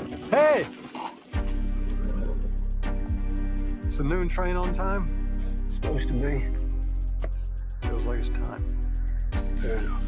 Hey! Is the noon train on time? It's supposed to be. Feels like it's time. Fair enough.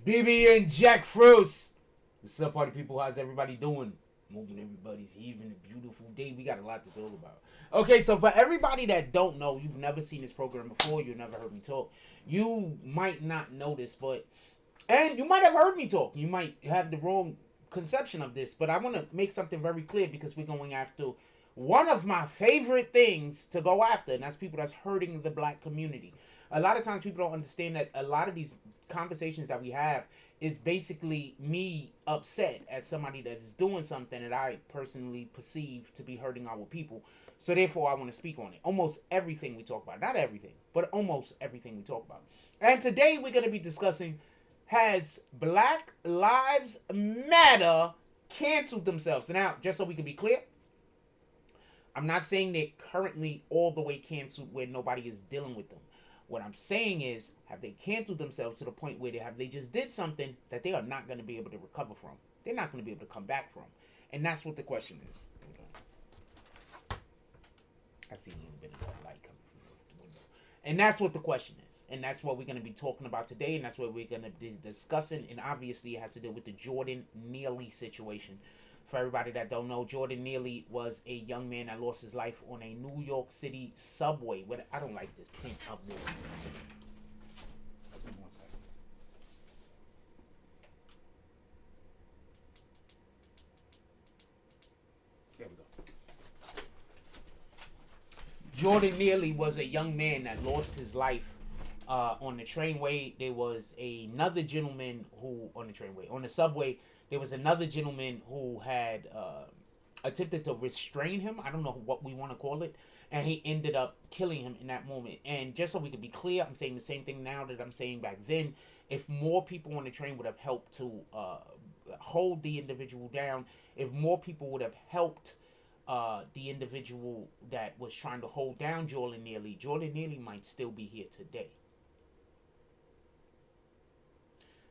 BB and Jack Fruits. What's up, party people? How's everybody doing? Moving everybody's evening, a beautiful day. We got a lot to talk about. Okay, so for everybody that don't know, you've never seen this program before, you've never heard me talk, you might not know this, and you might have heard me talk. You might have the wrong conception of this, but I want to make something very clear because we're going after one of my favorite things to go after, and that's people that's hurting the black community. A lot of times people don't understand that a lot of these conversations that we have is basically me upset at somebody that is doing something that I personally perceive to be hurting our people. So therefore I want to speak on it. Almost everything we talk about, not everything, but almost everything we talk about. And today we're going to be discussing, has Black Lives Matter canceled themselves? Now, just so we can be clear, I'm not saying they're currently all the way canceled where nobody is dealing with them. What I'm saying is, have they canceled themselves to the point where they just did something that they are not going to be able to recover from? They're not going to be able to come back from. And that's what the question is. I see a little bit of that light coming from the window. And that's what the question is. And that's what we're going to be talking about today. And that's what we're going to be discussing. And obviously it has to do with the Jordan Neely situation. For everybody that don't know, Jordan Neely was a young man that lost his life on a New York City subway. I don't like this tint of this. One second. There we go. Jordan Neely was a young man that lost his life on the trainway. There was another gentleman who, on the subway, there was another gentleman who had attempted to restrain him. I don't know what we want to call it. And he ended up killing him in that moment. And just so we can be clear, I'm saying the same thing now that I'm saying back then. If more people on the train would have helped to hold the individual down, if more people would have helped the individual that was trying to hold down Jordan Neely might still be here today.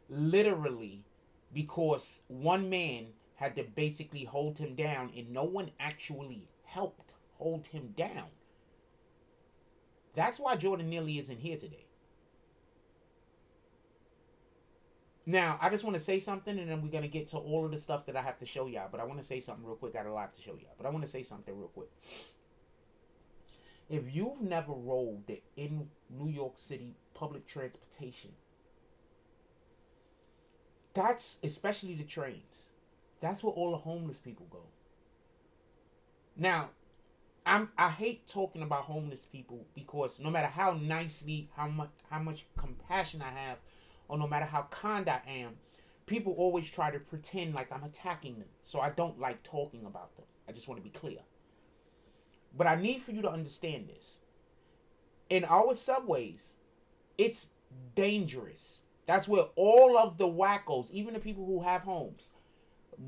Literally, because one man had to basically hold him down and no one actually helped hold him down. That's why Jordan Neely isn't here today. Now, I just want to say something and then we're going to get to all of the stuff that I have to show y'all. But I want to say something real quick. I got a lot to show y'all. But I want to say something real quick. If you've never rolled in New York City public transportation, that's, especially the trains, that's where all the homeless people go. Now, I hate talking about homeless people because no matter how nicely, how much compassion I have, or no matter how kind I am, people always try to pretend like I'm attacking them. So I don't like talking about them. I just want to be clear. But I need for you to understand this. In our subways, it's dangerous. That's where all of the wackos, even the people who have homes,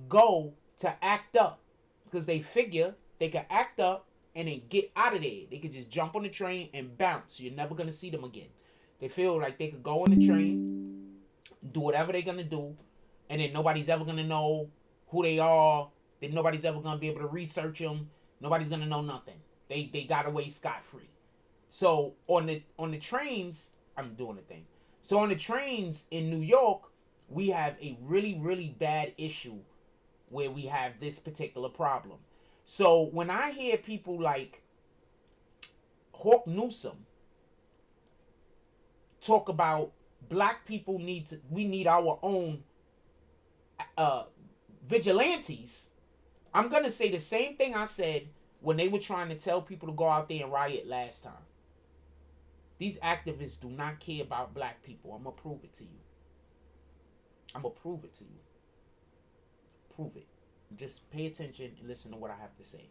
go to act up. Because they figure they can act up and then get out of there. They could just jump on the train and bounce. You're never going to see them again. They feel like they could go on the train, do whatever they're going to do, and then nobody's ever going to know who they are. Then nobody's ever going to be able to research them. Nobody's going to know nothing. They got away scot-free. So on the trains, I'm doing the thing. So on the trains in New York, we have a really, really bad issue where we have this particular problem. So when I hear people like Hawk Newsom talk about black people we need our own vigilantes, I'm going to say the same thing I said when they were trying to tell people to go out there and riot last time. These activists do not care about black people. I'm going to prove it to you. I'm going to prove it to you. Prove it. Just pay attention and listen to what I have to say.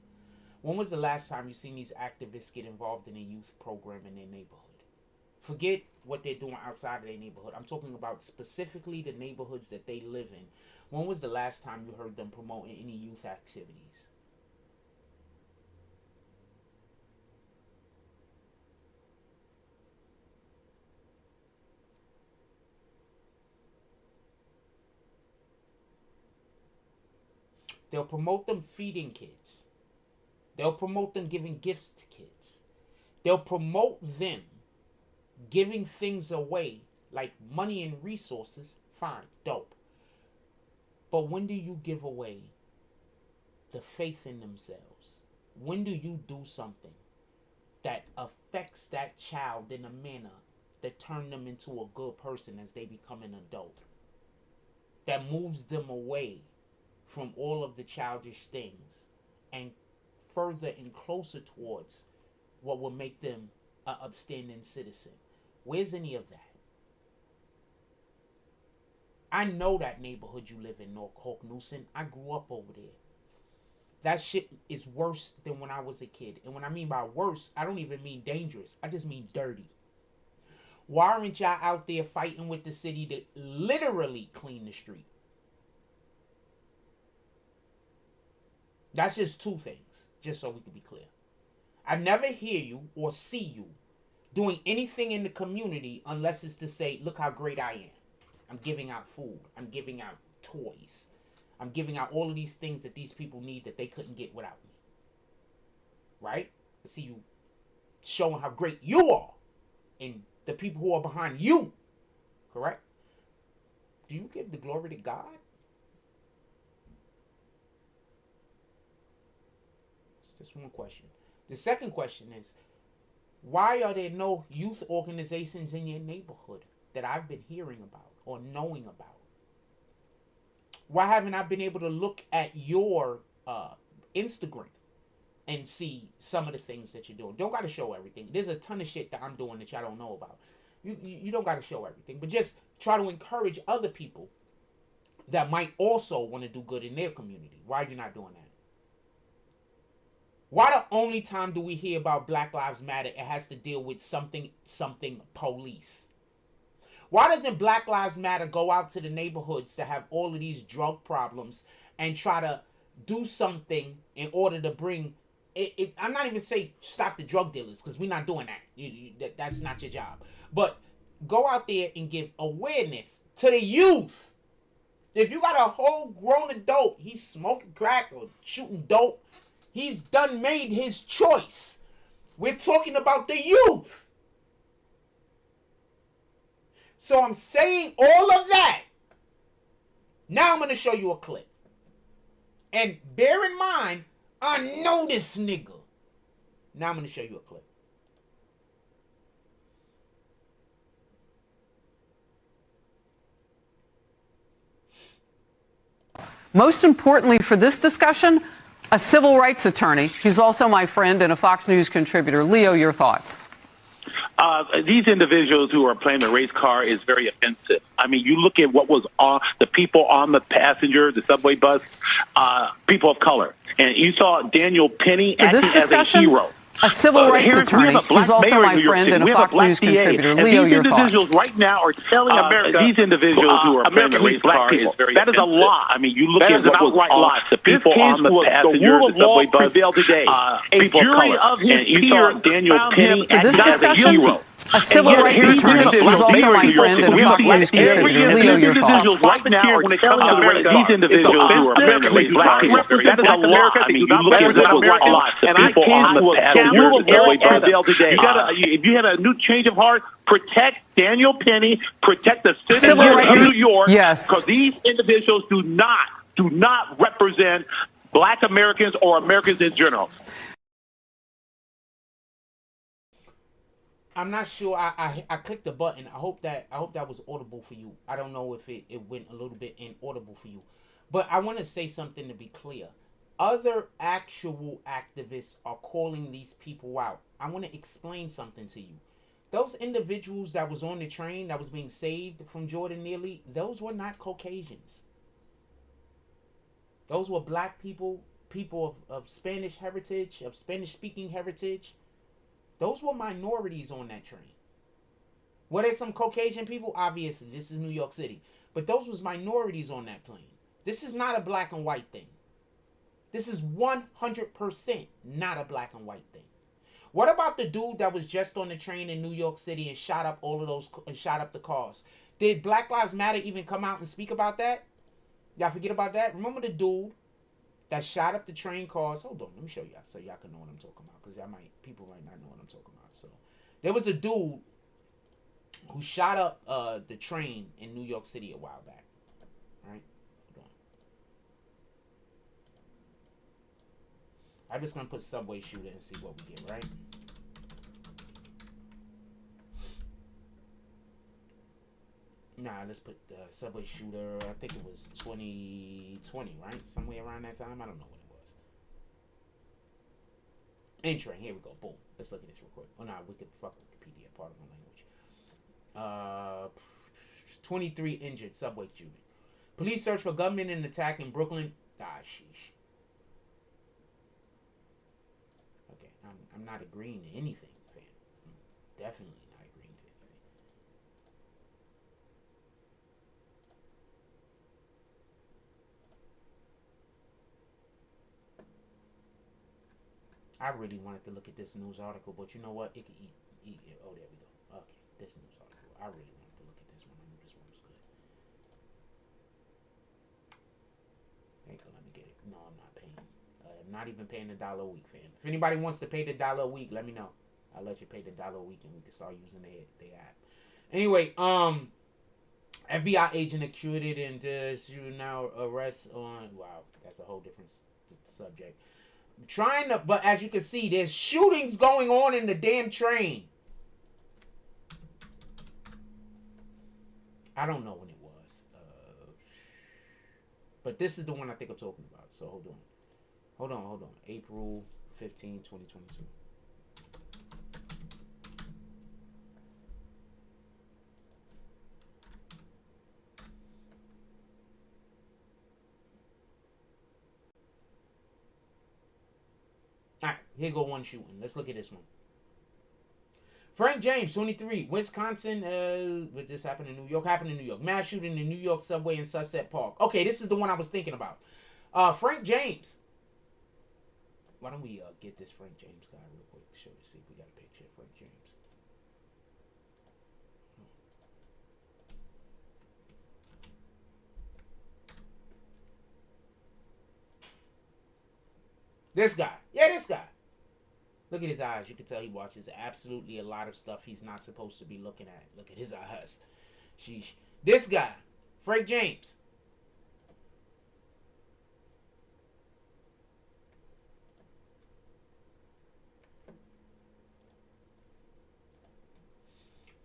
When was the last time you seen these activists get involved in a youth program in their neighborhood? Forget what they're doing outside of their neighborhood. I'm talking about specifically the neighborhoods that they live in. When was the last time you heard them promoting any youth activities? They'll promote them feeding kids. They'll promote them giving gifts to kids. They'll promote them giving things away like money and resources. Fine, dope. But when do you give away the faith in themselves? When do you do something that affects that child in a manner that turns them into a good person as they become an adult? That moves them away from all of the childish things and further and closer towards what will make them an upstanding citizen. Where's any of that? I know that neighborhood you live in, North Hawk Newson. I grew up over there. That shit is worse than when I was a kid. And when I mean by worse, I don't even mean dangerous. I just mean dirty. Why aren't y'all out there fighting with the city to literally clean the street? That's just two things, just so we can be clear. I never hear you or see you doing anything in the community unless it's to say, look how great I am. I'm giving out food. I'm giving out toys. I'm giving out all of these things that these people need that they couldn't get without me. Right? I see you showing how great you are and the people who are behind you. Correct? Do you give the glory to God? It's just one question. The second question is, why are there no youth organizations in your neighborhood that I've been hearing about or knowing about? Why haven't I been able to look at your Instagram and see some of the things that you're doing? Don't got to show everything. There's a ton of shit that I'm doing that y'all don't know about. You don't got to show everything, but just try to encourage other people that might also want to do good in their community. Why are you not doing that? Why the only time do we hear about Black Lives Matter, it has to deal with something police? Why doesn't Black Lives Matter go out to the neighborhoods that have all of these drug problems and try to do something in order to bring it? I'm not even saying stop the drug dealers, because we're not doing that. That's not your job. But go out there and give awareness to the youth. If you got a whole grown adult, he's smoking crack or shooting dope, he's done made his choice. We're talking about the youth. So I'm saying all of that. Now I'm going to show you a clip. And bear in mind, I know this nigga. Now I'm going to show you a clip. Most importantly for this discussion, a civil rights attorney. He's also my friend and a Fox News contributor. Leo, your thoughts? These individuals who are playing the race car is very offensive. I mean, you look at what was on the people on the passenger, the subway bus, people of color. And you saw Daniel Penny acting as a hero. A civil rights attorney. He's also my friend and a Fox News contributor. Leo, your thoughts? These individuals right now are telling America, these individuals who are playing the race car is very offensive. That is a lie. I mean, you look at what was on the people on the passenger, the subway bus, people of color. And you saw Daniel Penny acting as a hero. A civil rights attorney. He's also my friend and a Fox News contributor. Leo, your thoughts? Right now are telling America, these individuals who are playing the race car, that is a lie. I mean, you look at what was on the people on the passenger, the subway bus today. If you had a new change of heart, protect Daniel Penny, protect the citizens of New York, because these individuals do not represent Black Americans or Americans in general. I'm not sure. I clicked the button. I hope that was audible for you. I don't know if it went a little bit inaudible for you. But I want to say something to be clear. other actual activists are calling these people out. I want to explain something to you. Those individuals that was on the train that was being saved from Jordan Neely, those were not Caucasians. Those were black people, people of Spanish heritage, of Spanish-speaking heritage. Those were minorities on that train. Were there some Caucasian people? Obviously, this is New York City. But those was minorities on that plane. This is not a black and white thing. This is 100% not a black and white thing. What about the dude that was just on the train in New York City and shot up all of those and shot up the cars? Did Black Lives Matter even come out and speak about that? Y'all forget about that? Remember the dude that shot up the train cars? Hold on, let me show y'all so y'all can know what I'm talking about, because people might not know what I'm talking about. So there was a dude who shot up the train in New York City a while back. Right? Hold on. I'm just gonna put subway shooter and see what we get, right? Nah, let's put subway shooter. I think it was 2020, right? Somewhere around that time. I don't know what it was. N-train. Here we go. Boom. Let's look at this real quick. Oh, nah, we could fuck Wikipedia. Part of my language. 23 injured. Subway shooting. Police search for gunmen in attack in Brooklyn. Ah, sheesh. Okay, I'm not agreeing to anything, fam. I'm definitely not agreeing to anything. I really wanted to look at this news article, but you know what? It could eat. Oh, there we go. Okay, this news article. I really wanted to look at this one. I knew this one was good. There you go. Let me get it. No, I'm not paying. I'm not even paying $1 a week, fam. If anybody wants to pay the $1 a week, let me know. I'll let you pay the $1 a week, and we can start using their app. Anyway, FBI agent acquitted and now arrest on. Wow, that's a whole different subject. But as you can see, there's shootings going on in the damn train. I don't know when it was. But this is the one I think I'm talking about. So hold on. April 15, 2022. All right, here go one shooting. Let's look at this one. Frank James, 23, Wisconsin. Would this happen in New York? Happened in New York. Mass shooting in New York subway in Sunset Park. Okay, this is the one I was thinking about. Frank James. Why don't we get this Frank James guy real quick? See if we got a picture of Frank James. This guy. Yeah, this guy. Look at his eyes. You can tell he watches absolutely a lot of stuff he's not supposed to be looking at. Look at his eyes. Sheesh. This guy. Frank James.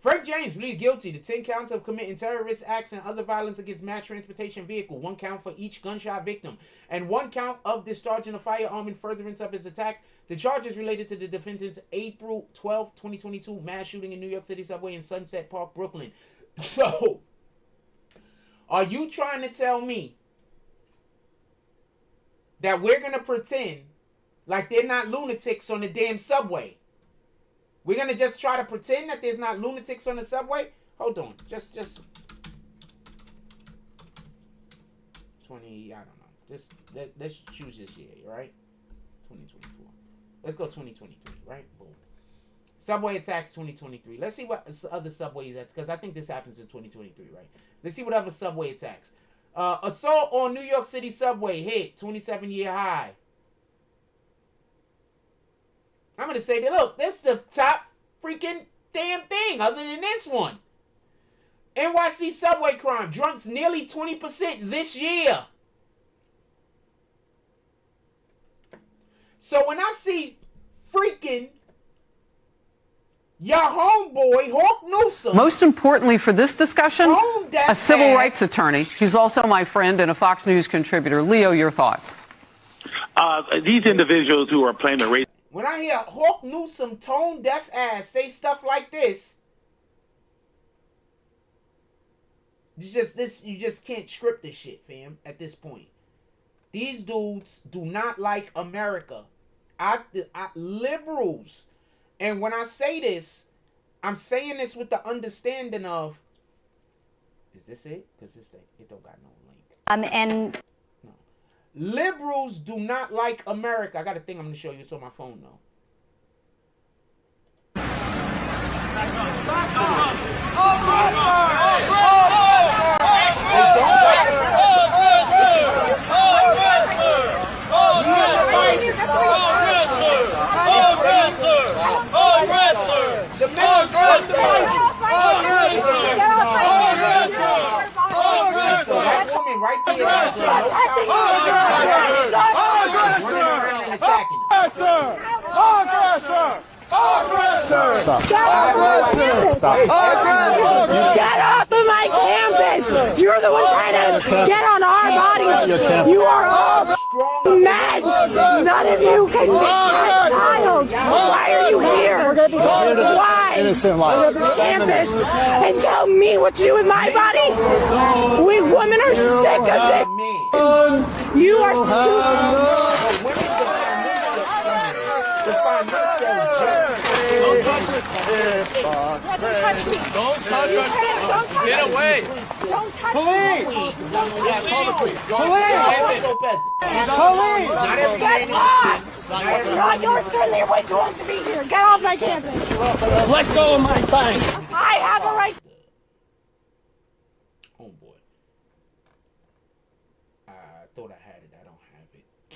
Frank James pleaded guilty to 10 counts of committing terrorist acts and other violence against mass transportation vehicle, 1 count for each gunshot victim, and 1 count of discharging a firearm in furtherance of his attack. The charges related to the defendant's April 12, 2022 mass shooting in New York City subway in Sunset Park, Brooklyn. So, are you trying to tell me that we're going to pretend like they're not lunatics on the damn subway? We're going to just try to pretend that there's not lunatics on the subway? Hold on. Just 20, I don't know. Let's choose this year, right? 2024. Let's go 2023, right? Boom. Subway attacks 2023. Let's see what other subway attacks, because I think this happens in 2023, right? Let's see what other subway attacks. Assault on New York City subway hit 27-year high. I'm going to say that, look, this is the top freaking damn thing other than this one. NYC subway crime, drunks nearly 20% this year. So when I see freaking your homeboy, Hawk Newsom. Most importantly for this discussion, a civil rights attorney. He's also my friend and a Fox News contributor. Leo, your thoughts? these individuals who are playing the race. When I hear Hawk Newsom tone deaf ass say stuff like this, you just can't script this shit, fam. At this point, these dudes do not like America. Liberals, and when I say this, I'm saying this with the understanding of, is this it? Because it don't got no link. And no. Liberals do not like America. I got a thing I'm gonna show you. It's on my phone though. Right Get off of my campus! You're the one trying to get on our bodies! You are all men! None of you can make my child! Why are you here? Why? Innocent life. Campus and tell me what to do with my body? We women are sick of it! You are stupid! Don't touch me. Don't touch me. Get away. Don't touch Police. me. Yeah, call the police. Police. Get off. Not yours, friendly. You're way too old to be here. Get off my campus. Let go of my thing. I have a right. Oh boy. I thought I had it. I don't have it. I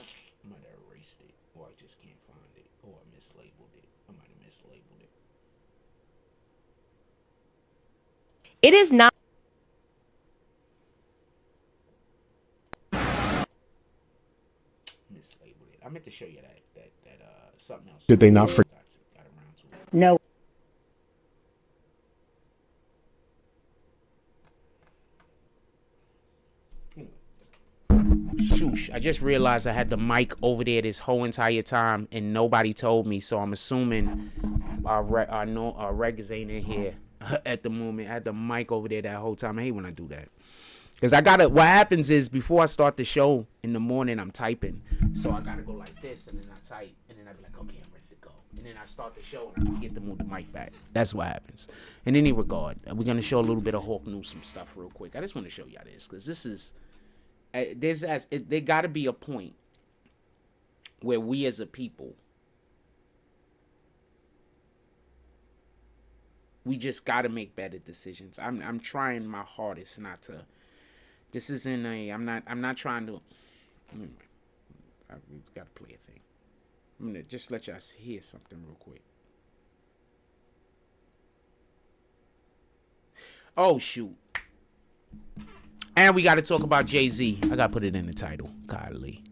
might have erased it, or I just can't find it, or I mislabeled it. I might have mislabeled it. it is not. Mislabeled it. I meant to show you that something else. Did they not forget? Got around to it. No. Shoosh, I just realized I had the mic over there this whole entire time and nobody told me, so I'm assuming our regs ain't in here at the moment. I had the mic over there that whole time. I hate when I do that. Because what happens is before I start the show in the morning, I'm typing. So I gotta go like this and then I type and then I be like, okay, I'm ready to go. And then I start the show and I forget to move the mic back. That's what happens. In any regard, we're gonna show a little bit of Hawk Newsom stuff real quick. I just want to show y'all this because this is... there got to be a point where we as a people, we just got to make better decisions. I'm trying my hardest not to. This isn't a. I'm not trying to. I've got to play a thing. I'm gonna just let y'all hear something real quick. Oh shoot. And we got to talk about Jay-Z. I got to put it in the title. Golly.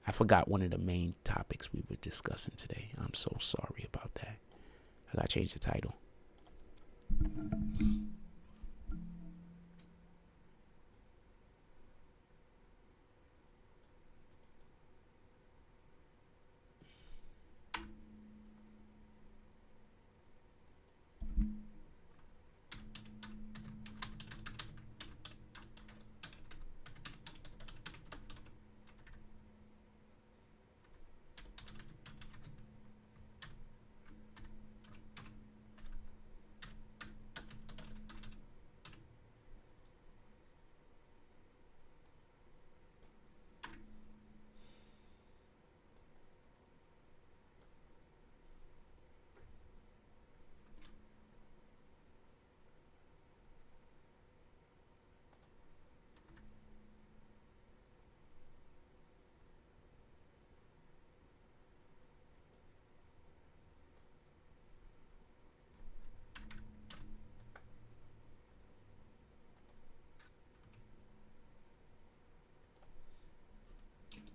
I forgot one of the main topics we were discussing today. I'm so sorry about that. I got to change the title.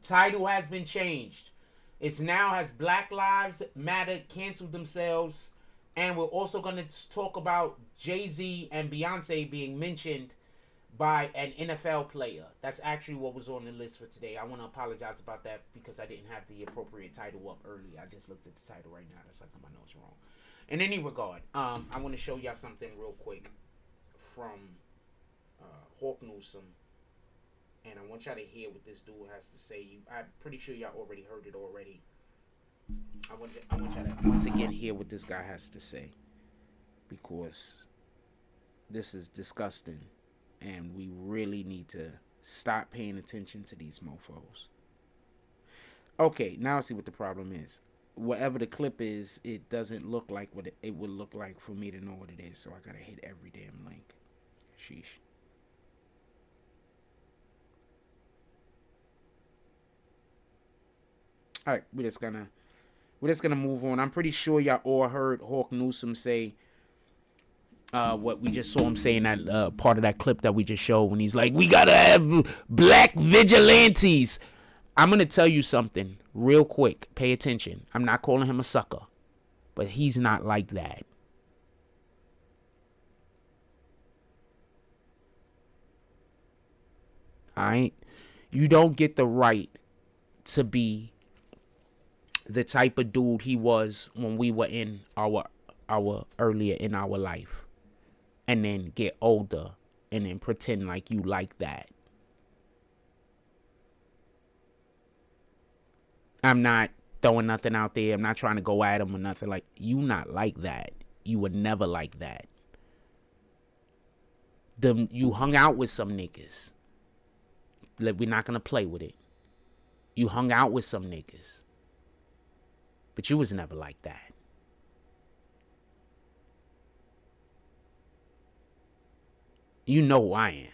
Title has been changed. It's now has Black Lives Matter canceled themselves. And we're also going to talk about Jay-Z and Beyonce being mentioned by an NFL player. That's actually what was on the list for today. I want to apologize about that because I didn't have the appropriate title up early. I just looked at the title right now. That's like my notes wrong. In any regard, I want to show y'all something real quick from Hawk Newsom. And I want y'all to hear what this dude has to say. I'm pretty sure y'all already heard it already. I want y'all to once again hear what this guy has to say. Because this is disgusting. And we really need to stop paying attention to these mofos. Okay, now see what the problem is. Whatever the clip is, it doesn't look like what it would look like for me to know what it is. So I gotta hit every damn link. Sheesh. All right, we're just gonna move on. I'm pretty sure y'all all heard Hawk Newsom say what we just saw him saying that part of that clip that we just showed when he's like, we gotta have black vigilantes. I'm gonna tell you something real quick. Pay attention. I'm not calling him a sucker, but he's not like that. All right, you don't get the right to be the type of dude he was when we were in our earlier in our life, and then get older and then pretend like you like that. I'm not throwing nothing out there. I'm not trying to go at him or nothing. Like, you not like that. You were never like that. You hung out with some niggas. Like, we're not gonna play with it. You hung out with some niggas. But you was never like that. You know who I am.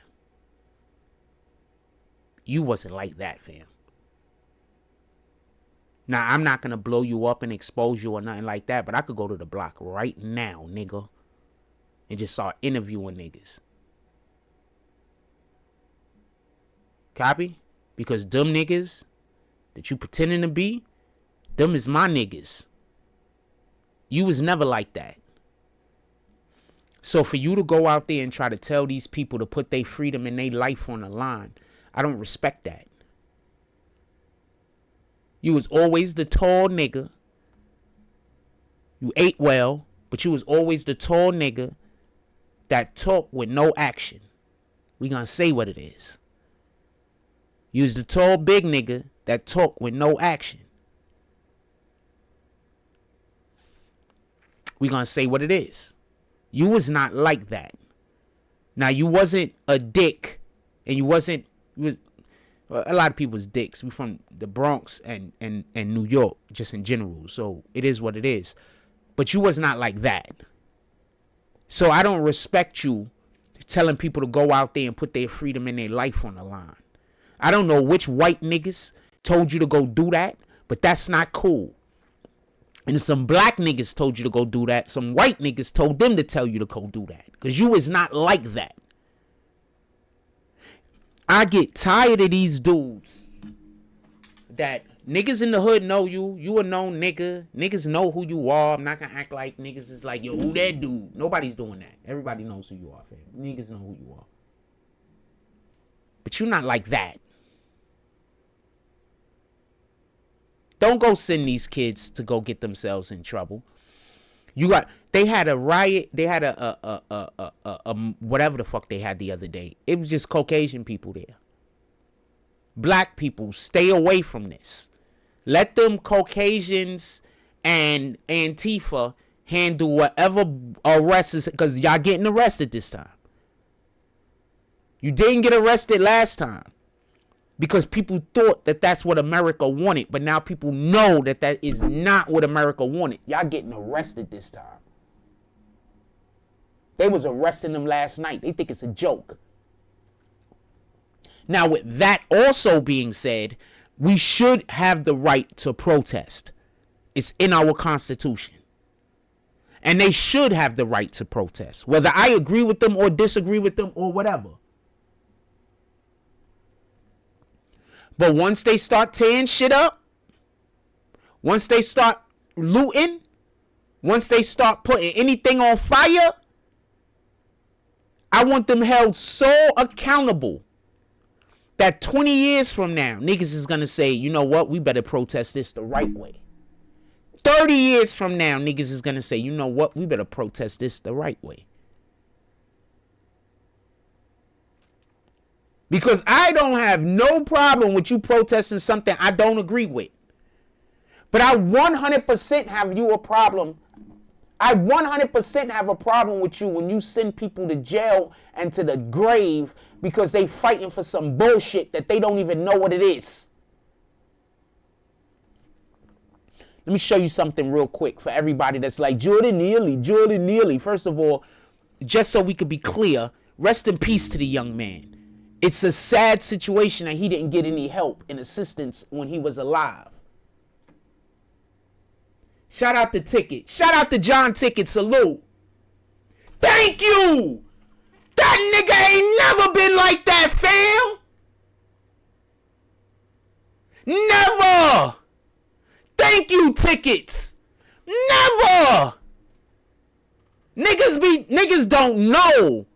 You wasn't like that, fam. Now, I'm not going to blow you up and expose you or nothing like that, but I could go to the block right now, nigga, and just start interviewing niggas. Copy? Because them niggas that you pretending to be, them is my niggas. You was never like that. So for you to go out there and try to tell these people to put their freedom and their life on the line, I don't respect that. You was always the tall nigga. You ate well, but you was always the tall nigga that talk with no action. We gonna say what it is. You was the tall big nigga that talk with no action. We gonna say what it is. You was not like that. Now, you wasn't a dick, and you was a lot of people's dicks. We from the Bronx and New York, just in general. So it is what it is. But you was not like that. So I don't respect you telling people to go out there and put their freedom and their life on the line. I don't know which white niggas told you to go do that, but that's not cool. And if some black niggas told you to go do that, some white niggas told them to tell you to go do that. Because you is not like that. I get tired of these dudes that niggas in the hood know you. You a known nigga. Niggas know who you are. I'm not going to act like niggas is like, yo, who that dude? Nobody's doing that. Everybody knows who you are, fam. Niggas know who you are. But you're not like that. Don't go send these kids to go get themselves in trouble. They had a riot. They had a whatever the fuck they had the other day. It was just Caucasian people there. Black people, stay away from this. Let them Caucasians and Antifa handle whatever arrests, because y'all getting arrested this time. You didn't get arrested last time because people thought that that's what America wanted, but now people know that that is not what America wanted. Y'all getting arrested this time. They was arresting them last night. They think it's a joke. Now, with that also being said, we should have the right to protest. It's in our Constitution. And they should have the right to protest, whether I agree with them or disagree with them or whatever. But once they start tearing shit up, once they start looting, once they start putting anything on fire, I want them held so accountable that 20 years from now, niggas is going to say, you know what? We better protest this the right way. 30 years from now, niggas is going to say, you know what? We better protest this the right way. Because I don't have no problem with you protesting something I don't agree with. But I 100% have you a problem. I 100% have a problem with you when you send people to jail and to the grave because they fighting for some bullshit that they don't even know what it is. Let me show you something real quick for everybody that's like, Jordan Neely, Jordan Neely. First of all, just so we could be clear, rest in peace to the young man. It's a sad situation that he didn't get any help and assistance when he was alive. Shout out to Ticket. Shout out to John Ticket. Salute. Thank you. That nigga ain't never been like that, fam. Never. Thank you, Tickets. Never. Niggas don't know.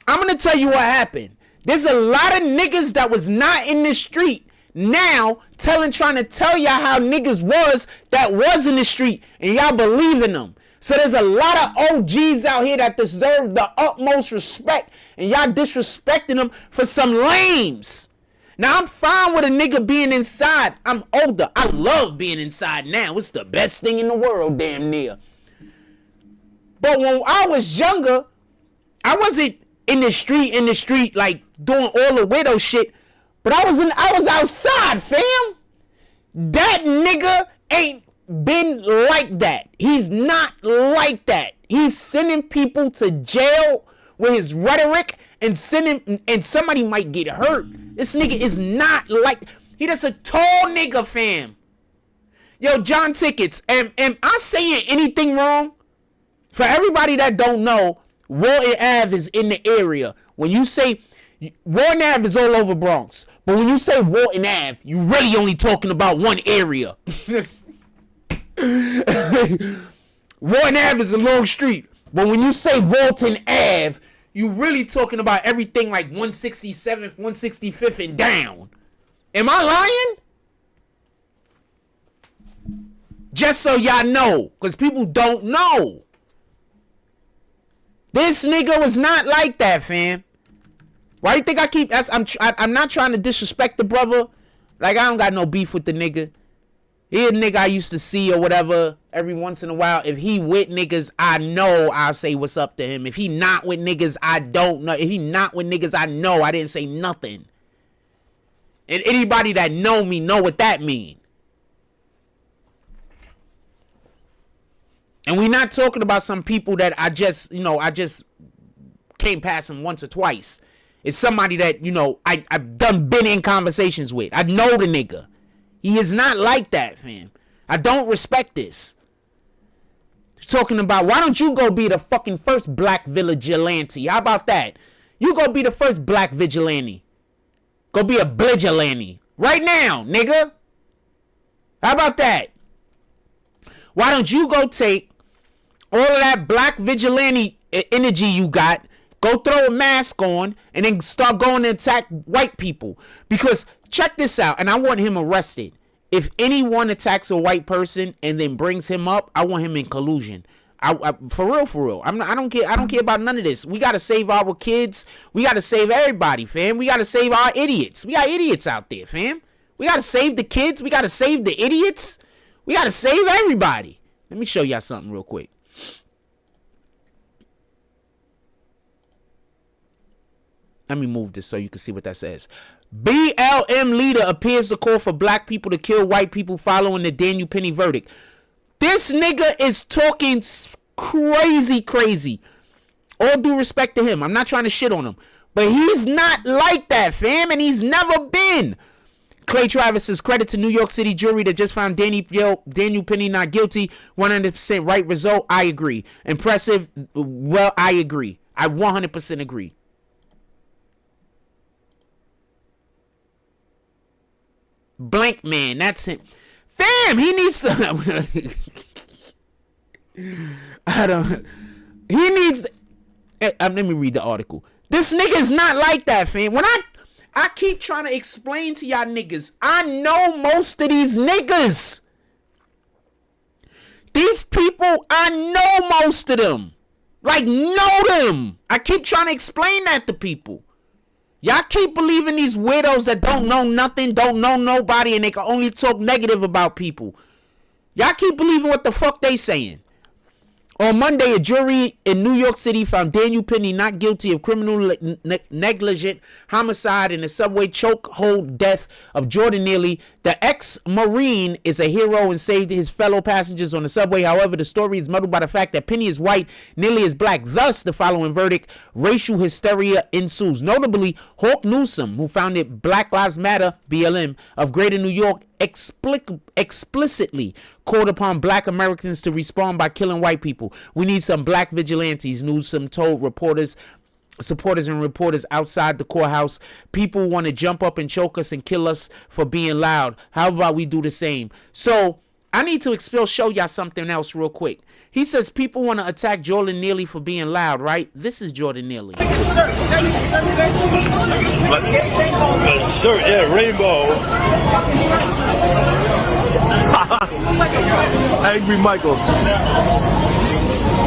I'm gonna tell you what happened. There's a lot of niggas that was not in the street now trying to tell y'all how niggas was that was in the street, and y'all believe in them. So there's a lot of OGs out here that deserve the utmost respect, and y'all disrespecting them for some lames. Now, I'm fine with a nigga being inside. I'm older. I love being inside now. It's the best thing in the world, damn near. But when I was younger, I wasn't in the street, like doing all the widow shit. But I was outside, fam. That nigga ain't been like that. He's not like that. He's sending people to jail with his rhetoric and somebody might get hurt. This nigga is not like, he just a tall nigga, fam. Yo, John Tickets, am I saying anything wrong? For everybody that don't know, Walton Ave is in the area. When you say, Walton Ave is all over Bronx. But when you say Walton Ave, you really only talking about one area. Walton Ave is a long street. But when you say Walton Ave, you really talking about everything like 167th, 165th and down. Am I lying? Just so y'all know, because people don't know. This nigga was not like that, fam. Why do you think I keep... I'm not trying to disrespect the brother. Like, I don't got no beef with the nigga. He a nigga I used to see or whatever every once in a while. If he with niggas, I know I'll say what's up to him. If he not with niggas, I don't know. If he not with niggas, I know I didn't say nothing. And anybody that know me know what that mean. And we not talking about some people that I just came past him once or twice. It's somebody that, I've been in conversations with. I know the nigga. He is not like that, fam. I don't respect this. Talking about, why don't you go be the fucking first black vigilante? How about that? You go be the first black vigilante. Go be a vigilante. Right now, nigga. How about that? Why don't you go take all of that black vigilante energy you got, go throw a mask on, and then start going to attack white people? Because check this out, and I want him arrested. If anyone attacks a white person and then brings him up, I want him in collusion. For real. I don't care about none of this. We gotta save our kids. We gotta save everybody, fam. We gotta save our idiots. We got idiots out there, fam. We gotta save the kids. We gotta save the idiots. We gotta save everybody. Let me show y'all something real quick. Let me move this so you can see what that says. BLM leader appears to call for black people to kill white people following the Daniel Penny verdict. This nigga is talking crazy. All due respect to him. I'm not trying to shit on him. But he's not like that, fam. And he's never been. Clay Travis says, credit to New York City jury that just found Daniel Penny not guilty. 100% right result. I agree. Impressive. Well, I agree. I 100% agree. Blank man, that's it. Fam, he needs to. Let me read the article. This nigga is not like that, fam. When I keep trying to explain to y'all niggas, I know most of these niggas. These people, I know most of them. Like, know them. I keep trying to explain that to people. Y'all keep believing these weirdos that don't know nothing, don't know nobody, and they can only talk negative about people. Y'all keep believing what the fuck they saying. On Monday, a jury in New York City found Daniel Penny not guilty of criminal negligent homicide in the subway chokehold death of Jordan Neely. The ex-Marine is a hero and saved his fellow passengers on the subway. However, the story is muddled by the fact that Penny is white, Neely is black. Thus, the following verdict, racial hysteria ensues. Notably, Hawk Newsom, who founded Black Lives Matter, BLM, of Greater New York, explicitly called upon black Americans to respond by killing white people. We need some black vigilantes, Newsom told supporters and reporters outside the courthouse. People want to jump up and choke us and kill us for being loud. How about we do the same? So I need to show y'all something else real quick. He says people want to attack Jordan Neely for being loud, right? This is Jordan Neely. Shirt, yeah, rainbow. Angry Michael.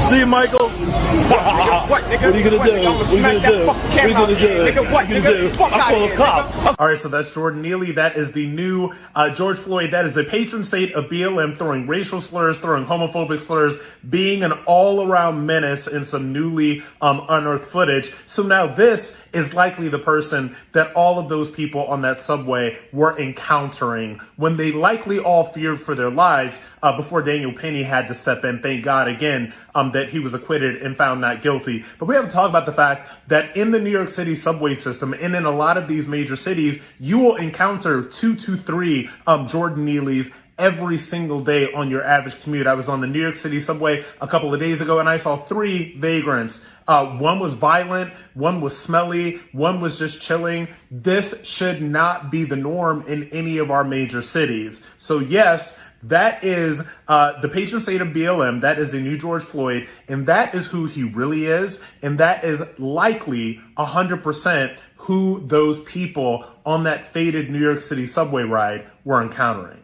See you, Michael. What are you gonna do? What are you gonna do? What are you gonna do? What are you gonna do? I'm full of cop. All right, so that's Jordan Neely. That is the new George Floyd. That is the patron saint of BLM, throwing racial slurs, throwing homophobic slurs, being an all-around menace in some newly unearthed footage. So now this is likely the person that all of those people on that subway were encountering when they likely all feared for their lives before Daniel Penny had to step in. Thank God again that he was acquitted and found not guilty. But we have to talk about the fact that in the New York City subway system and in a lot of these major cities, you will encounter 2 to 3 Jordan Neelys every single day on your average commute. I was on the New York City subway a couple of days ago and I saw 3 vagrants. One was violent, one was smelly, one was just chilling. This should not be the norm in any of our major cities. So yes, that is the patron saint of BLM. That is the new George Floyd. And that is who he really is. And that is likely 100% who those people on that fated New York City subway ride were encountering.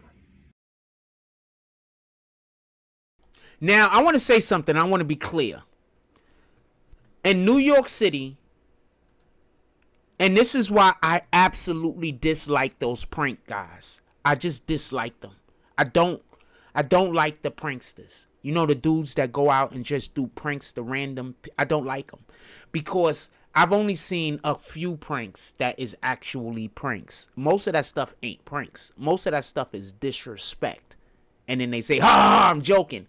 Now, I want to say something. I want to be clear. In New York City, and this is why I absolutely dislike those prank guys. I just dislike them. I don't like the pranksters. You know, the dudes that go out and just do pranks to random. I don't like them because I've only seen a few pranks that is actually pranks. Most of that stuff ain't pranks. Most of that stuff is disrespect. And then they say, I'm joking.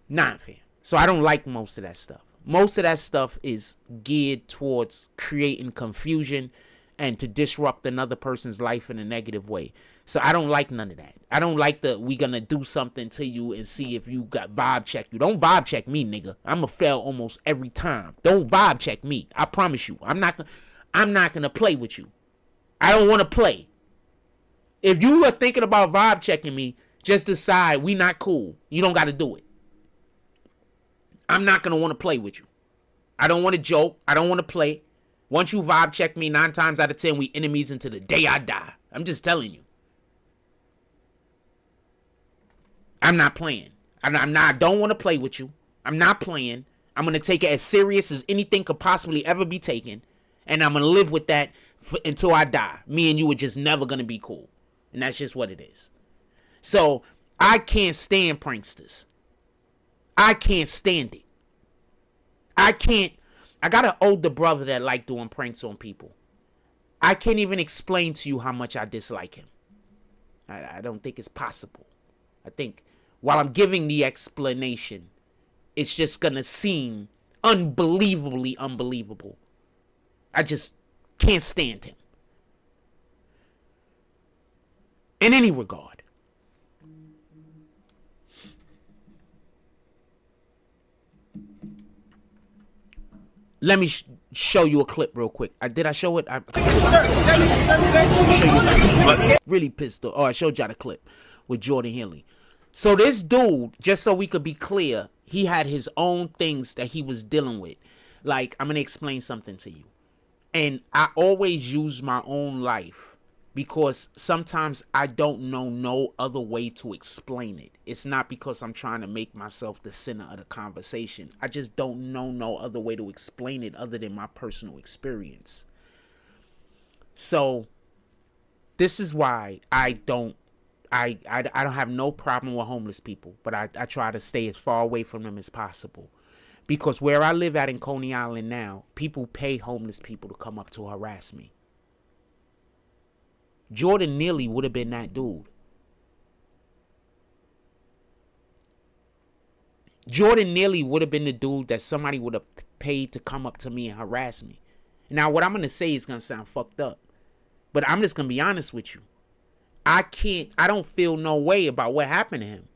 Nah, fam. So I don't like most of that stuff. Most of that stuff is geared towards creating confusion and to disrupt another person's life in a negative way. So I don't like none of that. I don't like we gonna do something to you and see if you got vibe check you. Don't vibe check me, nigga. I'ma fail almost every time. Don't vibe check me. I promise you. I'm not gonna play with you. I don't want to play. If you are thinking about vibe checking me, just decide we not cool. You don't got to do it. I'm not going to want to play with you. I don't want to joke. I don't want to play. Once you vibe check me, 9 times out of 10, we enemies until the day I die. I'm just telling you. I'm not playing. I don't want to play with you. I'm not playing. I'm going to take it as serious as anything could possibly ever be taken. And I'm going to live with that until I die. Me and you are just never going to be cool. And that's just what it is. So I can't stand pranksters. I can't stand it. I got an older brother that like doing pranks on people. I can't even explain to you how much I dislike him. I don't think it's possible. I think while I'm giving the explanation, it's just going to seem unbelievably unbelievable. I just can't stand him. In any regard. Let me show you a clip real quick. Did I show it? Really pissed off. Oh, I showed y'all the clip with Jordan Neely. So this dude, just so we could be clear, he had his own things that he was dealing with. Like, I'm going to explain something to you. And I always use my own life because sometimes I don't know no other way to explain it. It's not because I'm trying to make myself the center of the conversation. I just don't know no other way to explain it other than my personal experience. So this is why I don't have no problem with homeless people, but I try to stay as far away from them as possible. Because where I live at in Coney Island now, people pay homeless people to come up to harass me. Jordan Neely would have been that dude. Jordan Neely would have been the dude that somebody would have paid to come up to me and harass me. Now, what I'm going to say is going to sound fucked up, but I'm just going to be honest with you. I don't feel no way about what happened to him.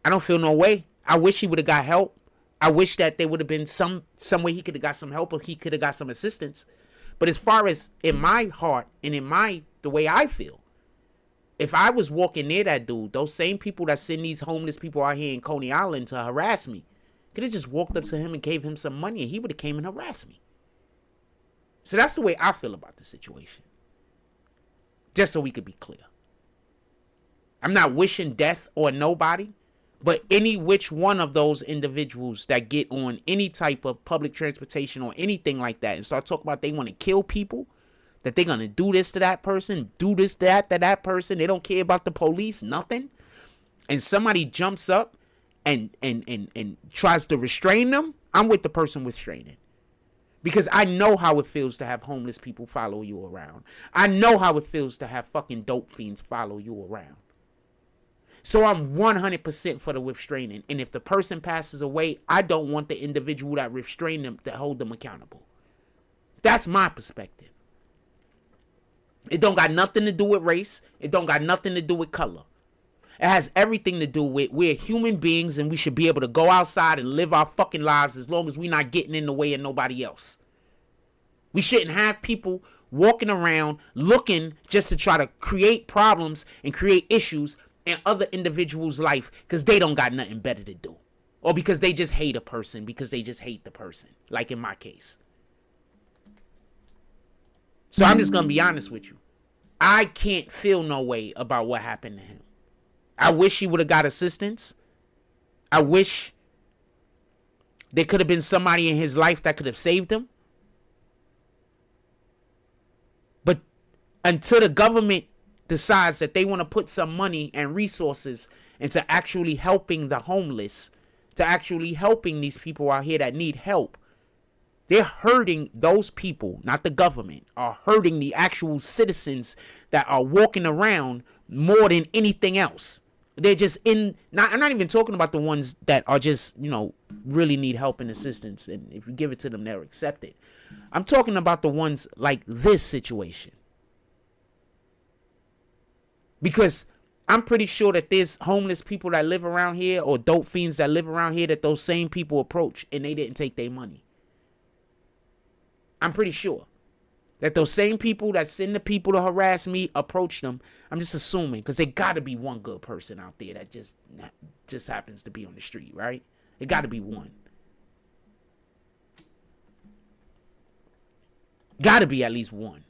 I don't feel no way. I wish he would have got help. I wish that there would have been some way he could have got some help or he could have got some assistance. But as far as in my heart and in the way I feel, if I was walking near that dude, those same people that send these homeless people out here in Coney Island to harass me, could have just walked up to him and gave him some money and he would have came and harassed me. So that's the way I feel about the situation. Just so we could be clear. I'm not wishing death on nobody, but any which one of those individuals that get on any type of public transportation or anything like that and start talking about they want to kill people, that they're going to do this to that person, do this, that, to that person. They don't care about the police, nothing. And somebody jumps up and tries to restrain them. I'm with the person restraining. Because I know how it feels to have homeless people follow you around. I know how it feels to have fucking dope fiends follow you around. So I'm 100% for the restraining. And if the person passes away, I don't want the individual that restrained them to hold them accountable. That's my perspective. It don't got nothing to do with race. It don't got nothing to do with color. It has everything to do with we're human beings and we should be able to go outside and live our fucking lives as long as we're not getting in the way of nobody else. We shouldn't have people walking around looking just to try to create problems and create issues in other individuals' life because they don't got nothing better to do. Or because they just hate a person because they just hate the person. Like in my case. So I'm just going to be honest with you. I can't feel no way about what happened to him. I wish he would have got assistance. I wish there could have been somebody in his life that could have saved him. But until the government decides that they want to put some money and resources into actually helping the homeless, to actually helping these people out here that need help, they're hurting those people, not the government, are hurting the actual citizens that are walking around more than anything else. They're just I'm not even talking about the ones that are just, really need help and assistance. And if you give it to them, they'll accept it. I'm talking about the ones like this situation. Because I'm pretty sure that there's homeless people that live around here or dope fiends that live around here that those same people approach and they didn't take their money. I'm pretty sure that those same people that send the people to harass me approach them. I'm just assuming because there got to be one good person out there that just happens to be on the street, right? It got to be one. Got to be at least one,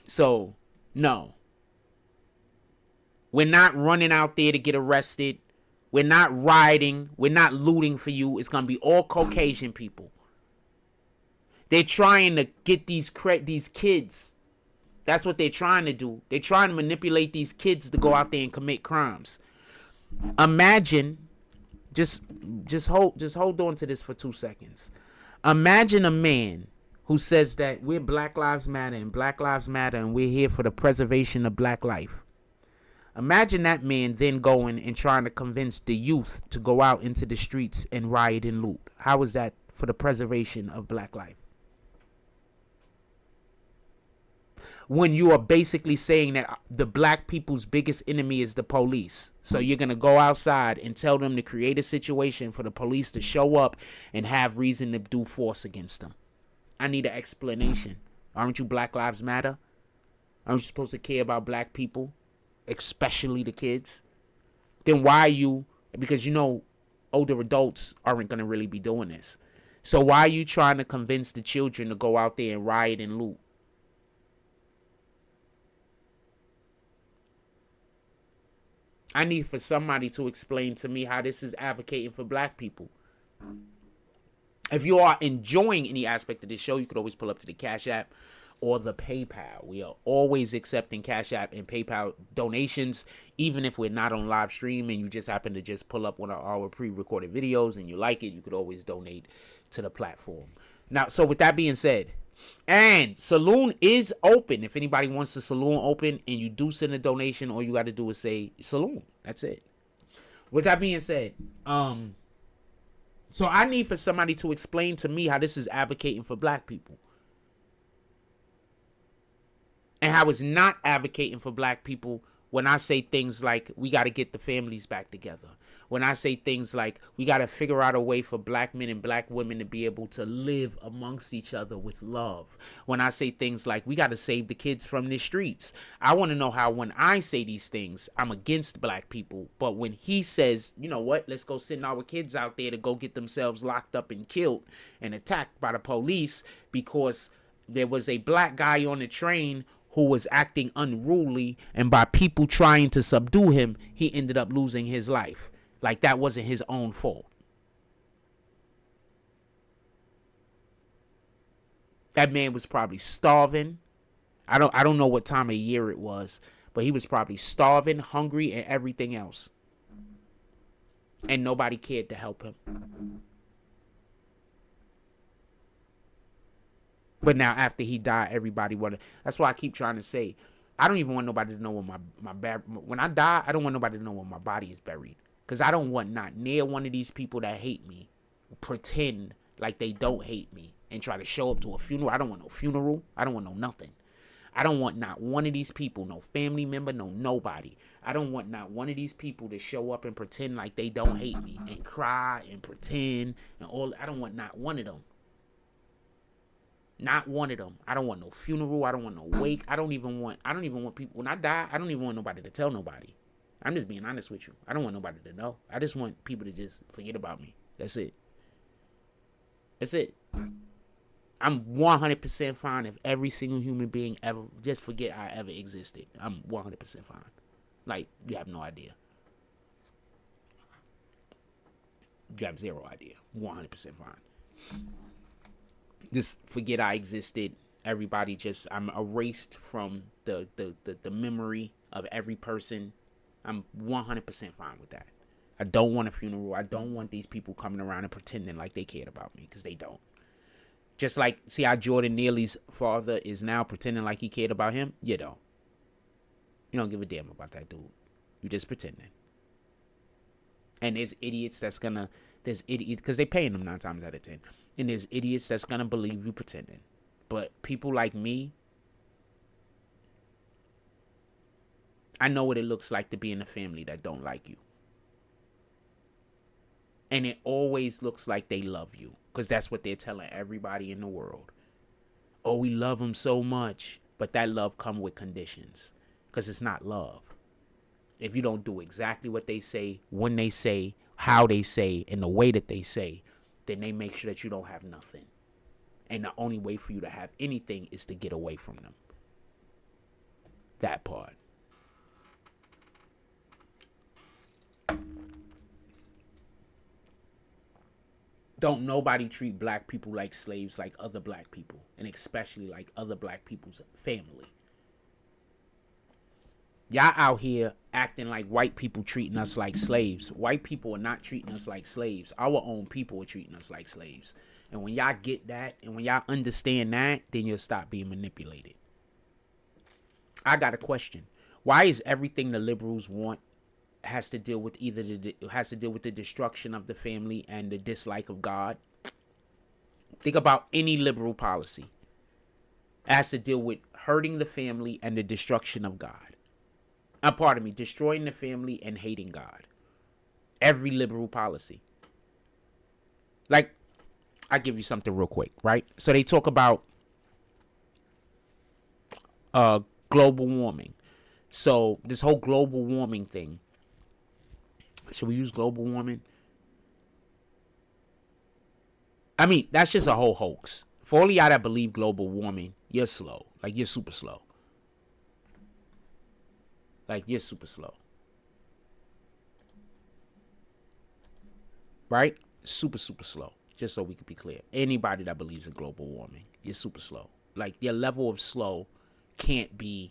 So, no. We're not running out there to get arrested. We're not rioting. We're not looting for you. It's going to be all Caucasian people. They're trying to get these kids. That's what they're trying to do. They're trying to manipulate these kids to go out there and commit crimes. Imagine, just hold on to this for 2 seconds. Imagine a man who says that we're Black Lives Matter and Black Lives Matter and we're here for the preservation of black life. Imagine that man then going and trying to convince the youth to go out into the streets and riot and loot. How is that for the preservation of black life? When you are basically saying that the black people's biggest enemy is the police. So you're going to go outside and tell them to create a situation for the police to show up and have reason to do force against them. I need an explanation. Aren't you Black Lives Matter? Aren't you supposed to care about black people? Especially the kids? Then why are you Because older adults aren't going to really be doing this. So why are you trying to convince the children to go out there and riot and loot? I need for somebody to explain to me how this is advocating for black people. If you are enjoying any aspect of this show, you could always pull up to the Cash App or the PayPal. We are always accepting Cash App and PayPal donations, even if we're not on live stream and you just happen to just pull up one of our pre-recorded videos and you like it, you could always donate to the platform. Now, so with that being said, and saloon is open. If anybody wants the saloon open and you do send a donation, all you got to do is say saloon. That's it. With that being said, so I need for somebody to explain to me how this is advocating for black people. And how it's not advocating for black people when I say things like we got to get the families back together. When I say things like we got to figure out a way for black men and black women to be able to live amongst each other with love. When I say things like we got to save the kids from the streets. I want to know how when I say these things, I'm against black people. But when he says, you know what, let's go send our kids out there to go get themselves locked up and killed and attacked by the police because there was a black guy on the train who was acting unruly, and by people trying to subdue him, he ended up losing his life. Like that wasn't his own fault. That man was probably starving. I don't know what time of year it was, but he was probably starving, hungry, and everything else. And nobody cared to help him. But now after he died, everybody wanted. That's why I keep trying to say, I don't even want nobody to know where when I die, I don't want nobody to know where my body is buried. Because I don't want not near one of these people that hate me pretend like they don't hate me and try to show up to a funeral. I don't want no funeral. I don't want no nothing. I don't want not one of these people, no family member, no nobody. I don't want not one of these people to show up and pretend like they don't hate me and cry and pretend and all. I don't want not one of them. Not one of them. I don't want no funeral. I don't want no wake. I don't even want people. When I die, I don't even want nobody to tell nobody. I'm just being honest with you. I don't want nobody to know. I just want people to just forget about me. That's it. That's it. I'm 100% fine if every single human being ever just forget I ever existed. I'm 100% fine. Like, you have no idea. You have zero idea. 100% fine. Just forget I existed. Everybody just, I'm erased from the memory of every person. I'm 100% fine with that. I don't want a funeral. I don't want these people coming around and pretending like they cared about me, because they don't. Just like, see how Jordan Neely's father is now pretending like he cared about him? You don't. You don't give a damn about that dude. You just pretending. And there's idiots that's gonna, because they paying them 9 times out of 10. And there's idiots that's gonna believe you pretending. But people like me, I know what it looks like to be in a family that don't like you. And it always looks like they love you, because that's what they're telling everybody in the world. Oh, we love them so much. But that love comes with conditions, because it's not love. If you don't do exactly what they say, when they say, how they say, and the way that they say, then they make sure that you don't have nothing. And the only way for you to have anything is to get away from them. That part. Don't nobody treat black people like slaves like other black people, and especially like other black people's family. Y'all out here acting like white people treating us like slaves. White people are not treating us like slaves. Our own people are treating us like slaves. And when y'all get that, and when y'all understand that, then you'll stop being manipulated. I got a question. Why is everything the liberals want has to deal with the destruction of the family and the dislike of God? Think about any liberal policy. It has to deal with hurting the family and the destruction of God. Destroying the family and hating God. Every liberal policy. Like, I'll give you something real quick, right? So they talk about global warming. So this whole global warming thing, Should we use global warming? I mean, that's just a whole hoax. For all y'all that believe global warming, you're slow. Like, you're super slow. Like, you're super slow. Right? Super, super slow. Just so we can be clear. Anybody that believes in global warming, you're super slow. Like, your level of slow can't be...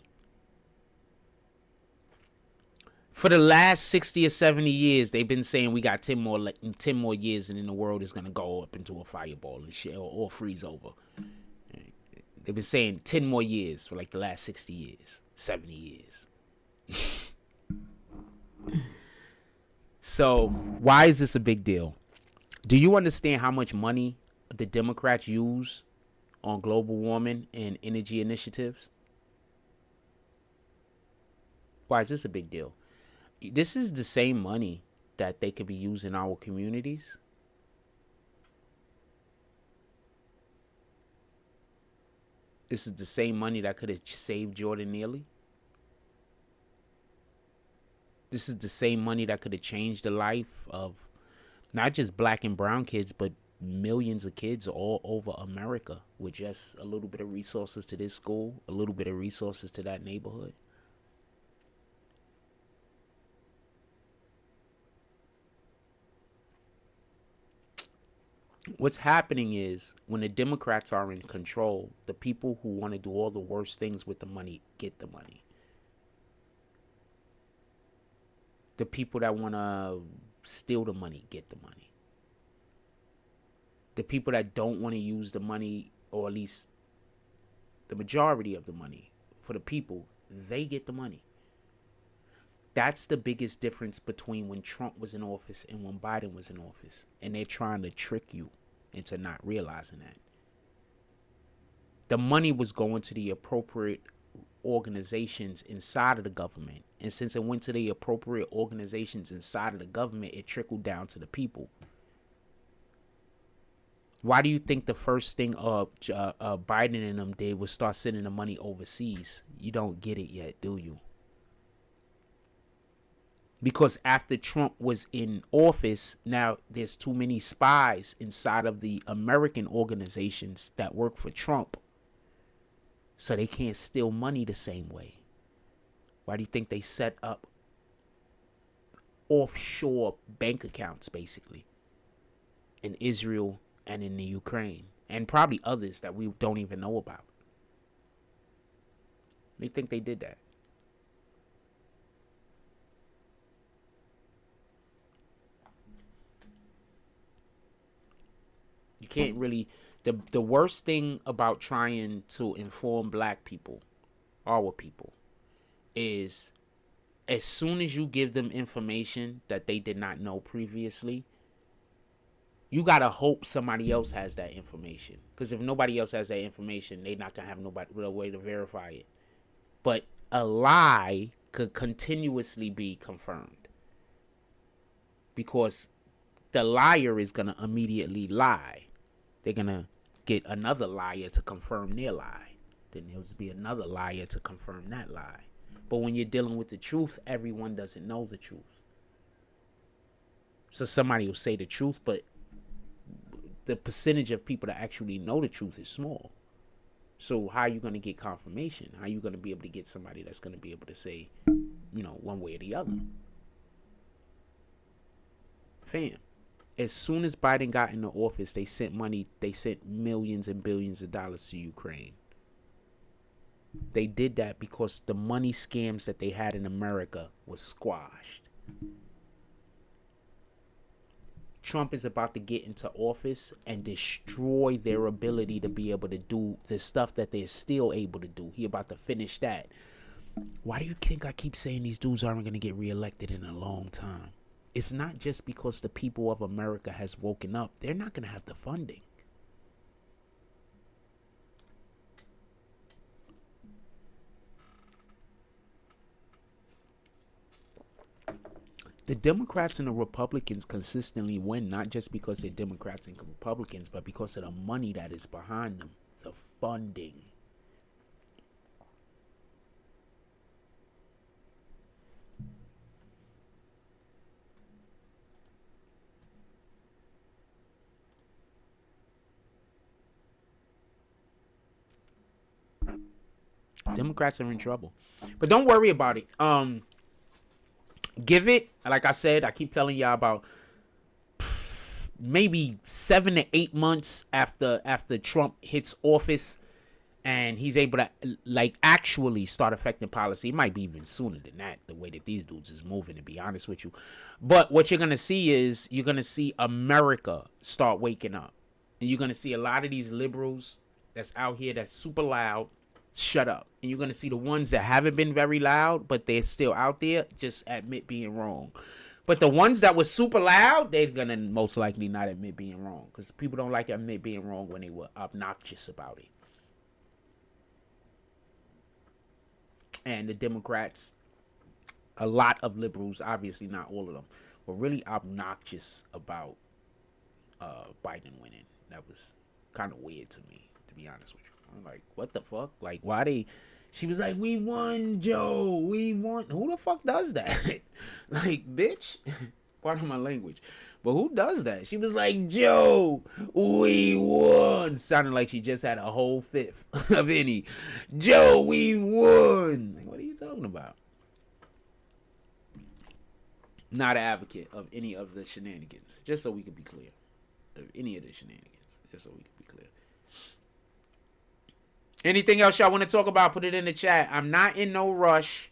For the last 60 or 70 years, they've been saying we got 10 more years and then the world is going to go up into a fireball and shit or freeze over. They've been saying 10 more years for like the last 60 years, 70 years. So why is this a big deal? Do you understand how much money the Democrats use on global warming and energy initiatives? Why is this a big deal? This is the same money that they could be using in our communities. This is the same money that could have saved Jordan Neely. This is the same money that could have changed the life of not just black and brown kids, but millions of kids all over America with just a little bit of resources to this school, a little bit of resources to that neighborhood. What's happening is when the Democrats are in control, the people who want to do all the worst things with the money get the money. The people that want to steal the money get the money. The people that don't want to use the money, or at least the majority of the money for the people, they get the money. That's the biggest difference between when Trump was in office and when Biden was in office. And they're trying to trick you into not realizing that. The money was going to the appropriate organizations inside of the government. And since it went to the appropriate organizations inside of the government, it trickled down to the people. Why do you think the first thing Biden and them did was start sending the money overseas? You don't get it yet, do you? Because after Trump was in office, now there's too many spies inside of the American organizations that work for Trump. So they can't steal money the same way. Why do you think they set up offshore bank accounts, basically, in Israel and in the Ukraine, and probably others that we don't even know about? They think they did that. You can't really... The worst thing about trying to inform black people, our people, is as soon as you give them information that they did not know previously, you got to hope somebody else has that information. Because if nobody else has that information, they're not going to have no way to verify it. But a lie could continuously be confirmed. Because the liar is going to immediately lie. They're going to get another liar to confirm their lie. Then there'll be another liar to confirm that lie. But when you're dealing with the truth, everyone doesn't know the truth. So somebody will say the truth, but the percentage of people that actually know the truth is small. So how are you going to get confirmation? How are you going to be able to get somebody that's going to be able to say, one way or the other? Fam. As soon as Biden got into office, they sent money. They sent millions and billions of dollars to Ukraine. They did that because the money scams that they had in America was squashed. Trump is about to get into office and destroy their ability to be able to do the stuff that they're still able to do. He about to finish that. Why do you think I keep saying these dudes aren't going to get reelected in a long time? It's not just because the people of America has woken up. They're not going to have the funding. The Democrats and the Republicans consistently win, not just because they're Democrats and Republicans, but because of the money that is behind them, the funding. Democrats are in trouble. But don't worry about it. Give it, like I said, I keep telling y'all about maybe 7 to 8 months after Trump hits office and he's able to like actually start affecting policy. It might be even sooner than that, the way that these dudes is moving, to be honest with you. But what you're gonna see is you're gonna see America start waking up. And you're gonna see a lot of these liberals that's out here that's super loud shut up. And you're gonna see the ones that haven't been very loud, but they're still out there, just admit being wrong. But the ones that were super loud, they're going to most likely not admit being wrong. Because people don't like to admit being wrong when they were obnoxious about it. And the Democrats, a lot of liberals, obviously not all of them, were really obnoxious about Biden winning. That was kind of weird to me, to be honest with you. I'm like, what the fuck? Like, why they... She was like, we won, Joe. We won. Who the fuck does that? Like, bitch. Pardon my language. But who does that? She was like, Joe, we won. Sounding like she just had a whole fifth of any. Joe, we won. Like, what are you talking about? Not an advocate of any of the shenanigans. Just so we could be clear. Of any of the shenanigans. Just so we could be clear. Anything else y'all want to talk about, put it in the chat. I'm not in no rush,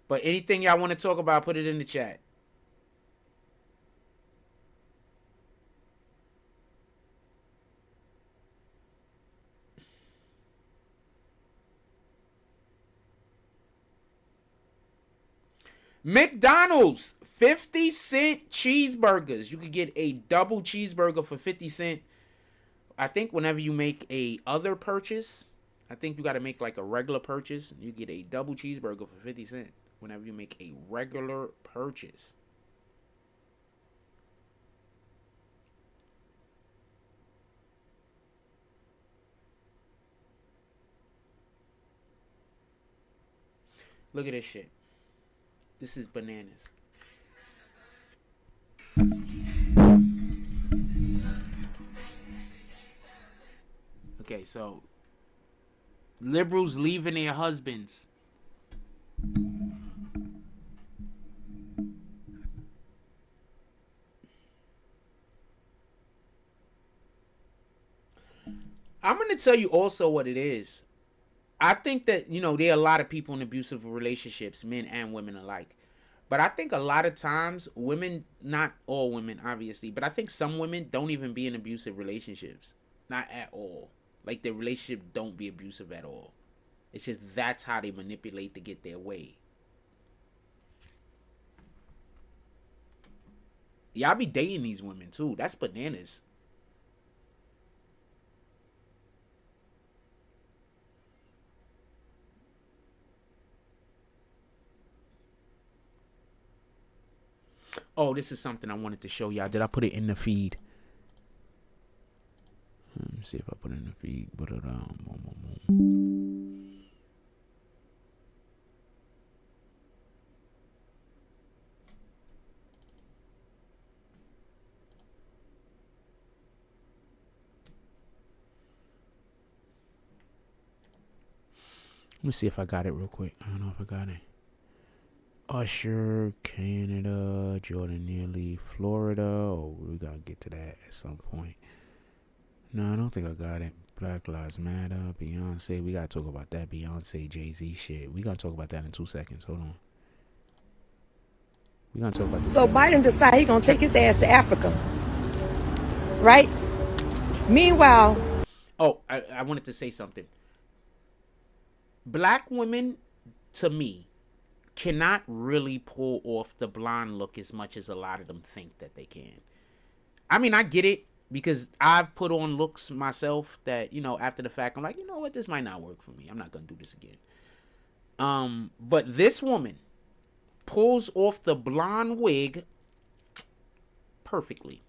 but anything y'all want to talk about, put it in the chat. McDonald's, 50-cent cheeseburgers. You could get a double cheeseburger for 50 cents. I think whenever you make a other purchase, I think you got to make like a regular purchase. You get a double cheeseburger for 50 cents whenever you make a regular purchase. Look at this shit. This is bananas. Okay, so liberals leaving their husbands. I'm going to tell you also what it is. I think that, you know, there are a lot of people in abusive relationships, men and women alike. But I think a lot of times women, not all women, obviously, but I think some women don't even be in abusive relationships. Not at all. Like, their relationship don't be abusive at all. It's just that's how they manipulate to get their way. Y'all be dating these women, too. That's bananas. Oh, this is something I wanted to show y'all. Did I put it in the feed? Let me see if I put it in the feed. Put it on. Let me see if I got it real quick. I don't know if I got it. Usher, Canada, Jordan Neely, Florida. Oh, we gotta get to that at some point. No, I don't think I got it. Black Lives Matter, Beyonce. We gotta talk about that Beyonce, Jay-Z shit. We gotta talk about that in 2 seconds. Hold on. We gonna talk about this. So Biden decided he's gonna take his ass to Africa, right? Meanwhile, oh, I wanted to say something. Black women, to me, cannot really pull off the blonde look as much as a lot of them think that they can. I mean, I get it because I've put on looks myself that, you know, after the fact, I'm like, you know what, this might not work for me. I'm not going to do this again. But this woman pulls off the blonde wig perfectly.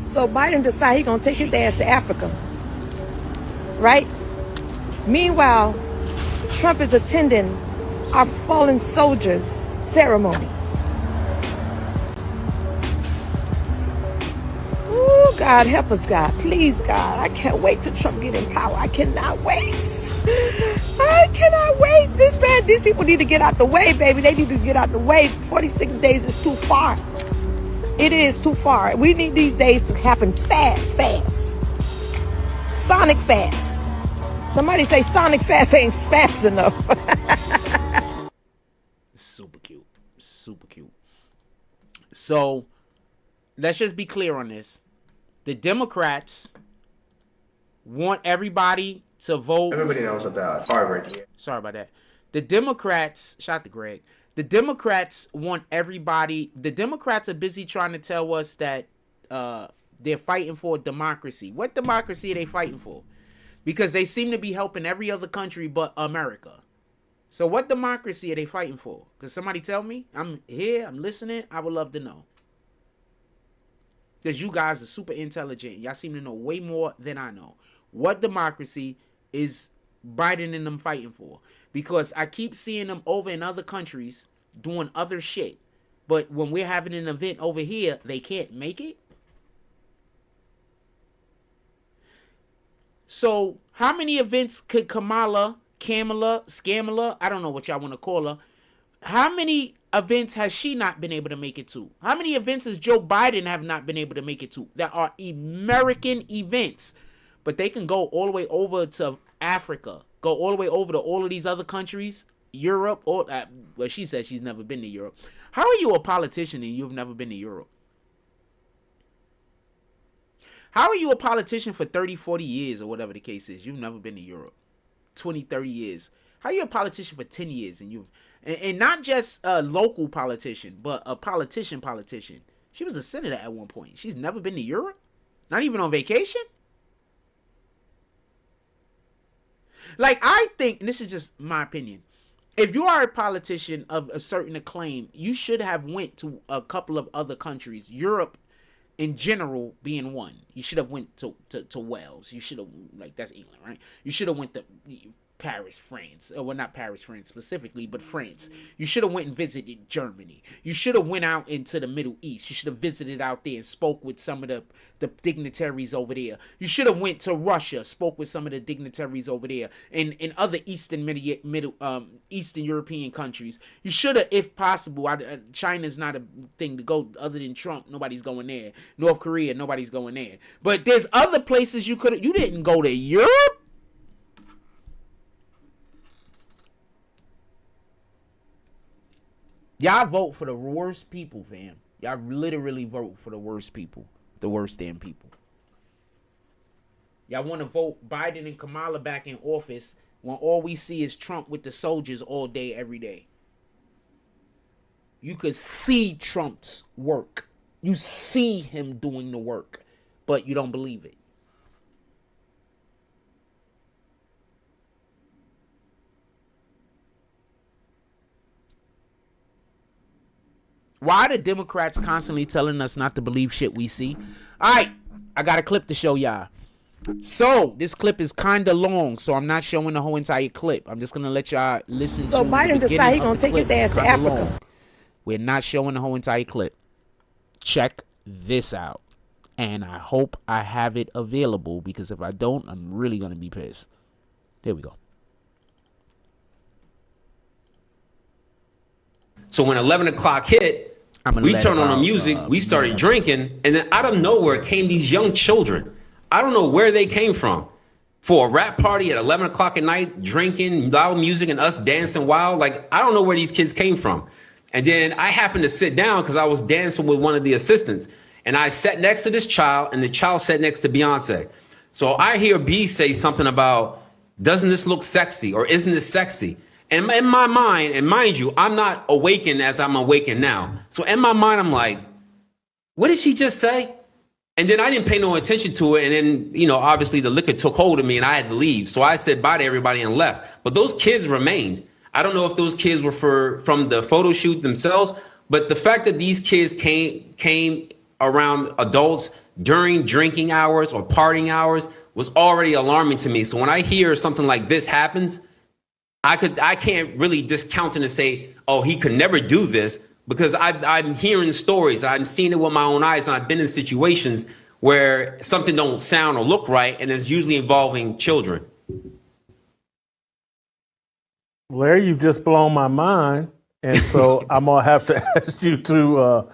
So Biden decided he's gonna take his ass to Africa, right? Meanwhile, Trump is attending our fallen soldiers' ceremonies. Ooh, God, help us, God. Please, God. I can't wait till Trump get in power. I cannot wait. I cannot wait. These people need to get out the way, baby. They need to get out the way. 46 days is too far. It is too far. We need these days to happen fast. Sonic fast. Somebody say Sonic fast ain't fast enough. Super cute. Super cute. So, let's just be clear on this. The Democrats want everybody to vote. Everybody knows about Harvard. Sorry about that. The Democrats, shout out to Greg. The Democrats want everybody. The Democrats are busy trying to tell us that they're fighting for democracy. What democracy are they fighting for? Because they seem to be helping every other country but America. So what democracy are they fighting for? Because somebody tell me. I'm here. I'm listening. I would love to know. Because you guys are super intelligent. Y'all seem to know way more than I know. What democracy is Biden and them fighting for? Because I keep seeing them over in other countries doing other shit. But when we're having an event over here, they can't make it? So how many events could Kamala, Scamala, I don't know what y'all want to call her. How many events has she not been able to make it to? How many events has Joe Biden have not been able to make it to? That are American events. But they can go all the way over to Africa. Go all the way over to all of these other countries. Europe. Or, well, she said she's never been to Europe. How are you a politician and you've never been to Europe? How are you a politician for 30, 40 years or whatever the case is? You've never been to Europe. 20, 30 years. How are you a politician for 10 years and and not just a local politician, but a politician. She was a senator at one point. She's never been to Europe? Not even on vacation? Like, I think, and this is just my opinion, if you are a politician of a certain acclaim, you should have went to a couple of other countries, Europe in general being one. You should have went to Wales. You should have, like, that's England, right? You should have went to Paris, France. Well, not Paris, France specifically, but France. You should have went and visited Germany. You should have went out into the Middle East. You should have visited out there and spoke with some of the dignitaries over there. You should have went to Russia, spoke with some of the dignitaries over there, and other Eastern Eastern European countries. You should have, if possible. China's not a thing to go. Other than Trump, nobody's going there. North Korea, nobody's going there. But there's other places you could. You didn't go to Europe. Y'all vote for the worst people, fam. Y'all literally vote for the worst people. The worst damn people. Y'all want to vote Biden and Kamala back in office when all we see is Trump with the soldiers all day, every day. You could see Trump's work. You see him doing the work, but you don't believe it. Why are the Democrats constantly telling us not to believe shit we see? All right, I got a clip to show y'all. So, this clip is kind of long, so I'm not showing the whole entire clip. I'm just going to let y'all listen to So Biden decided he's going to take his ass to Africa. Long. We're not showing the whole entire clip. Check this out. And I hope I have it available, because if I don't, I'm really going to be pissed. There we go. So when 11 o'clock hit, we turned on the music, we started drinking, and then out of nowhere came these young children. I don't know where they came from. For a rap party at 11 o'clock at night, drinking, loud music, and us dancing wild. Like, I don't know where these kids came from. And then I happened to sit down because I was dancing with one of the assistants. And I sat next to this child, and the child sat next to Beyonce. So I hear B say something about, doesn't this look sexy, or isn't this sexy? And in my mind, and mind you, I'm not awakened as I'm awakened now. So in my mind, I'm like, what did she just say? And then I didn't pay no attention to it. And then, you know, obviously the liquor took hold of me and I had to leave. So I said bye to everybody and left. But those kids remained. I don't know if those kids were from the photo shoot themselves. But the fact that these kids came around adults during drinking hours or partying hours was already alarming to me. So when I hear something like this happens, I can't really discount it and say, oh, he could never do this, because I'm hearing stories. I'm seeing it with my own eyes, and I've been in situations where something don't sound or look right, and it's usually involving children. Larry, you've just blown my mind. And so I'm going to have to ask you to,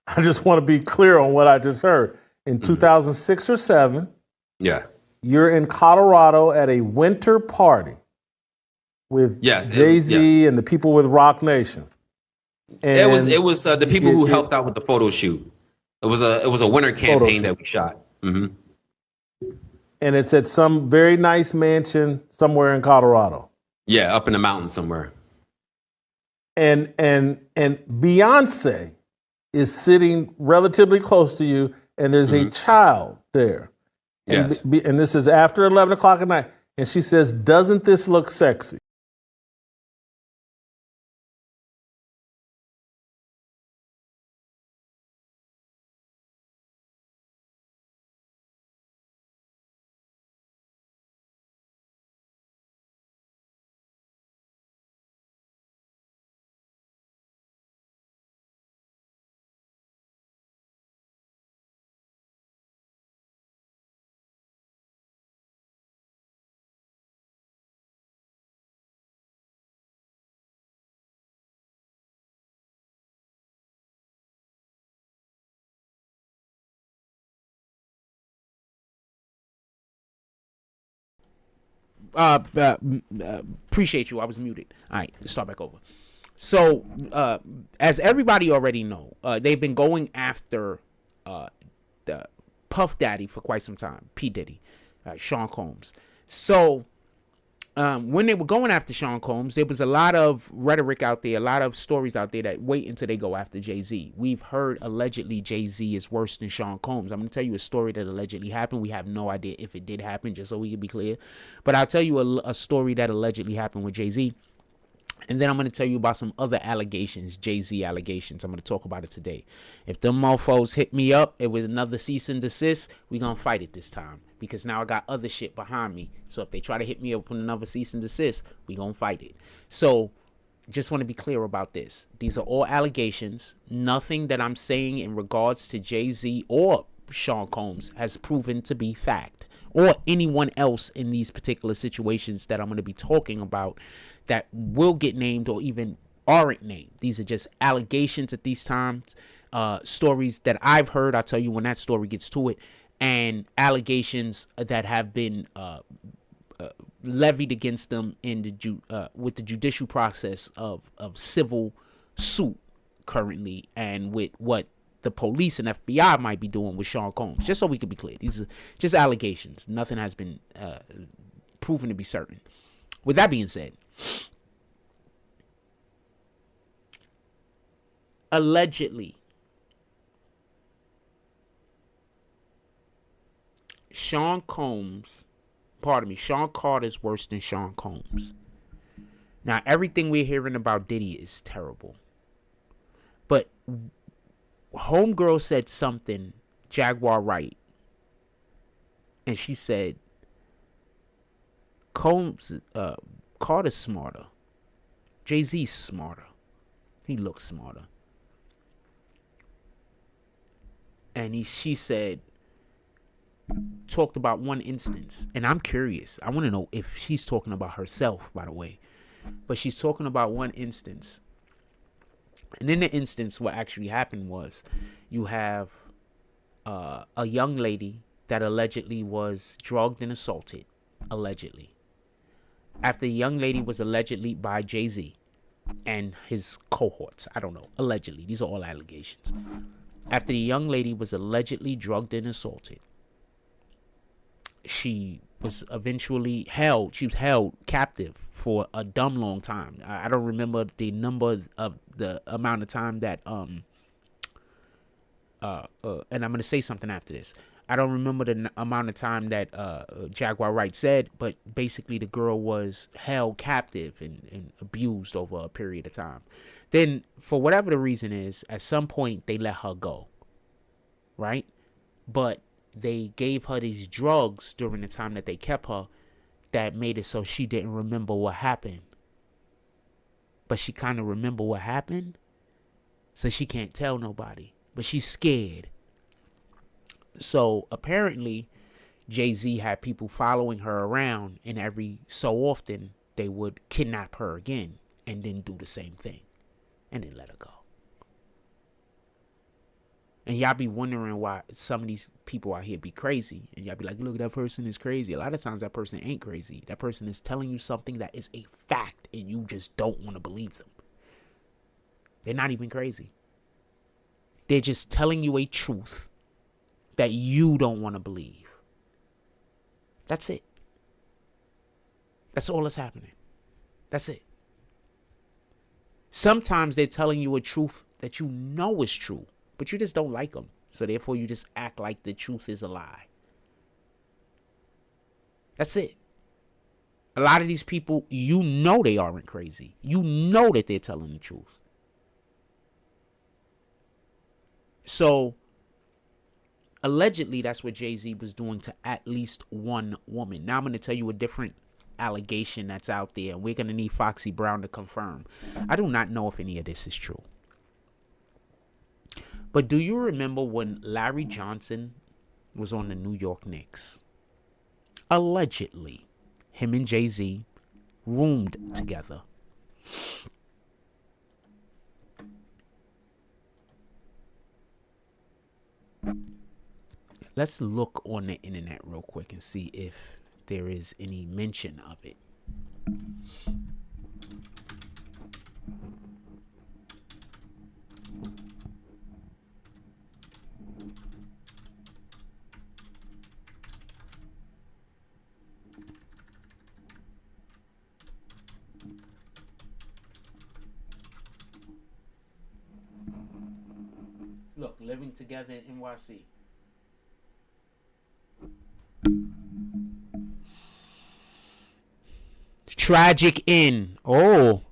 I just want to be clear on what I just heard. In 2006 or 7, you're in Colorado at a winter party with Jay-Z and the people with Rock Nation. And it was the people who helped out with the photo shoot. It was a winter campaign that we shot. Mm-hmm. And it's at some very nice mansion somewhere in Colorado. Yeah, up in the mountains somewhere. And Beyonce is sitting relatively close to you, and there's a child there. Yes. And this is after 11 o'clock at night. And she says, "Doesn't this look sexy?" Appreciate you. I was muted. All right, let's start back over. So, as everybody already know, they've been going after the Puff Daddy for quite some time. P. Diddy, Sean Combs. So, when they were going after Sean Combs, there was a lot of rhetoric out there, a lot of stories out there that wait until they go after Jay-Z. We've heard allegedly Jay-Z is worse than Sean Combs. I'm going to tell you a story that allegedly happened. We have no idea if it did happen, just so we can be clear. But I'll tell you a story that allegedly happened with Jay-Z. And then I'm going to tell you about some other allegations, Jay-Z allegations. I'm going to talk about it today. If them mofos hit me up, it was another cease and desist, we going to fight it this time. Because now I got other shit behind me. So if they try to hit me up with another cease and desist, we going to fight it. So just want to be clear about this. These are all allegations. Nothing that I'm saying in regards to Jay-Z or Sean Combs has proven to be fact, or anyone else in these particular situations that I'm going to be talking about that will get named or even aren't named. These are just allegations at these times, stories that I've heard. I'll tell you when that story gets to it, and allegations that have been levied against them in the with the judicial process of civil suit currently, and with what the police and FBI might be doing with Sean Combs. Just so we can be clear, these are just allegations. Nothing has been proven to be certain. With that being said, allegedly, Sean Carter's worse than Sean Combs. Now, everything we're hearing about Diddy is terrible. But homegirl said something, Jaguar Wright, and she said, Carter's smarter. Jay-Z's smarter. He looks smarter. And she said, talked about one instance, and I'm curious. I want to know if she's talking about herself, by the way. But she's talking about one instance. And in the instance, what actually happened was you have a young lady that allegedly was drugged and assaulted, allegedly. After the young lady was allegedly by Jay-Z and his cohorts. I don't know. Allegedly. These are all allegations. After the young lady was allegedly drugged and assaulted, she was eventually held. She was held captive for a dumb long time. I don't remember the number of the amount of time that and I'm gonna say something after this. I don't remember the amount of time that Jaguar Wright said, but basically the girl was held captive and abused over a period of time. Then, for whatever the reason is, at some point they let her go, right? But they gave her these drugs during the time that they kept her that made it so she didn't remember what happened. But she kind of remember what happened, so she can't tell nobody. But she's scared. So apparently Jay-Z had people following her around, and every so often they would kidnap her again and then do the same thing and then let her go. And y'all be wondering why some of these people out here be crazy. And y'all be like, look, that person is crazy. A lot of times that person ain't crazy. That person is telling you something that is a fact and you just don't want to believe them. They're not even crazy. They're just telling you a truth that you don't want to believe. That's it. That's all that's happening. That's it. Sometimes they're telling you a truth that you know is true, but you just don't like them. So therefore you just act like the truth is a lie. That's it. A lot of these people, you know they aren't crazy. You know that they're telling the truth. So allegedly that's what Jay-Z was doing to at least one woman. Now I'm going to tell you a different allegation that's out there, and we're going to need Foxy Brown to confirm. I do not know if any of this is true. But do you remember when Larry Johnson was on the New York Knicks? Allegedly, him and Jay-Z roomed together. Let's look on the internet real quick and see if there is any mention of it. Look, living together in NYC. Tragic end. Oh.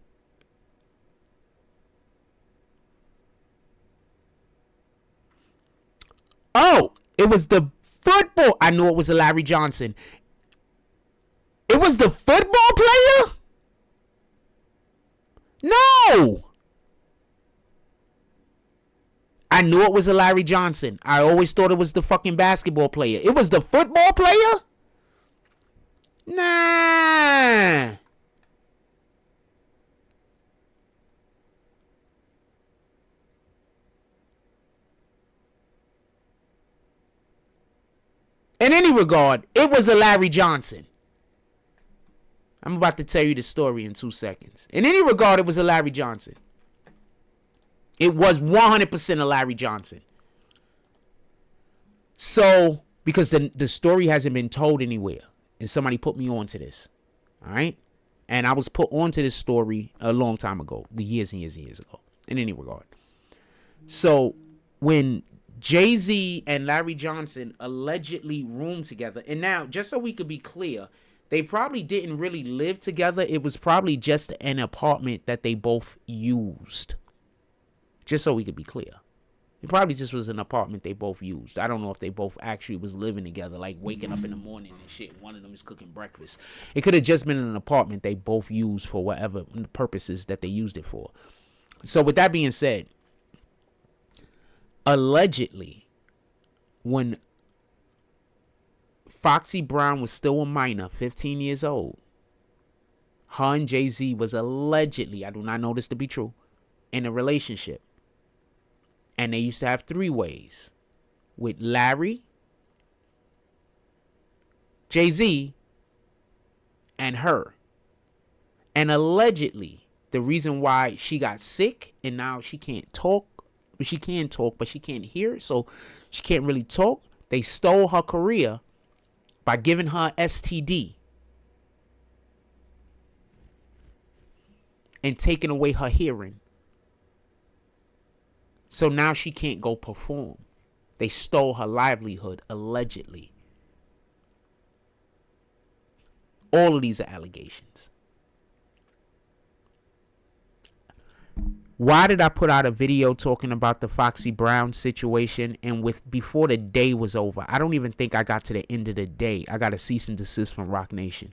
Oh, it was the football. I knew it was a Larry Johnson. It was the football player? No. I knew it was a Larry Johnson. I always thought it was the fucking basketball player. It was the football player? Nah. In any regard, it was a Larry Johnson. I'm about to tell you the story in 2 seconds. In any regard, it was a Larry Johnson. It was 100% a Larry Johnson. So, because the story hasn't been told anywhere, and somebody put me onto this, all right? And I was put onto this story a long time ago, years and years and years ago, in any regard. So, when Jay-Z and Larry Johnson allegedly roomed together, and now, just so we could be clear, they probably didn't really live together. It was probably just an apartment that they both used. Just so we could be clear. It probably just was an apartment they both used. I don't know if they both actually was living together, like waking up in the morning and shit. One of them is cooking breakfast. It could have just been an apartment they both used for whatever purposes that they used it for. So with that being said, allegedly, when Foxy Brown was still a minor, 15 years old, her and Jay-Z was allegedly, I do not know this to be true, in a relationship. And they used to have 3-ways with Larry, Jay-Z, and her. And allegedly, the reason why she got sick and now she can't talk, but she can talk, but she can't hear, so she can't really talk. They stole her career by giving her STD and taking away her hearing. So now she can't go perform. They stole her livelihood, allegedly. All of these are allegations. Why did I put out a video talking about the Foxy Brown situation and before the day was over? I don't even think I got to the end of the day. I got a cease and desist from Rock Nation.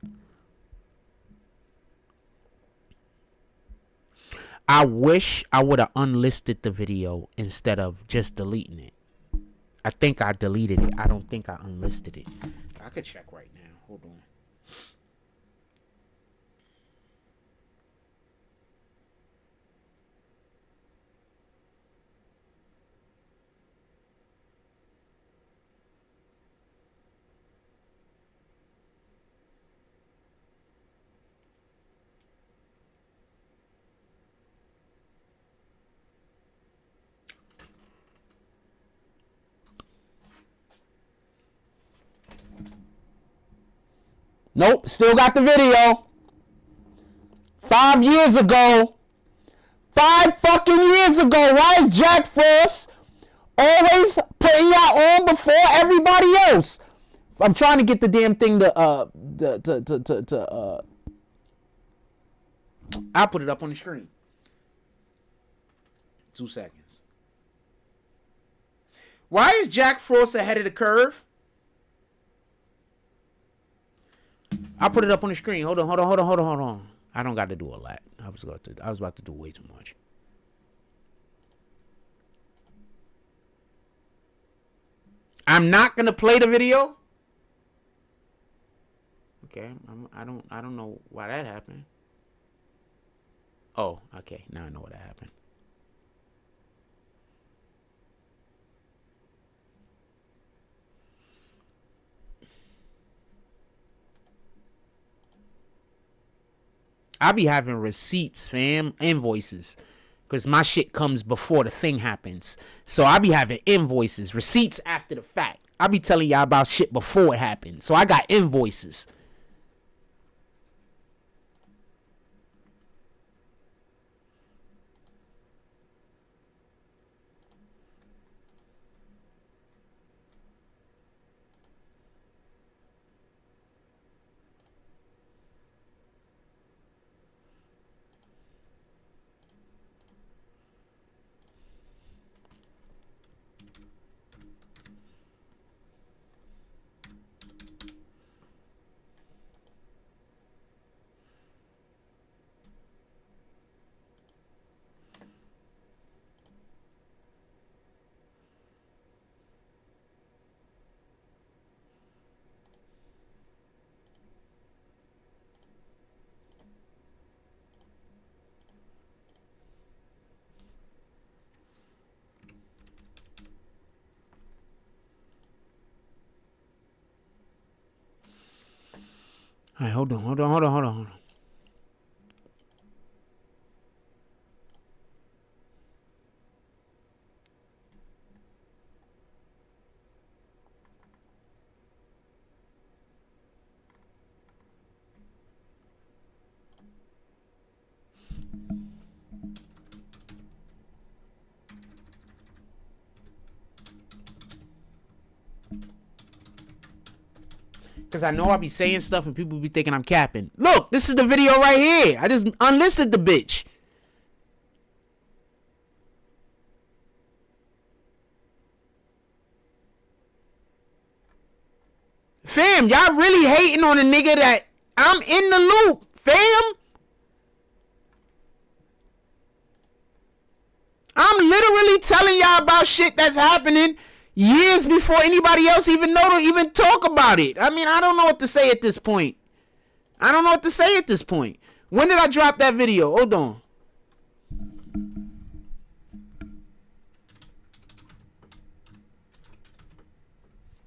I wish I would have unlisted the video instead of just deleting it. I think I deleted it. I don't think I unlisted it. I could check right now. Hold on. Nope, still got the video. 5 years ago. 5 fucking years ago. Why is Jack Frost always putting y'all on before everybody else? I'm trying to get the damn thing to I'll put it up on the screen. 2 seconds. Why is Jack Frost ahead of the curve? I'll put it up on the screen. Hold on. I don't got to do all that. I was about to do way too much. I'm not gonna play the video. Okay, I don't know why that happened. Oh, okay. Now I know what happened. I be having receipts, fam, invoices, because my shit comes before the thing happens. So I be having invoices, receipts after the fact. I be telling y'all about shit before it happens. So I got invoices. All right, hold on. Because I know I be saying stuff and people be thinking I'm capping. Look, this is the video right here. I just unlisted the bitch. Fam, y'all really hating on a nigga that I'm in the loop, fam. I'm literally telling y'all about shit that's happening years before anybody else even know to even talk about it. I mean, I don't know what to say at this point. When did I drop that video? Hold on.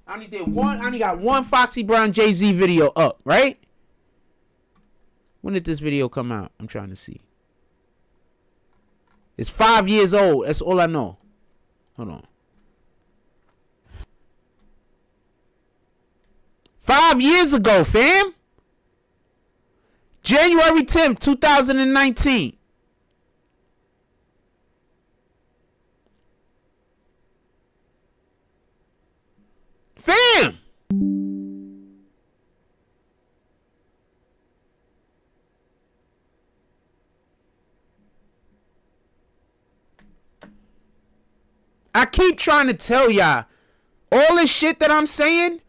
I only got one Foxy Brown Jay-Z video up, right? When did this video come out? I'm trying to see. It's 5 years old. That's all I know. Hold on. 5 years ago, fam. January 10th, 2019. Fam. I keep trying to tell y'all, all this shit that I'm saying,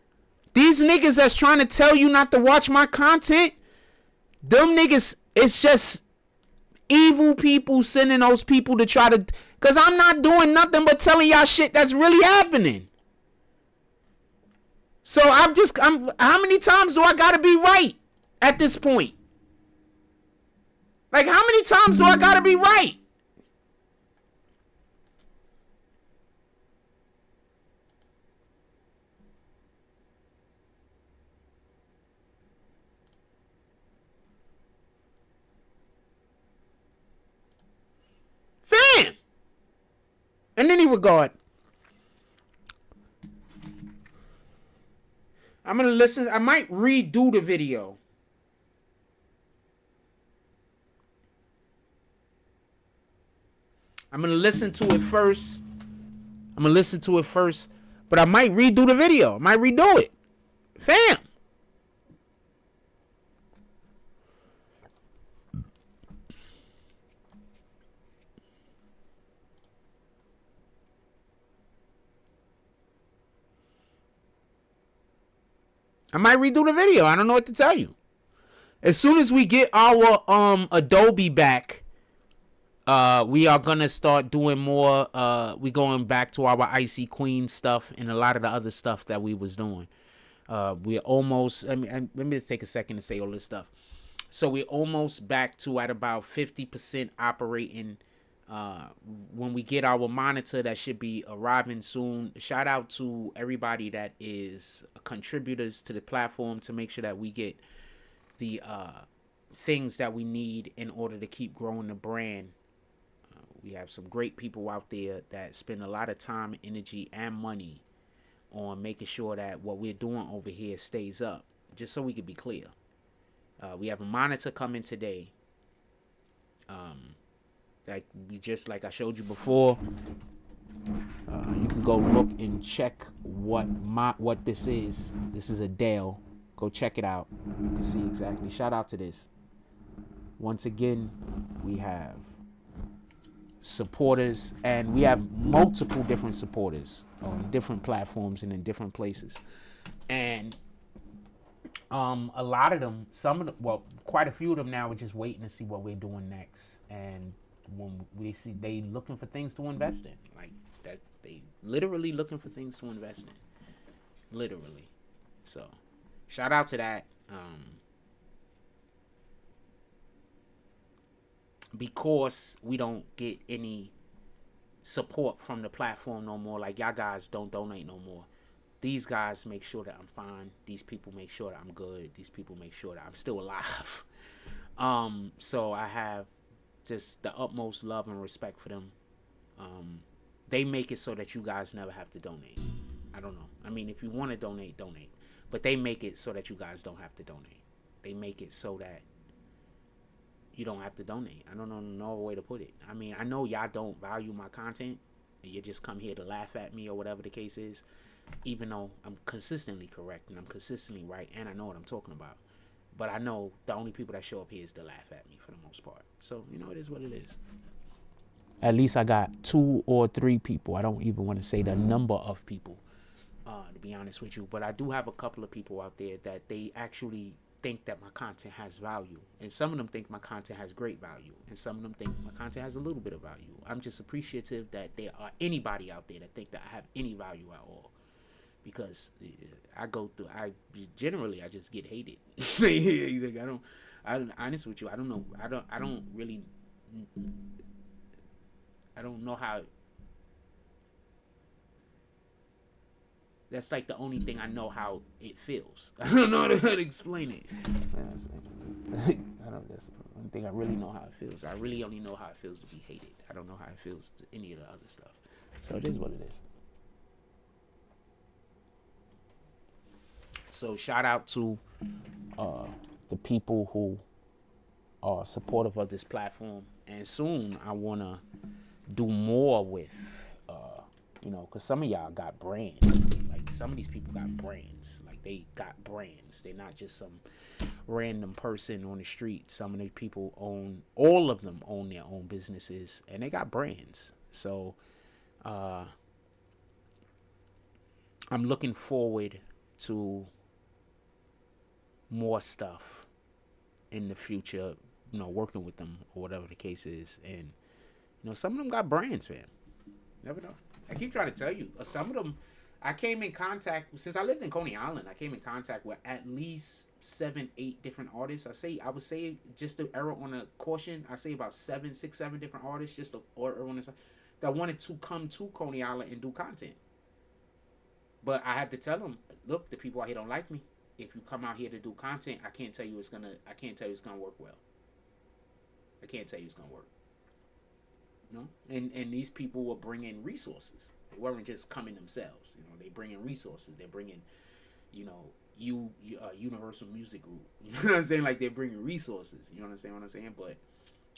these niggas that's trying to tell you not to watch my content, them niggas, it's just evil people sending those people to try to, because I'm not doing nothing but telling y'all shit that's really happening. So how many times do I gotta be right at this point? Like, how many times do I gotta be right? Fam! In any regard, I'm gonna listen. I might redo the video. I'm gonna listen to it first. But I might redo the video. I might redo it. Fam. I might redo the video. I don't know what to tell you. As soon as we get our Adobe back, we are gonna start doing more. We going back to our Icy Queen stuff and a lot of the other stuff that we was doing. We're almost. Let me just take a second to say all this stuff. So we're almost back to at about 50% operating. When we get our monitor, that should be arriving soon. Shout out to everybody that is contributors to the platform to make sure that we get the things that we need in order to keep growing the brand. We have some great people out there that spend a lot of time, energy, and money on making sure that what we're doing over here stays up. Just so we can be clear, we have a monitor coming today. Like I showed you before, you can go look and check what this is. This is a Dell. Go check it out. You can see exactly. Shout out to this. Once again, we have supporters, and we have multiple different supporters on different platforms and in different places. And a lot of them, quite a few of them now are just waiting to see what we're doing next. And when we see, they looking for things to invest in, like that, they literally looking for things to invest in, literally. So shout out to that. Because we don't get any support from the platform no more, like y'all guys don't donate no more. These guys make sure that I'm fine. These people make sure that I'm good. These people make sure that I'm still alive. So I have just the utmost love and respect for them. They make it so that you guys never have to donate. I don't know. I mean, if you want to donate, donate. But they make it so that you guys don't have to donate. They make it so that you don't have to donate. I don't know no way to put it. I mean, I know y'all don't value my content, and you just come here to laugh at me or whatever the case is, even though I'm consistently correct and I'm consistently right and I know what I'm talking about. But I know the only people that show up here is to laugh at me for the most part. So, it is what it is. At least I got 2 or 3 people. I don't even want to say the number of people, to be honest with you. But I do have a couple of people out there that they actually think that my content has value, and some of them think my content has great value, and some of them think my content has a little bit of value. I'm just appreciative that there are anybody out there that think that I have any value at all, because I just get hated. I'm honest with you, I don't know how. That's like the only thing I know how it feels. I don't know how to explain it. That's the only thing I really know how it feels. I really only know how it feels to be hated. I don't know how it feels to any of the other stuff. So it is what it is. So shout out to the people who are supportive of this platform. And soon I want to do more with, because some of y'all got brands. Like some of these people got brands. Like they got brands. They're not just some random person on the street. Some of these people all of them own their own businesses, and they got brands. So I'm looking forward to more stuff in the future, working with them or whatever the case is. And some of them got brands, man. Never know. I keep trying to tell you, some of them, I came in contact, since I lived in Coney Island, I came in contact with at least 7, 8 different artists. I would say, just to err on a caution, I say about 7 different artists, just to err on this, that wanted to come to Coney Island and do content. But I had to tell them, look, the people out here don't like me. If you come out here to do content, I can't tell you it's gonna work well. I can't tell you it's gonna work. And these people were bringing resources. They weren't just coming themselves. They bring in resources. They're bringing, Universal Music Group. You know what I'm saying? Like they're bringing resources. You know what I'm saying? But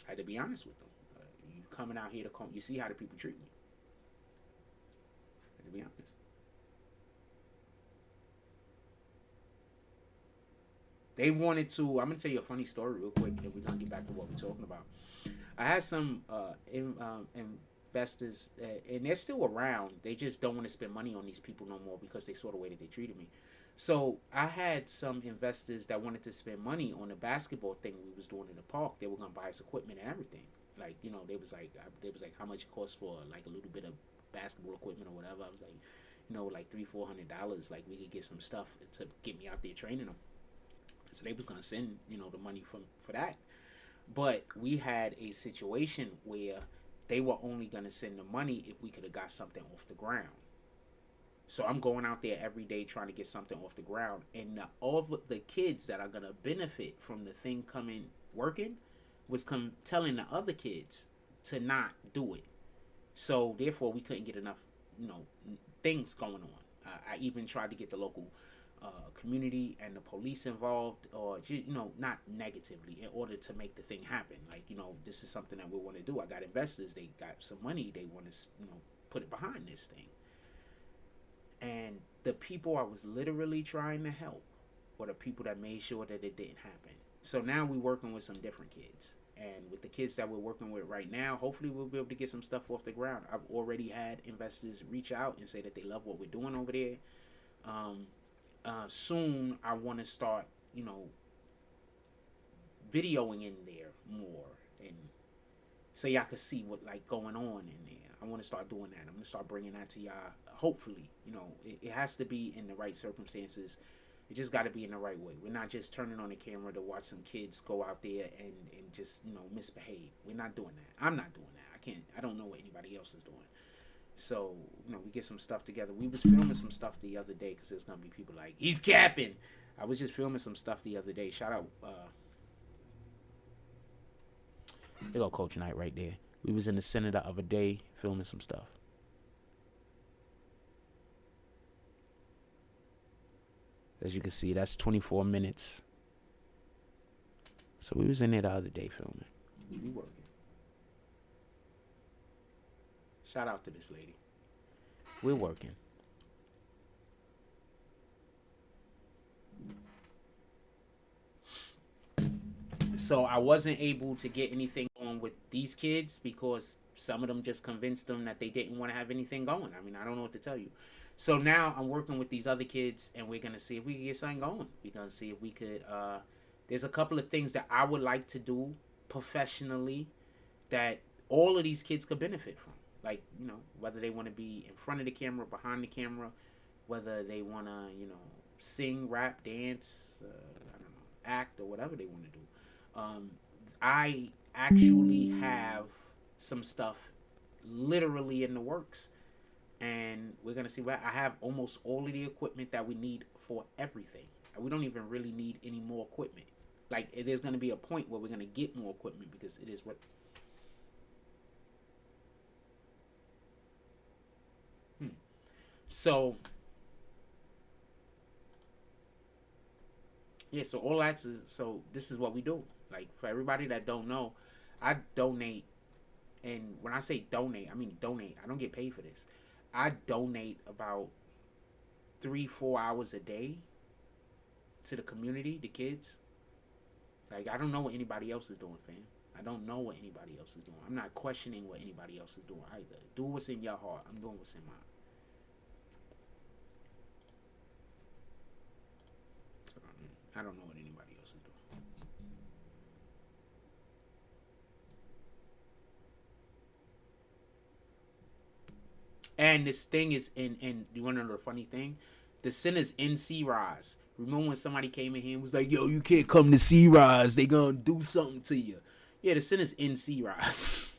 I had to be honest with them. You coming out here to come, you see how the people treat me. I had to be honest. They wanted to. I'm gonna tell you a funny story real quick, and we're gonna get back to what we're talking about. I had some investors, and they're still around. They just don't want to spend money on these people no more because they saw the way that they treated me. So I had some investors that wanted to spend money on the basketball thing we was doing in the park. They were gonna buy us equipment and everything. Like, you know, they was like how much it costs for like a little bit of basketball equipment or whatever. I was like, you know, like $300-400. Like we could get some stuff to get me out there training them. So they was gonna send, you know, the money for that. But we had a situation where they were only gonna send the money if we could have got something off the ground. So I'm going out there every day trying to get something off the ground, and all of the kids that are gonna benefit from the thing coming working was telling the other kids to not do it. So therefore, we couldn't get enough, you know, things going on. I even tried to get the local community and the police involved, or, you know, not negatively, in order to make the thing happen. Like, you know, this is something that we want to do. I got investors, they got some money, they want to, you know, put it behind this thing. And the people I was literally trying to help were the people that made sure that it didn't happen. So now we're working with some different kids. And with the kids that we're working with right now, hopefully we'll be able to get some stuff off the ground. I've already had investors reach out and say that they love what we're doing over there. Soon I want to start, you know, videoing in there more, and so y'all can see what like going on in there. I want to start doing that. I'm gonna start bringing that to y'all. Hopefully, you know, it has to be in the right circumstances. It just got to be in the right way. We're not just turning on the camera to watch some kids go out there and just, you know, misbehave. We're not doing that. I'm not doing that. I don't know what anybody else is doing. So, you know, we get some stuff together. We was filming some stuff the other day because there's going to be people like, he's capping. I was just filming some stuff the other day. Shout out. There go Coach Knight right there. We was in the center the other day filming some stuff. As you can see, that's 24 minutes. So we was in there the other day filming. We working. Shout out to this lady. We're working. So I wasn't able to get anything on with these kids because some of them just convinced them that they didn't want to have anything going. I mean, I don't know what to tell you. So now I'm working with these other kids, and we're going to see if we can get something going. We're going to see if we could, there's a couple of things that I would like to do professionally that all of these kids could benefit from. Like, you know, whether they want to be in front of the camera, behind the camera, whether they want to, you know, sing, rap, dance, I don't know, act, or whatever they want to do. I actually have some stuff literally in the works. And we're going to see what I have almost all of the equipment that we need for everything. We don't even really need any more equipment. Like, there's going to be a point where we're going to get more equipment because it is what... So, yeah, so all that's... So, this is what we do. Like, for everybody that don't know, I donate. And when I say donate, I mean donate. I don't get paid for this. I donate about 3-4 hours a day to the community, the kids. Like, I don't know what anybody else is doing, fam. I don't know what anybody else is doing. I'm not questioning what anybody else is doing either. Do what's in your heart. I'm doing what's in mine. So, I don't know what anybody else is doing. And this thing is and you want to know the funny thing? The center's in C-Rise. Remember when somebody came in here and was like, yo, you can't come to C-Rise. They gonna do something to you. Yeah, the center's in C-Rise.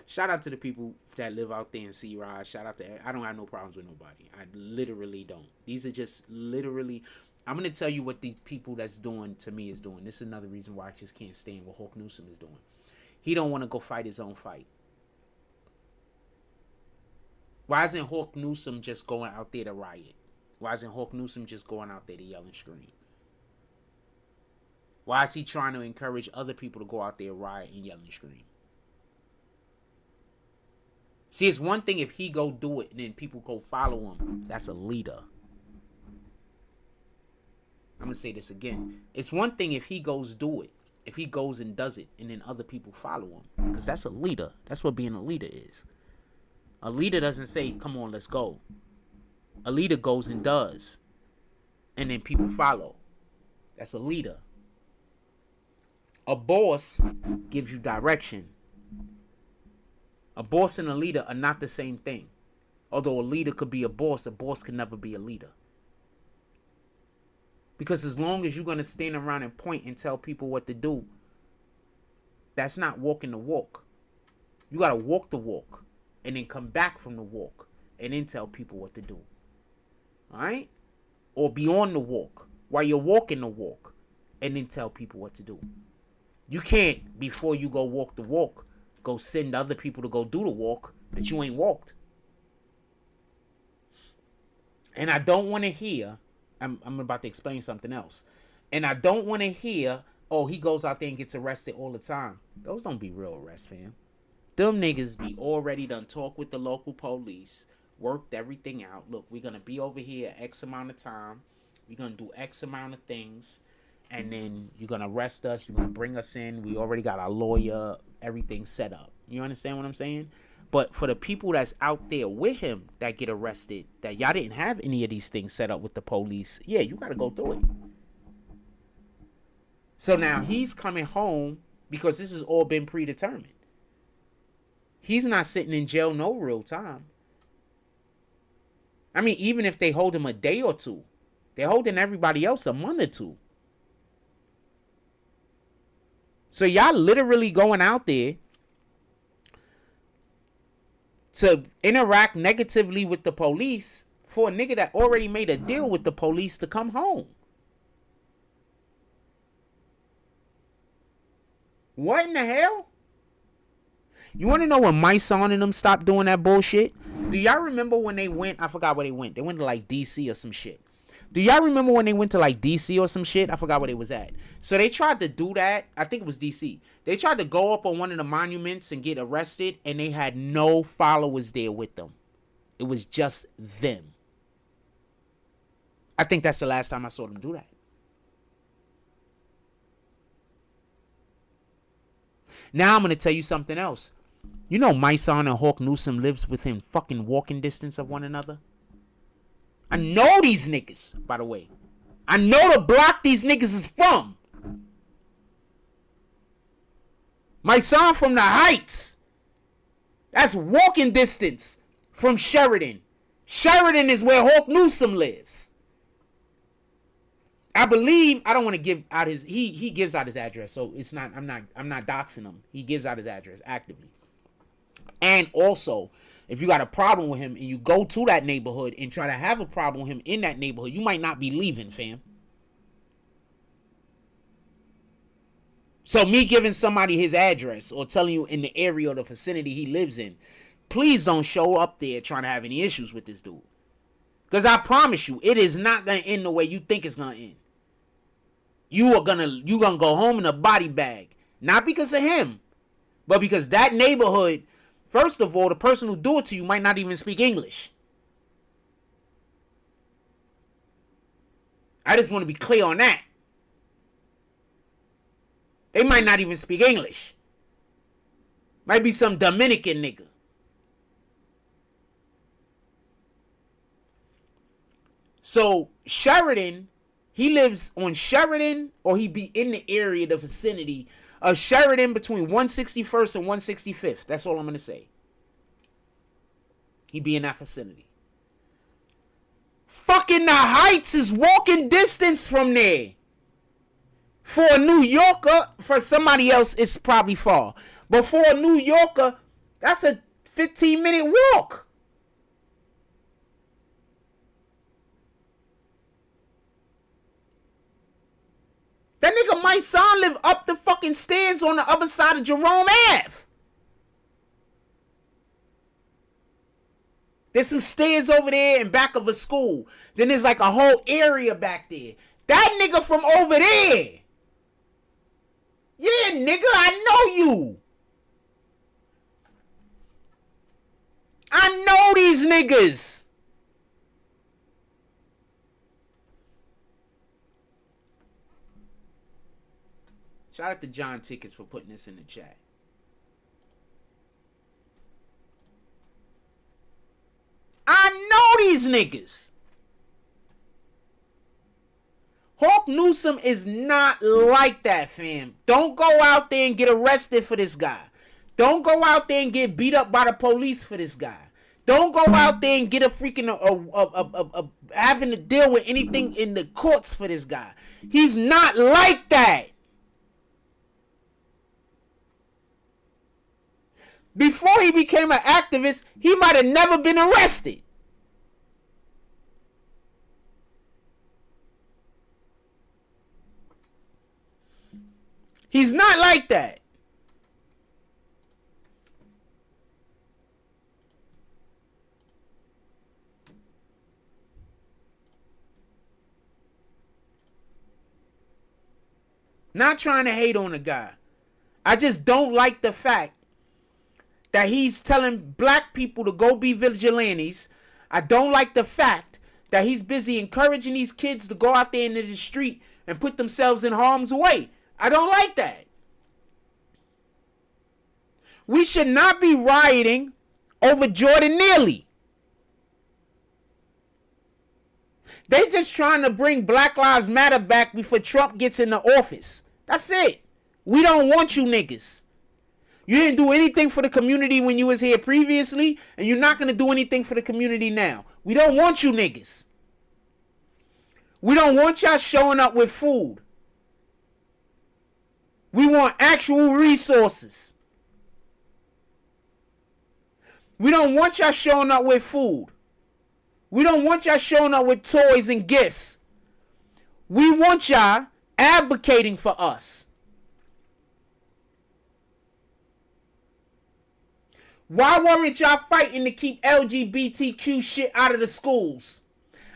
Shout out to the people that live out there in C-Rise. Shout out to... I don't have no problems with nobody. I literally don't. These are just literally... I'm going to tell you what the people that's doing to me is doing. This is another reason why I just can't stand what Hawk Newsom is doing. He don't want to go fight his own fight. Why isn't Hawk Newsom just going out there to riot? Why isn't Hawk Newsom just going out there to yell and scream? Why is he trying to encourage other people to go out there, riot, and yell and scream? See, it's one thing if he go do it and then people go follow him. That's a leader. I'm going to say this again. It's one thing if he goes do it. If he goes and does it and then other people follow him. Because that's a leader. That's what being a leader is. A leader doesn't say, come on, let's go. A leader goes and does. And then people follow. That's a leader. A boss gives you direction. A boss and a leader are not the same thing. Although a leader could be a boss can never be a leader. Because as long as you're going to stand around and point and tell people what to do, that's not walking the walk. You got to walk the walk and then come back from the walk and then tell people what to do. All right? Or be on the walk while you're walking the walk and then tell people what to do. You can't, before you go walk the walk, go send other people to go do the walk that you ain't walked. And I don't want to hear, I'm about to explain something else. And I don't want to hear, oh, he goes out there and gets arrested all the time. Those don't be real arrests, fam. Them niggas be already done talk with the local police, worked everything out. Look, we're going to be over here X amount of time. We're going to do X amount of things. And then you're going to arrest us. You're going to bring us in. We already got our lawyer, everything set up. You understand what I'm saying? But for the people that's out there with him that get arrested, that y'all didn't have any of these things set up with the police, yeah, you got to go through it. So now he's coming home because this has all been predetermined. He's not sitting in jail no real time. I mean, even if they hold him a day or two, they're holding everybody else a month or two. So y'all literally going out there to interact negatively with the police for a nigga that already made a deal with the police to come home. What in the hell? You want to know when my son and them stopped doing that bullshit? Do y'all remember when they went? I forgot where they went. They went to like DC or some shit. Do y'all remember when they went to like DC or some shit? I forgot where they was at. So they tried to do that. I think it was DC. They tried to go up on one of the monuments and get arrested, and they had no followers there with them. It was just them. I think that's the last time I saw them do that. Now I'm going to tell you something else. You know my son and Hawk Newsom lives within fucking walking distance of one another? I know these niggas, by the way. I know the block these niggas is from. My son from the Heights. That's walking distance from Sheridan. Sheridan is where Hawk Newsom lives. I believe, I don't want to give out his, he gives out his address, so it's not, I'm not doxing him. He gives out his address actively. And also, if you got a problem with him and you go to that neighborhood and try to have a problem with him in that neighborhood, you might not be leaving, fam. So me giving somebody his address or telling you in the area or the vicinity he lives in, please don't show up there trying to have any issues with this dude. Because I promise you, it is not going to end the way you think it's going to end. You're gonna go home in a body bag. Not because of him, but because that neighborhood, first of all, the person who do it to you might not even speak English. I just want to be clear on that. They might not even speak English. Might be some Dominican nigga. So Sheridan, he lives on Sheridan, or he be in the area, the vicinity of Sheridan between 161st and 165th. That's all I'm going to say. He be in that vicinity. Fucking the Heights is walking distance from there. For a New Yorker, for somebody else, it's probably far. But for a New Yorker, that's a 15-minute walk. That nigga, my son, live up the fucking stairs on the other side of Jerome Ave. There's some stairs over there in back of a school. Then there's like a whole area back there. That nigga from over there. Yeah, nigga, I know you. I know these niggas. Shout out to John Tickets for putting this in the chat. I know these niggas. Hawk Newsome is not like that, fam. Don't go out there and get arrested for this guy. Don't go out there and get beat up by the police for this guy. Don't go out there and get a freaking having to deal with anything in the courts for this guy. He's not like that. Before he became an activist, he might have never been arrested. He's not like that. Not trying to hate on the guy. I just don't like the fact that he's telling black people to go be vigilantes. I don't like the fact that he's busy encouraging these kids to go out there into the street and put themselves in harm's way. I don't like that. We should not be rioting over Jordan Neely. They just trying to bring Black Lives Matter back before Trump gets into office. That's it. We don't want you niggas. You didn't do anything for the community when you was here previously, and you're not going to do anything for the community now. We don't want you niggas. We don't want y'all showing up with food. We want actual resources. We don't want y'all showing up with food. We don't want y'all showing up with toys and gifts. We want y'all advocating for us. Why weren't y'all fighting to keep LGBTQ shit out of the schools?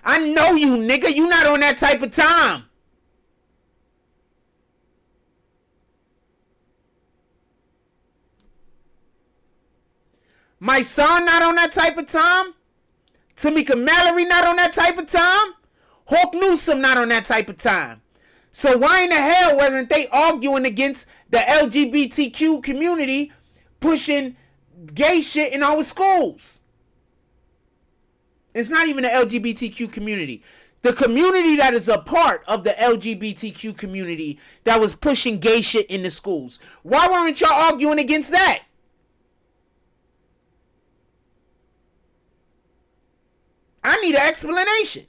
I know you, nigga. You not on that type of time. My son not on that type of time. Tamika Mallory not on that type of time. Hawk Newsome not on that type of time. So why in the hell weren't they arguing against the LGBTQ community pushing gay shit in our schools? It's not even the LGBTQ community. The community that is a part of the LGBTQ community that was pushing gay shit in the schools. Why weren't y'all arguing against that? I need an explanation.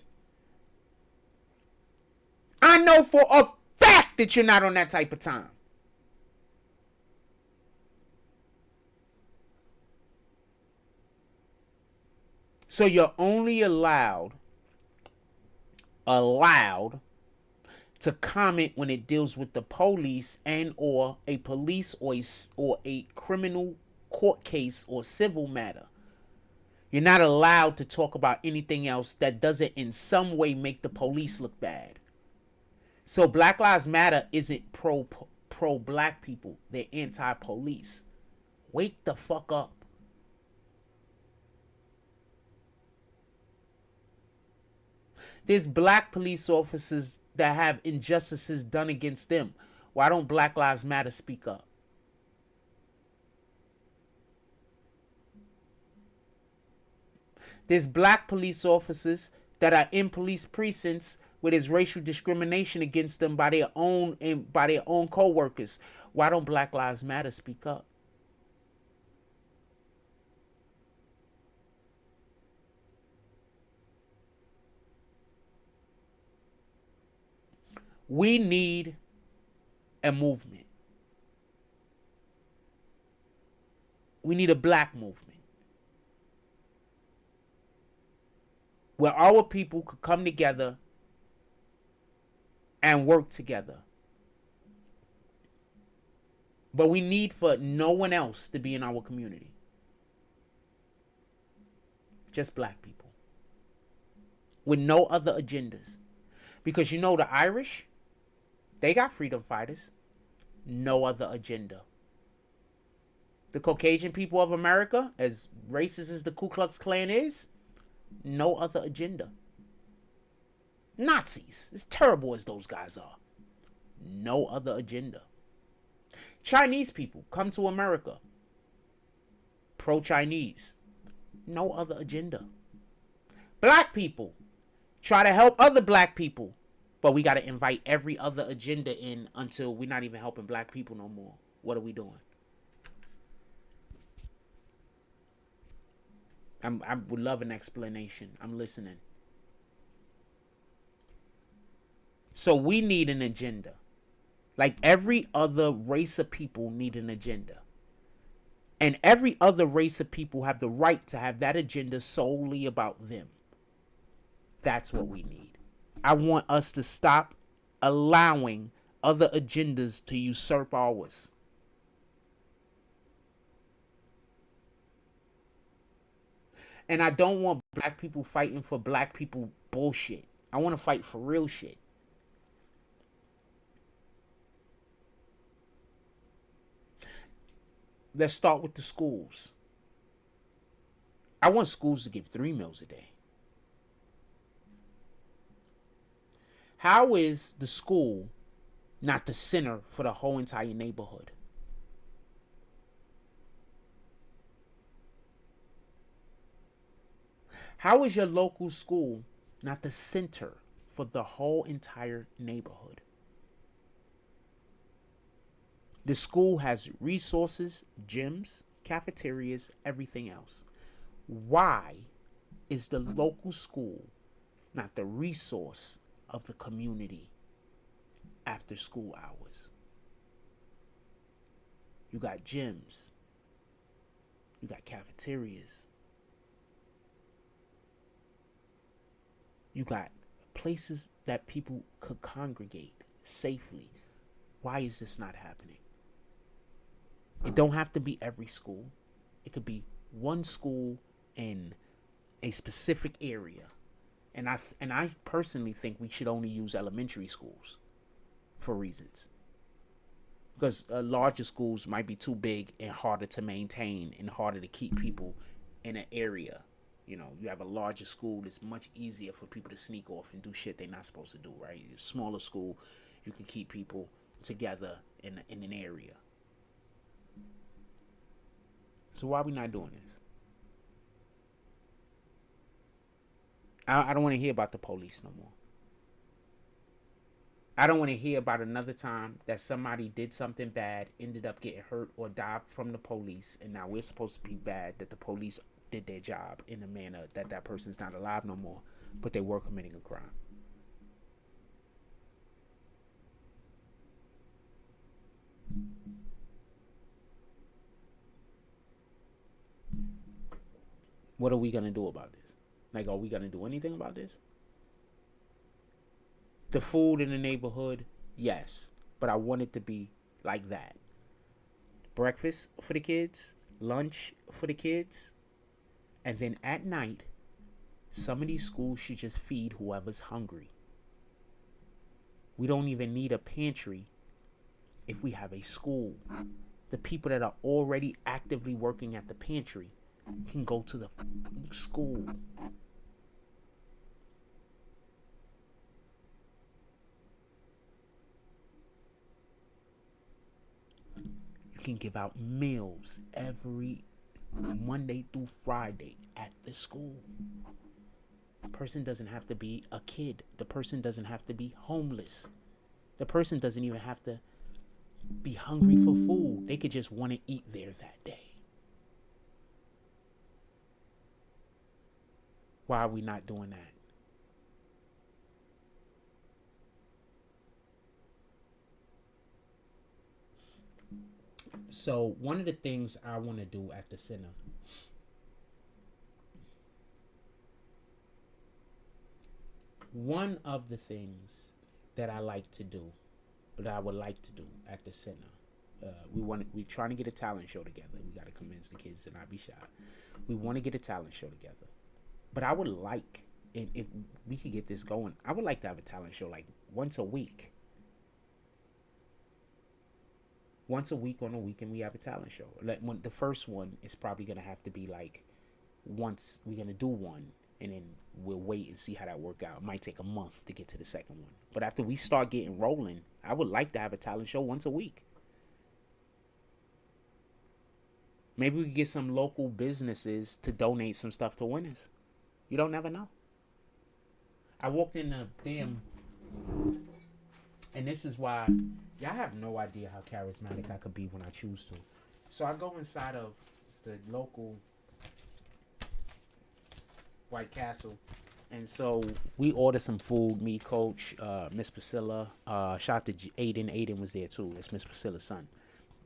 I know for a fact that you're not on that type of time. So you're only allowed to comment when it deals with the police and or a police or a criminal court case or civil matter. You're not allowed to talk about anything else that doesn't in some way make the police look bad. So Black Lives Matter isn't pro black people. They're anti-police. Wake the fuck up. There's black police officers that have injustices done against them. Why don't Black Lives Matter speak up? There's black police officers that are in police precincts where there's racial discrimination against them by their own co-workers. Why don't Black Lives Matter speak up? We need a movement. We need a black movement where our people could come together and work together. But we need for no one else to be in our community. Just black people. With no other agendas. Because you know the Irish, they got freedom fighters. No other agenda. The Caucasian people of America, as racist as the Ku Klux Klan is, no other agenda. Nazis, as terrible as those guys are, no other agenda. Chinese people come to America, pro-Chinese, no other agenda. Black people try to help other black people, but we got to invite every other agenda in until we're not even helping black people no more. What are we doing? I would love an explanation. I'm listening. So we need an agenda. Like every other race of people need an agenda. And every other race of people have the right to have that agenda solely about them. That's what we need. I want us to stop allowing other agendas to usurp ours. And I don't want black people fighting for black people bullshit. I want to fight for real shit. Let's start with the schools. I want schools to give 3 meals a day. How is the school not the center for the whole entire neighborhood? How is your local school not the center for the whole entire neighborhood? The school has resources, gyms, cafeterias, everything else. Why is the local school not the resource of the community after school hours? You got gyms. You got cafeterias. You got places that people could congregate safely. Why is this not happening? It don't have to be every school. It could be one school in a specific area. And I personally think we should only use elementary schools for reasons. Because larger schools might be too big and harder to maintain and harder to keep people in an area. You know, you have a larger school, it's much easier for people to sneak off and do shit they're not supposed to do, right? A smaller school, you can keep people together in an area. So why are we not doing this? I don't want to hear about the police no more. I don't want to hear about another time that somebody did something bad, ended up getting hurt or died from the police, and now we're supposed to be bad that the police did their job in a manner that that person's not alive no more, but they were committing a crime. What are we going to do about this? Like, are we going to do anything about this? The food in the neighborhood, yes, but I want it to be like that. Breakfast for the kids, lunch for the kids, and then at night, some of these schools should just feed whoever's hungry. We don't even need a pantry if we have a school. The people that are already actively working at the pantry can go to the school. You can give out meals every Monday through Friday at the school. The person doesn't have to be a kid. The person doesn't have to be homeless. The person doesn't even have to be hungry for food. They could just want to eat there that day. Why are we not doing that? So one of the things I want to do at the center, one of the things that I like to do, that I would like to do at the center, we're trying to get a talent show together. We got to convince the kids to not be shy. We want to get a talent show together. But I would like, if we could get this going, I would like to have a talent show like once a week. Once a week on a weekend, we have a talent show. Like when the first one is probably gonna have to be like once we're gonna do one, and then we'll wait and see how that work out. It might take a month to get to the second one. But after we start getting rolling, I would like to have a talent show once a week. Maybe we could get some local businesses to donate some stuff to winners. You don't never know. I walked in the damn, and this is why y'all have no idea how charismatic I could be when I choose to. So I go inside of the local White Castle, and so we order some food. Me, Coach, Miss Priscilla, shout out to Aiden. Aiden was there too. It's Miss Priscilla's son.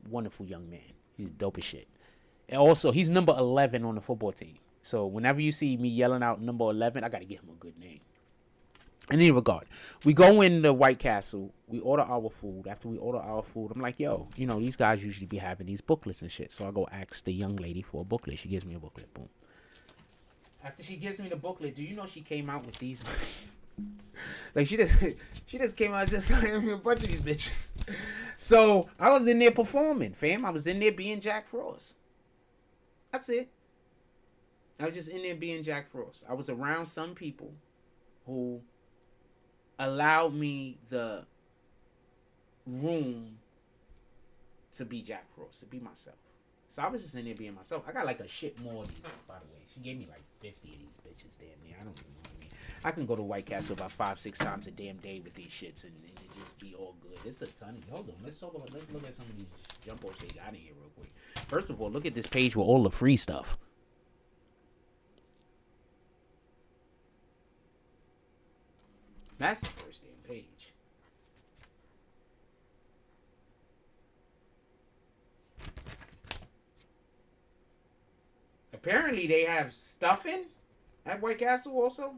Wonderful young man. He's dope as shit. And also, he's number 11 on the football team. So whenever you see me yelling out number 11, I got to give him a good name. In any regard, we go in the White Castle. We order our food. After we order our food, I'm like, yo, you know, these guys usually be having these booklets and shit. So I go ask the young lady for a booklet. She gives me a booklet. Boom. After she gives me the booklet, do you know she came out with these? Like she just came out just like a bunch of these bitches. So I was in there performing, fam. I was in there being Jack Frost. That's it. I was just in there being Jack Frost. I was around some people who allowed me the room to be Jack Frost, to be myself. So I was just in there being myself. I got like a shit more of these, by the way. She gave me like 50 of these bitches, damn near. I don't even know what I mean. I can go to White Castle about 5-6 times a damn day with these shits and it just be all good. It's a ton of, hold on, let's look at some of these jumpos they got in here real quick. First of all, look at this page with all the free stuff. That's the first damn page. Apparently they have stuffing at White Castle also.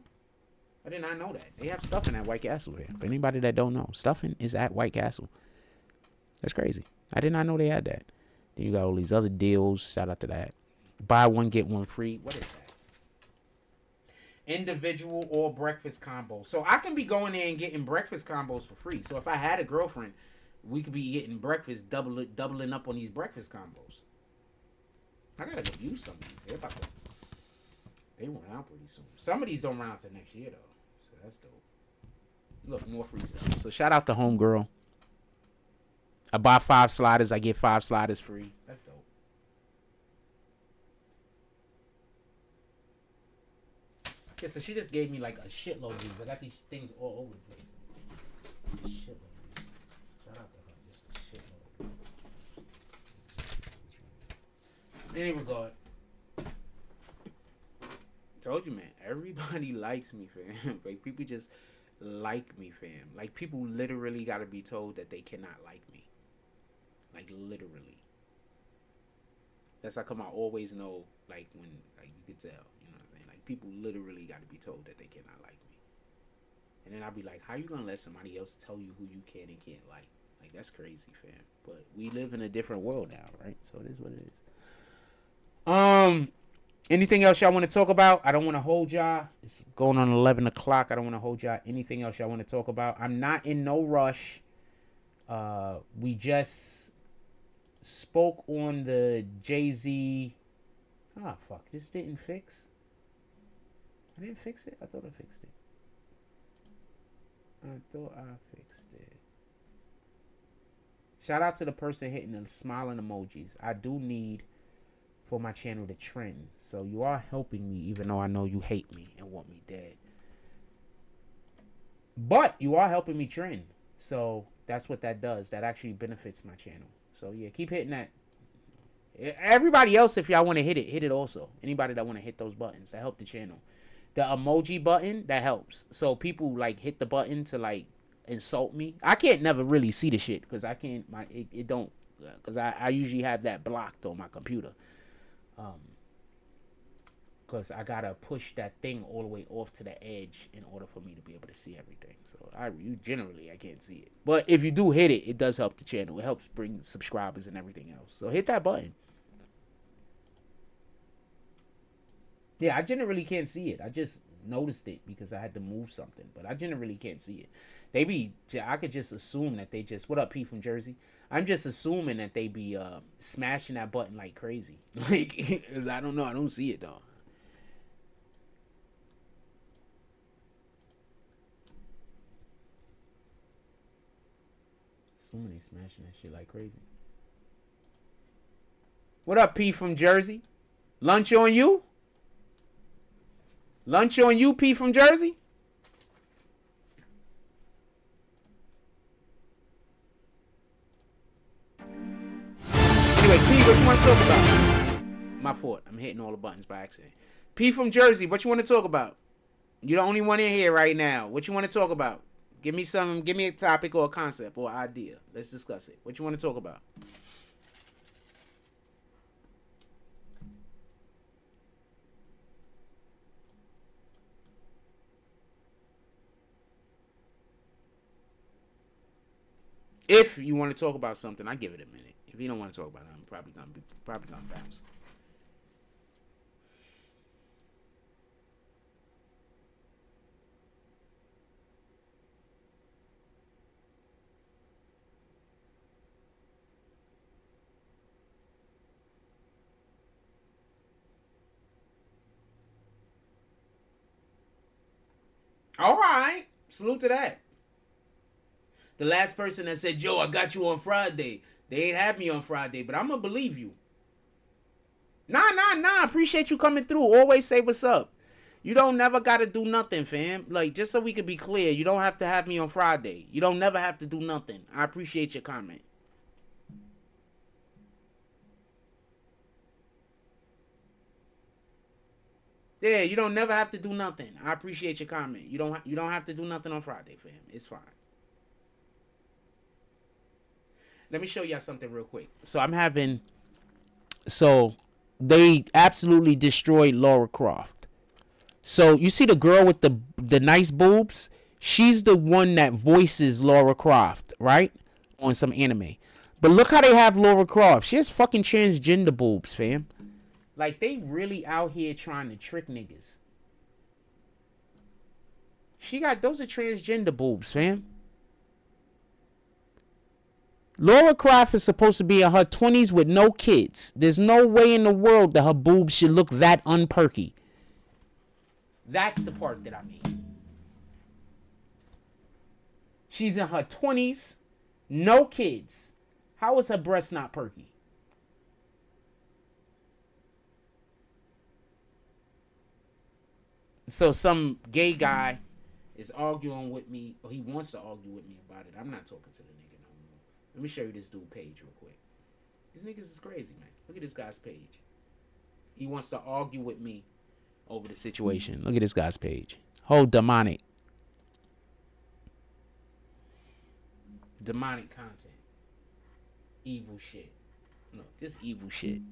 I did not know that. They have stuffing at White Castle there. For anybody that don't know, stuffing is at White Castle. That's crazy. I did not know they had that. Then you got all these other deals. Shout out to that. Buy one, get one free. What is that? Individual or breakfast combo. So I can be going there and getting breakfast combos for free. So if I had a girlfriend, we could be getting breakfast, doubling up on these breakfast combos. I gotta go use some of these. They run out pretty soon. Some of these don't run out till next year though. So that's dope. Look, more free stuff. So shout out to homegirl. I buy 5 sliders, I get 5 sliders free. That's dope. Yeah, so she just gave me like a shitload of these. I got these things all over the place. A shitload of these. Shout out to her. Just a shitload. In any regard, told you, man, everybody likes me, fam. Like, people just like me, fam. Like, people literally gotta be told that they cannot like me. Like, literally. That's how come I always know, like, when, like, you could tell, you know what I'm saying? Like, people literally gotta be told that they cannot like me. And then I'll be like, how you gonna let somebody else tell you who you can and can't like? Like, that's crazy, fam. But we live in a different world now, right? So it is what it is. Anything else y'all want to talk about? I don't want to hold y'all. It's going on 11 o'clock. I don't want to hold y'all. Anything else y'all want to talk about? I'm not in no rush. We just spoke on the Jay-Z. Ah, fuck. This didn't fix. I didn't fix it? I thought I fixed it. Shout out to the person hitting the smiling emojis. I do need for my channel to trend. So you are helping me, even though I know you hate me and want me dead. But you are helping me trend. So that's what that does. That actually benefits my channel. So yeah, keep hitting that. Everybody else, if y'all want to hit it also. Anybody that want to hit those buttons, that help the channel. The emoji button, that helps. So people like hit the button to like insult me. I can't never really see the shit because I can't. It don't, because I usually have that blocked on my computer. Because I gotta push that thing all the way off to the edge in order for me to be able to see everything. So I can't see it. But if you do hit it, it does help the channel. It helps bring subscribers and everything else. So hit that button. Yeah, I generally can't see it. I just noticed it because I had to move something, but I generally can't see it. I could just assume that they just, what up, P from Jersey? I'm just assuming that they be smashing that button like crazy. Like, cause I don't know. I don't see it though. Assuming they smashing that shit like crazy. What up, P from Jersey? Lunch on you? Lunch on you, P from Jersey? Anyway, P, what you want to talk about? My fault. I'm hitting all the buttons by accident. P from Jersey, what you want to talk about? You're the only one in here right now. What you want to talk about? Give me a topic or a concept or idea. Let's discuss it. What you want to talk about? If you want to talk about something, I give it a minute. If you don't want to talk about it, I'm probably gonna bounce. All right, salute to that. The last person that said, "Yo, I got you on Friday." They ain't have me on Friday, but I'm gonna believe you. Nah. Appreciate you coming through. Always say what's up. You don't never gotta do nothing, fam. Like, just so we can be clear, you don't have to have me on Friday. You don't never have to do nothing. I appreciate your comment. Yeah, you don't never have to do nothing. I appreciate your comment. You don't have to do nothing on Friday, fam. It's fine. Let me show y'all something real quick. So they absolutely destroyed Lara Croft. So you see the girl with the nice boobs? She's the one that voices Lara Croft, right? On some anime. But look how they have Lara Croft. She has fucking transgender boobs, fam. Like, they really out here trying to trick niggas. Those are transgender boobs, fam. Lara Croft is supposed to be in her 20s with no kids. There's no way in the world that her boobs should look that unperky. That's the part that I mean. She's in her 20s, no kids. How is her breast not perky? So some gay guy is arguing with me, or he wants to argue with me about it. I'm not talking to the nigga no more. Let me show you this dude page real quick. These niggas is crazy, man. Look at this guy's page. He wants to argue with me over the situation. Look at this guy's page. Whole demonic content. Evil shit. Look, this evil shit.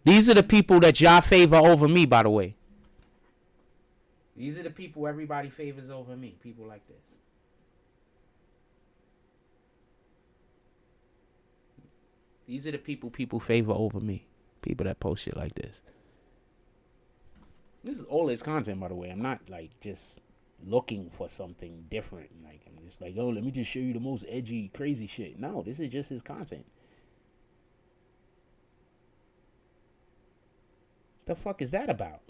These are the people that y'all favor over me, by the way. These are the people everybody favors over me. People like this. These are the people favor over me. People that post shit like this. This is all his content, by the way. I'm not, like, just looking for something different. Like, I'm just like, oh, let me just show you the most edgy, crazy shit. No, this is just his content. The fuck is that about?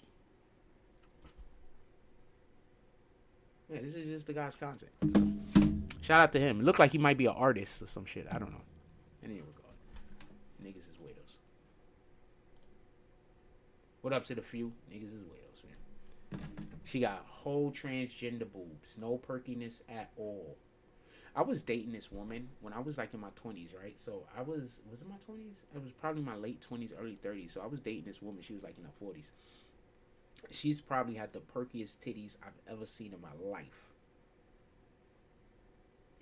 Yeah, this is just the guy's content. So, shout out to him. It looked like he might be an artist or some shit. I don't know. In any regard. Niggas is weirdos. What up to the few? Niggas is weirdos, man. She got whole transgender boobs. No perkiness at all. I was dating this woman when I was like in my 20s, right? So I was it my 20s? It was probably my late 20s, early 30s. So I was dating this woman. She was like in her 40s. She's probably had the perkiest titties I've ever seen in my life.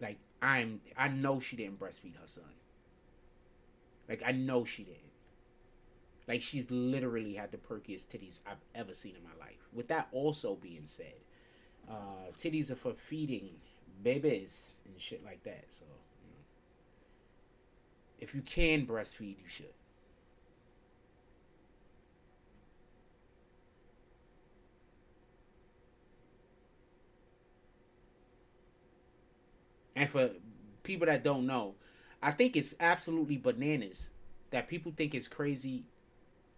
Like, I know she didn't breastfeed her son. Like, I know she didn't. Like, she's literally had the perkiest titties I've ever seen in my life. With that also being said, Titties are for feeding babies and shit like that. So, you know, if you can breastfeed, you should. And for people that don't know, I think it's absolutely bananas that people think it's crazy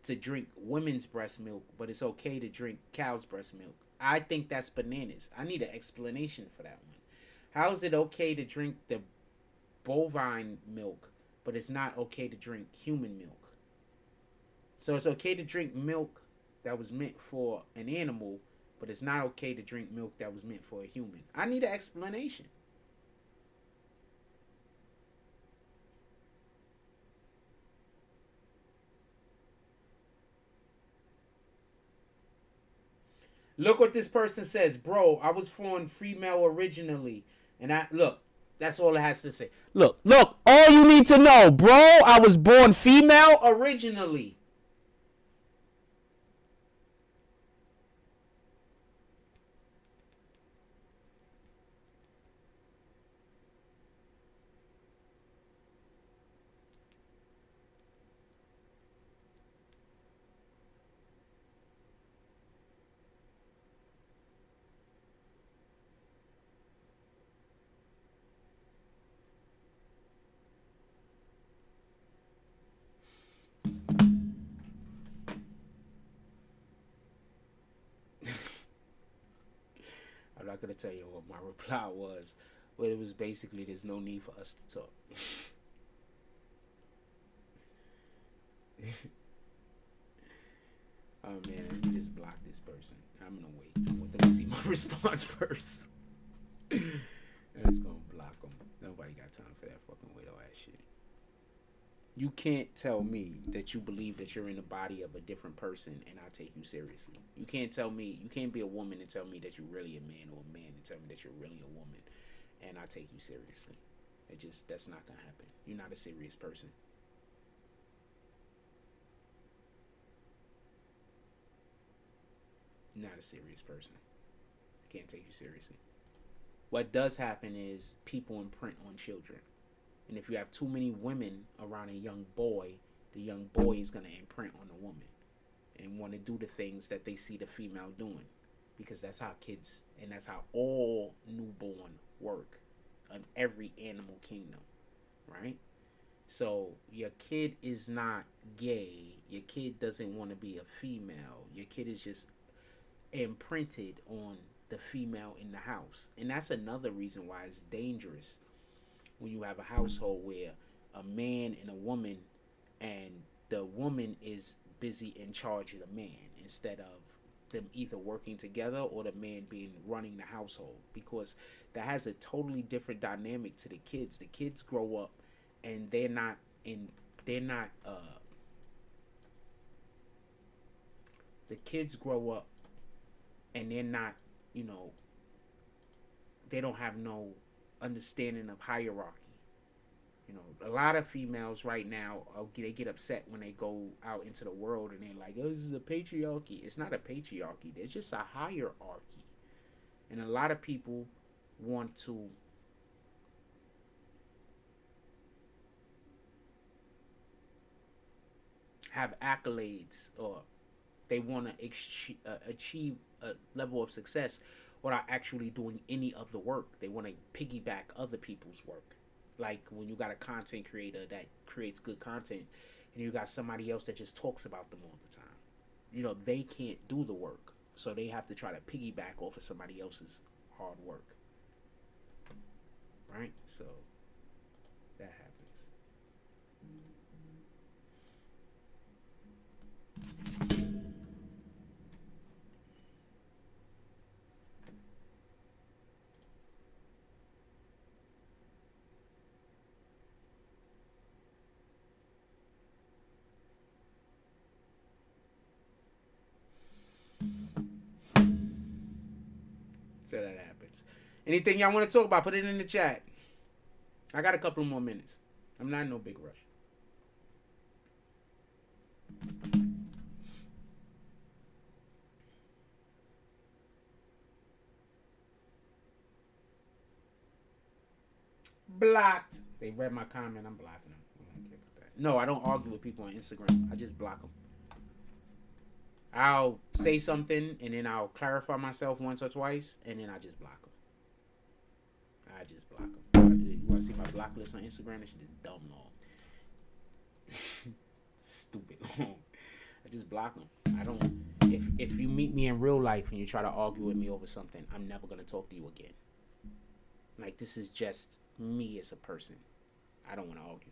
to drink women's breast milk, but it's okay to drink cow's breast milk. I think that's bananas. I need an explanation for that one. How is it okay to drink the bovine milk, but it's not okay to drink human milk? So it's okay to drink milk that was meant for an animal, but it's not okay to drink milk that was meant for a human. I need an explanation. Look what this person says. Bro, I was born female originally. And look, that's all it has to say. Look, all you need to know, bro, I was born female originally. I'm not going to tell you what my reply was, but it was basically there's no need for us to talk. Oh man, let me just block this person. I'm going to wait. I want them to see my response first. I'm just going to block them. Nobody got time for that fucking weirdo ass shit. You can't tell me that you believe that you're in the body of a different person and I take you seriously. You can't tell me, you can't be a woman and tell me that you're really a man, or a man and tell me that you're really a woman and I take you seriously. That's not gonna happen. You're not a serious person. You're not a serious person. I can't take you seriously. What does happen is people imprint on children. And if you have too many women around a young boy, the young boy is going to imprint on the woman and want to do the things that they see the female doing. Because that's how kids, and that's how all newborn work in every animal kingdom, right? So your kid is not gay. Your kid doesn't want to be a female. Your kid is just imprinted on the female in the house. And that's another reason why it's dangerous when you have a household where a man and a woman, and the woman is busy in charge of the man instead of them either working together or the man being running the household, because that has a totally different dynamic to the kids. The kids grow up and the kids grow up and they're not, you know, they don't have no understanding of hierarchy. You know, a lot of females right now, they get upset when they go out into the world and they're like, oh, this is a patriarchy. It's not a patriarchy. There's just a hierarchy. And a lot of people want to have accolades, or they want to achieve a level of success without actually doing any of the work. They want to piggyback other people's work. Like when you got a content creator that creates good content and you got somebody else that just talks about them all the time. You know, they can't do the work. So they have to try to piggyback off of somebody else's hard work. Right? So that happens. So that happens. Anything y'all want to talk about, put it in the chat. I got a couple more minutes. I'm not in no big rush. Blocked. They read my comment. I'm blocking them. I don't care about that. No, I don't argue with people on Instagram. I just block them. I'll say something and then I'll clarify myself once or twice and then I just block them. I just block them. You want to see my block list on Instagram? That shit is dumb long. Stupid long. I just block them. I don't. If you meet me in real life and you try to argue with me over something, I'm never gonna talk to you again. Like, this is just me as a person. I don't want to argue.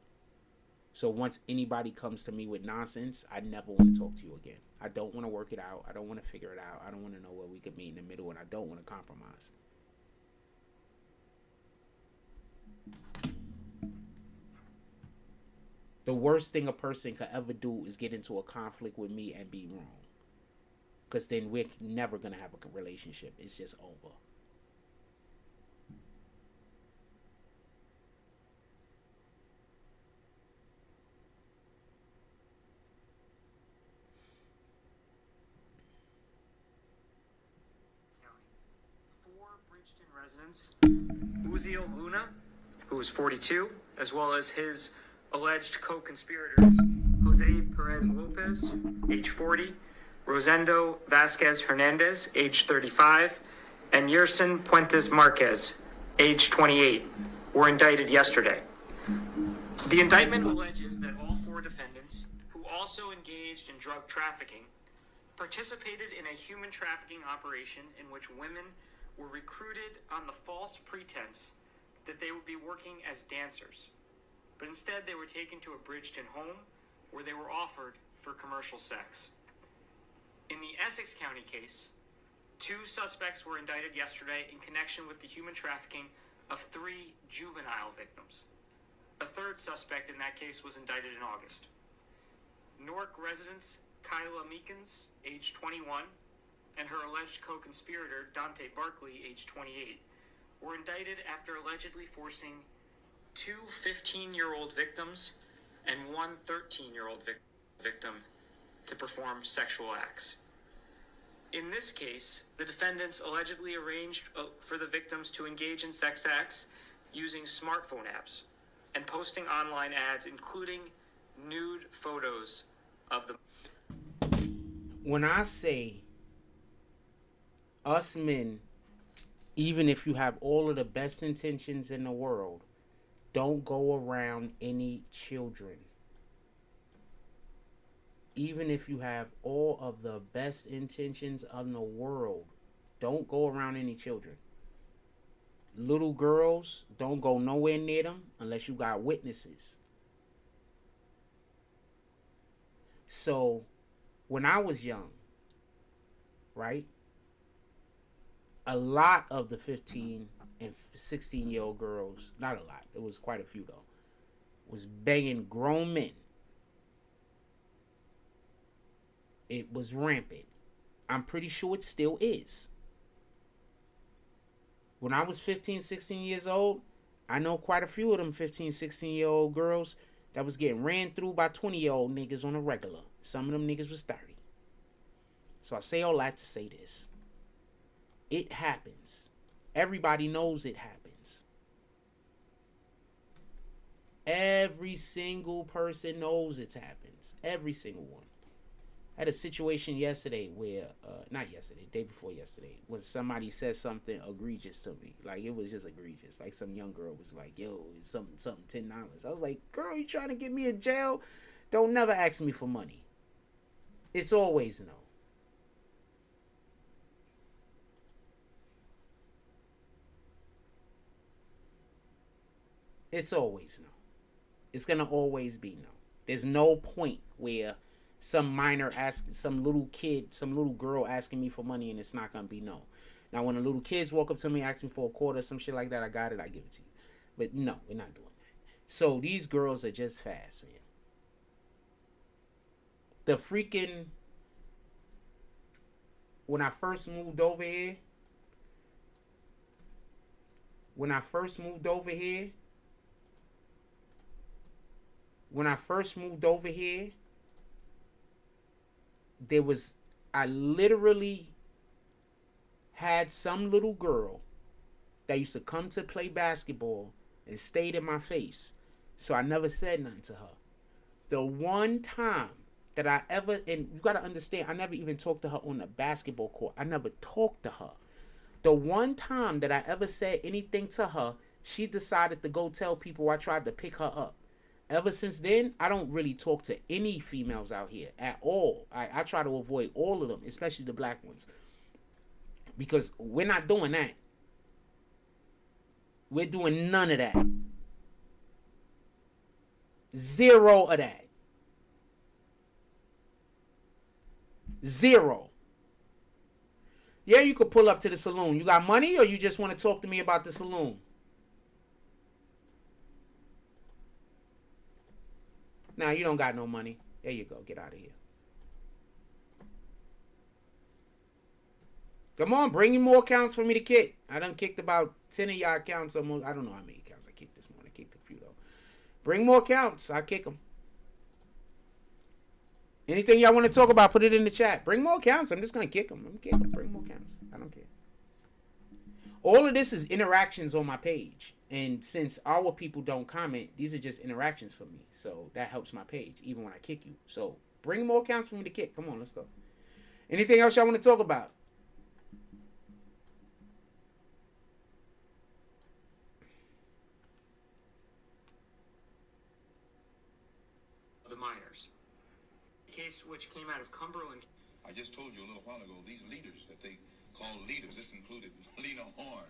So once anybody comes to me with nonsense, I never want to talk to you again. I don't want to work it out. I don't want to figure it out. I don't want to know where we could meet in the middle, and I don't want to compromise. The worst thing a person could ever do is get into a conflict with me and be wrong. Because then we're never going to have a relationship. It's just over. Residents Uziel Luna, who was 42, as well as his alleged co-conspirators Jose Perez Lopez, age 40, Rosendo Vasquez Hernandez, age 35, and Yerson Puentes Marquez, age 28, were indicted yesterday. The indictment alleges that all four defendants, who also engaged in drug trafficking, participated in a human trafficking operation in which women were recruited on the false pretense that they would be working as dancers, but instead they were taken to a Bridgeton home where they were offered for commercial sex. In the Essex County case, 2 suspects were indicted yesterday in connection with the human trafficking of 3 juvenile victims. A 3rd suspect in that case was indicted in August. Newark residents Kyla Meekins, age 21, and her alleged co-conspirator, Dante Barkley, age 28, were indicted after allegedly forcing 2 15-year-old victims and 1 13-year-old victim to perform sexual acts. In this case, the defendants allegedly arranged for the victims to engage in sex acts using smartphone apps and posting online ads, including nude photos of them. When I say us men, even if you have all of the best intentions in the world, don't go around any children. Even if you have all of the best intentions in the world, don't go around any children. Little girls, don't go nowhere near them unless you got witnesses. So, when I was young, right? A lot of the 15 and 16-year-old girls, not a lot, it was quite a few though, was banging grown men. It was rampant. I'm pretty sure it still is. When I was 15, 16 years old, I know quite a few of them 15, 16-year-old girls that was getting ran through by 20-year-old niggas on a regular. Some of them niggas was 30. So I say all that to say this. It happens. Everybody knows it happens. Every single person knows it happens. Every single one. I had a situation yesterday where, not yesterday, day before yesterday, when somebody said something egregious to me. Like, it was just egregious. Like, some young girl was like, yo, it's something, $10. I was like, girl, you trying to get me in jail? Don't never ask me for money. It's always no. It's always no. It's going to always be no. There's no point where some minor asking, some little kid, some little girl asking me for money and it's not going to be no. Now, when the little kids walk up to me, ask me for a quarter, some shit like that, I got it, I give it to you. But no, we're not doing that. So these girls are just fast, man. The freaking, when I first moved over here, I literally had some little girl that used to come to play basketball and stayed in my face. So I never said nothing to her. The one time that I ever, and you got to understand, I never even talked to her on the basketball court. I never talked to her. The one time that I ever said anything to her, she decided to go tell people I tried to pick her up. Ever since then, I don't really talk to any females out here at all. I try to avoid all of them, especially the black ones. Because we're not doing that. We're doing none of that. Zero of that. Zero. Yeah, you could pull up to the saloon. You got money or you just want to talk to me about the saloon? Nah, you don't got no money. There you go. Get out of here. Come on, bring you more accounts for me to kick. I done kicked about 10 of y'all accounts. Almost. I don't know how many accounts I kicked this morning. I kicked a few, though. Bring more accounts. I kick them. Anything y'all want to talk about, put it in the chat. Bring more accounts. I'm just going to kick them. I'm going to kick them. Bring more accounts. I don't care. All of this is interactions on my page. And since our people don't comment, these are just interactions for me. So that helps my page, even when I kick you. So bring more accounts for me to kick. Come on, let's go. Anything else y'all want to talk about? The miners. The case which came out of Cumberland. I just told you a little while ago, these leaders that they call leaders, this included Lena Horne,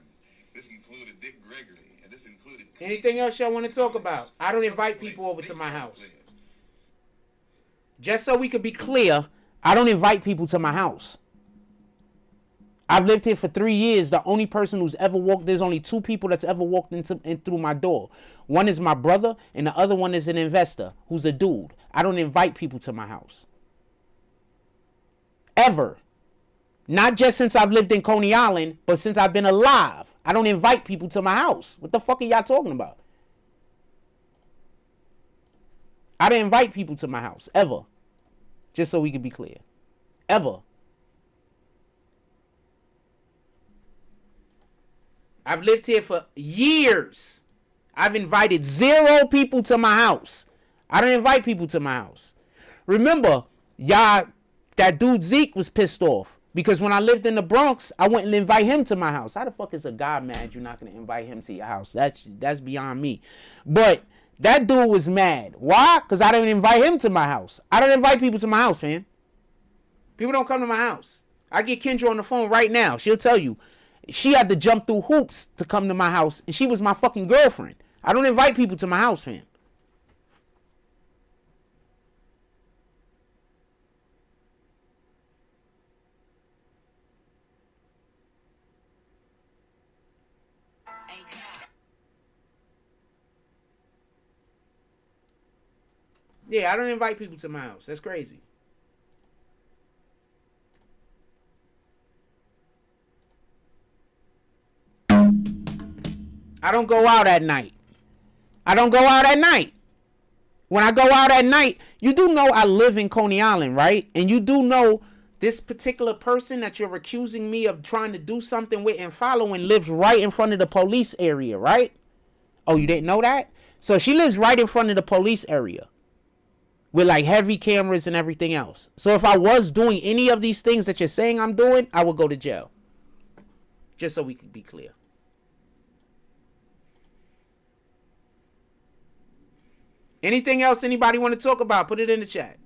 this included Dick Gregory, and this included... Anything else y'all want to talk about? I don't invite people over to my house. Just so we could be clear, I don't invite people to my house. I've lived here for 3 years. The only person who's ever walked, there's only 2 people that's ever walked in through my door. One is my brother, and the other one is an investor who's a dude. I don't invite people to my house. Ever. Not just since I've lived in Coney Island, but since I've been alive. I don't invite people to my house. What the fuck are y'all talking about? I didn't invite people to my house, ever. Just so we can be clear. Ever. I've lived here for years. I've invited 0 people to my house. I don't invite people to my house. Remember, y'all, that dude Zeke was pissed off. Because when I lived in the Bronx, I wouldn't invite him to my house. How the fuck is a guy mad you're not going to invite him to your house? That's beyond me. But that dude was mad. Why? Because I didn't invite him to my house. I don't invite people to my house, man. People don't come to my house. I get Kendra on the phone right now. She'll tell you. She had to jump through hoops to come to my house. And she was my fucking girlfriend. I don't invite people to my house, man. Yeah, I don't invite people to my house. That's crazy. I don't go out at night. I don't go out at night. When I go out at night, you do know I live in Coney Island, right? And you do know this particular person that you're accusing me of trying to do something with and following lives right in front of the police area, right? Oh, you didn't know that? So she lives right in front of the police area with like heavy cameras and everything else. So if I was doing any of these things that you're saying I'm doing, I would go to jail. Just so we could be clear. Anything else anybody want to talk about? Put it in the chat.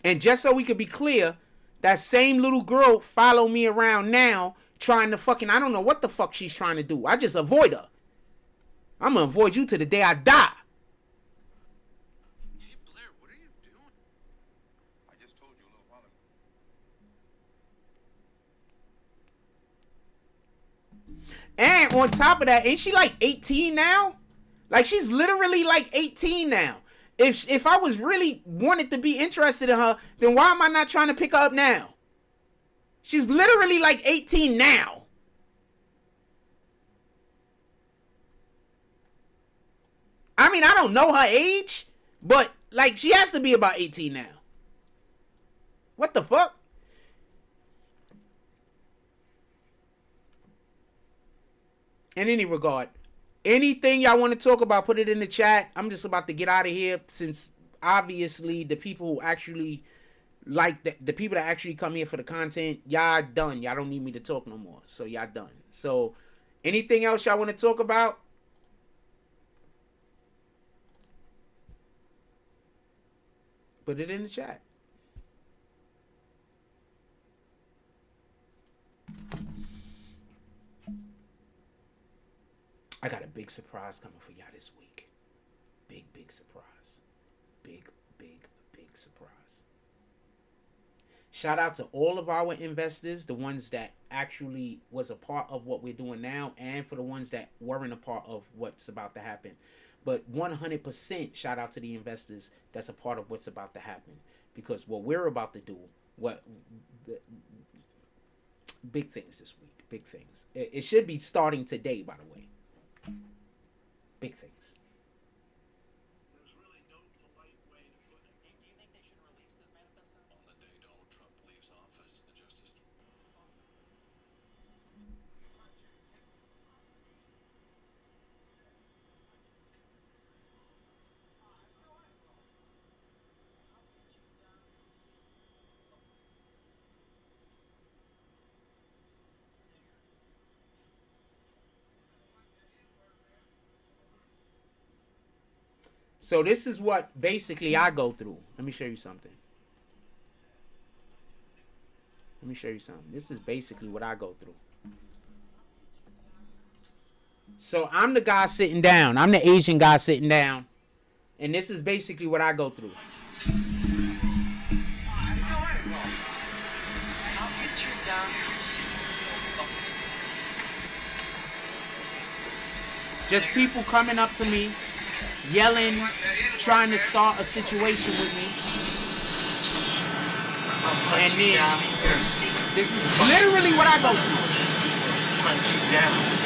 And just so we could be clear, that same little girl follow me around now trying to fucking, I don't know what the fuck she's trying to do. I just avoid her. I'm going to avoid you to the day I die. Hey, Blair, what are you doing? I just told you a little while And ago. on top of that, ain't she like 18 now? Like, she's literally like 18 now. If I was really wanted to be interested in her, then why am I not trying to pick her up now? She's literally like 18 now. mean, I don't know her age, but like she has to be about 18 now. What the fuck? In any regard, anything y'all want to talk about, put it in the chat. I'm just about to get out of here since obviously the people who actually like the people that actually come here for the content, y'all done. Y'all don't need me to talk no more. So y'all done. So anything else y'all want to talk about? Put it in the chat. I got a big surprise coming for y'all this week. Big surprise. Big surprise. Shout out to all of our investors, the ones that actually was a part of what we're doing now, and for the ones that weren't a part of what's about to happen. But 100% shout out to the investors that's a part of what's about to happen. Because what we're about to do, big things this week. Big things. It should be starting today, by the way. Big things. There's really no polite way to put it. Do you think they should release this manifesto? On the day Donald Trump leaves office, the Justice So this is what basically I go through. Let me show you something. This is basically what I go through. So I'm the guy sitting down. I'm the Asian guy sitting down. And this is basically what I go through. Just people coming up to me, yelling, trying to start a situation with me. And then, this is literally what I go through.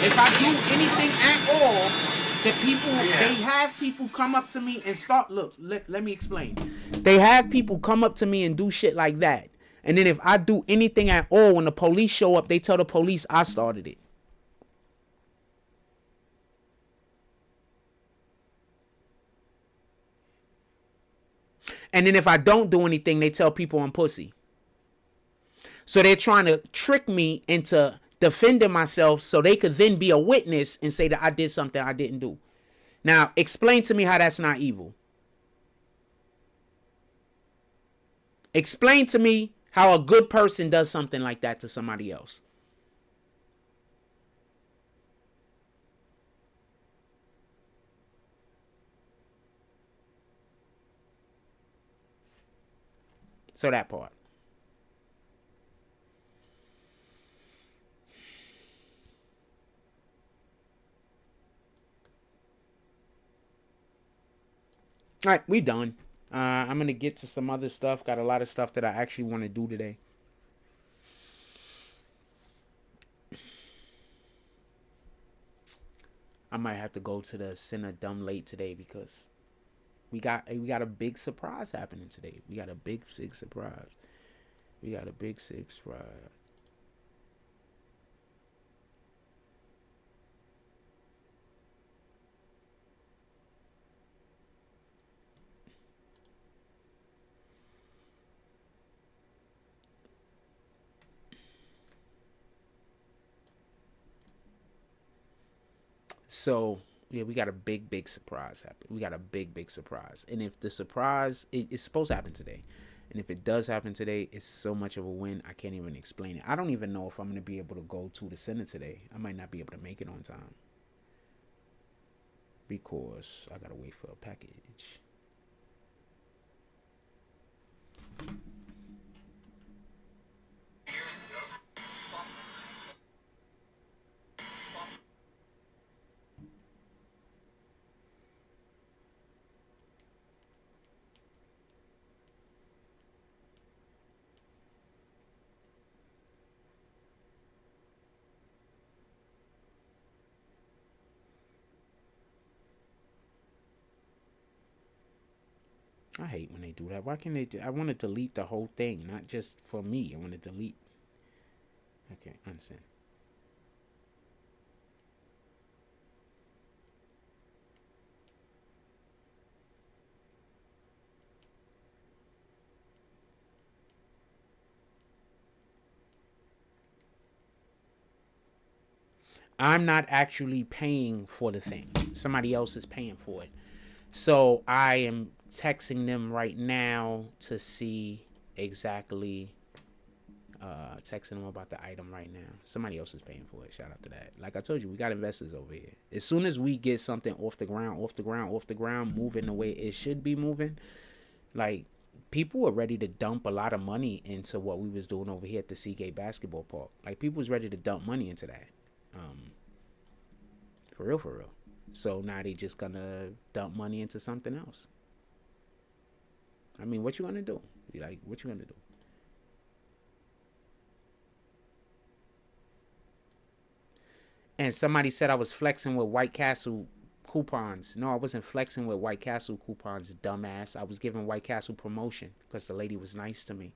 If I do anything at all, they have people come up to me and start, let me explain. They have people come up to me and do shit like that. And then if I do anything at all, when the police show up, they tell the police I started it. And then if I don't do anything, they tell people I'm pussy. So they're trying to trick me into defending myself so they could then be a witness and say that I did something I didn't do. Now, explain to me how that's not evil. Explain to me how a good person does something like that to somebody else. So that part. All right, we done. I'm going to get to some other stuff. Got a lot of stuff that I actually want to do today. I might have to go to the Center dumb late today because we got a big surprise happening today. We got a big surprise. So, yeah, we got a big surprise happen. We got a big surprise. And if the surprise is supposed to happen today, and if it does happen today, it's so much of a win, I can't even explain it. I don't even know if I'm going to be able to go to the Center today. I might not be able to make it on time because I got to wait for a package. I hate when they do that. Why can't they I want to delete the whole thing, not just for me. I want to delete. Okay, unsend. I'm not actually paying for the thing. Somebody else is paying for it. So I am texting them right now to see exactly, texting them about the item right now. Somebody else is paying for it. Shout out to that. Like I told you, we got investors over here. As soon as we get something off the ground, moving the way it should be moving, like people were ready to dump a lot of money into what we was doing over here at the Seagate basketball park. Like people was ready to dump money into that. For real. So now they just gonna dump money into something else. I mean, what you gonna do? Like, what you gonna do? And somebody said I was flexing with White Castle coupons. No, I wasn't flexing with White Castle coupons, dumbass. I was giving White Castle promotion because the lady was nice to me.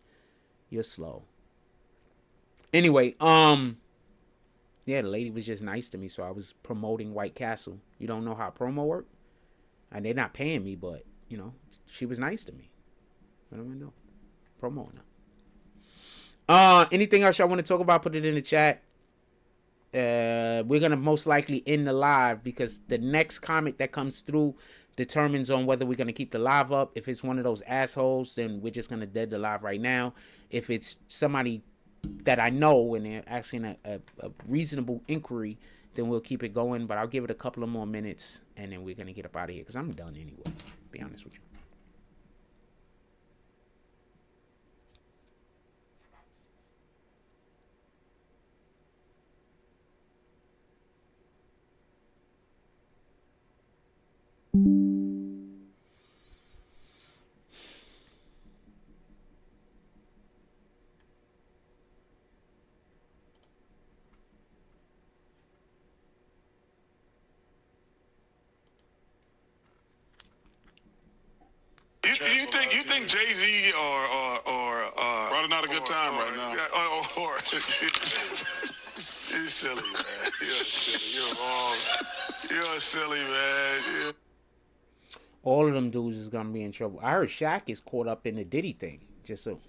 You're slow. Anyway, yeah, the lady was just nice to me, so I was promoting White Castle. You don't know how promo work? And they're not paying me, but, you know, she was nice to me. What am I doing? Promoting her. Anything else y'all want to talk about, put it in the chat. We're going to most likely end the live because the next comment that comes through determines on whether we're going to keep the live up. If it's one of those assholes, then we're just going to dead the live right now. If it's somebody that I know and they're asking a reasonable inquiry, then we'll keep it going. But I'll give it a couple of more minutes and then we're going to get up out of here because I'm done anyway, to be honest with you. You think Jay-Z or probably not a good time right now. You're silly, man. You're silly. You're wrong. You're silly, man. All of them dudes is gonna be in trouble. I heard Shaq is caught up in the Diddy thing. Just so.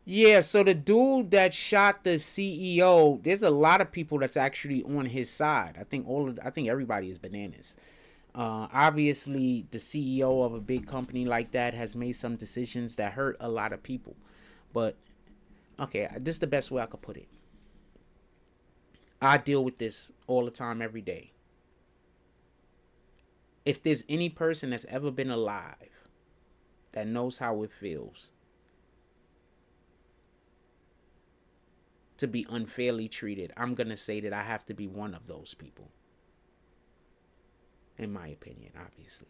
Yeah, so the dude that shot the CEO, there's a lot of people that's actually on his side. I think everybody is bananas. Obviously, the CEO of a big company like that has made some decisions that hurt a lot of people. But, okay, this is the best way I could put it. I deal with this all the time, every day. If there's any person that's ever been alive that knows how it feels to be unfairly treated, I'm going to say that I have to be one of those people. In my opinion, obviously.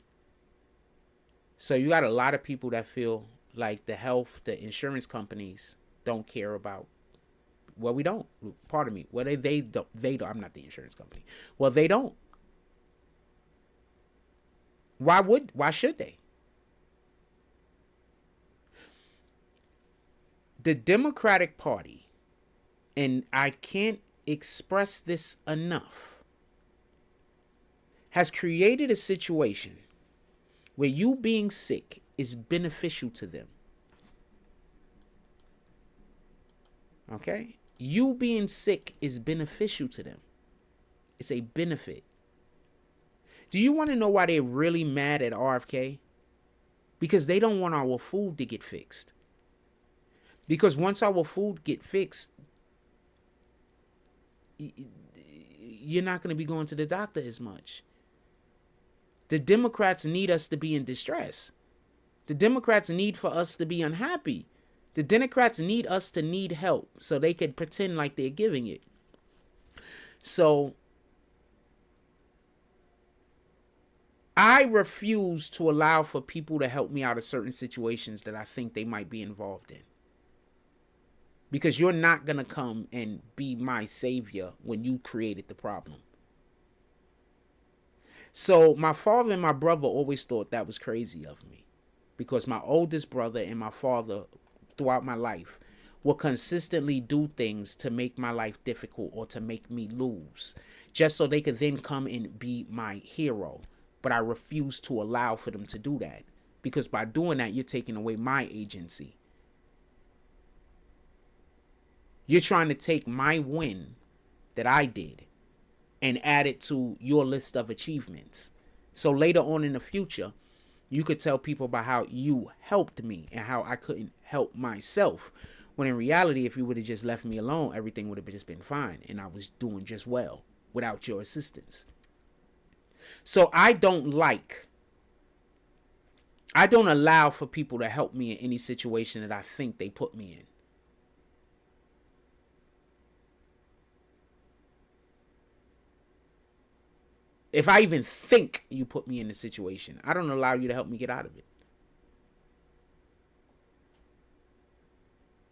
So you got a lot of people that feel like the insurance companies don't care about. Well, we don't. Pardon me. Well, they don't. I'm not the insurance company. Well, they don't. Why should they? The Democratic Party, and I can't express this enough, has created a situation where you being sick is beneficial to them. Okay? You being sick is beneficial to them. It's a benefit. Do you want to know why they're really mad at RFK? Because they don't want our food to get fixed. Because once our food get fixed, you're not going to be going to the doctor as much. The Democrats need us to be in distress. The Democrats need for us to be unhappy. The Democrats need us to need help so they can pretend like they're giving it. So I refuse to allow for people to help me out of certain situations that I think they might be involved in. Because you're not going to come and be my savior when you created the problem. So my father and my brother always thought that was crazy of me. Because my oldest brother and my father throughout my life will consistently do things to make my life difficult or to make me lose, just so they could then come and be my hero. But I refuse to allow for them to do that, because by doing that, you're taking away my agency. You're trying to take my win that I did and add it to your list of achievements. So later on in the future, you could tell people about how you helped me and how I couldn't help myself. When in reality, if you would have just left me alone, everything would have just been fine. And I was doing just well without your assistance. So I don't allow for people to help me in any situation that I think they put me in. If I even think you put me in a situation, I don't allow you to help me get out of it.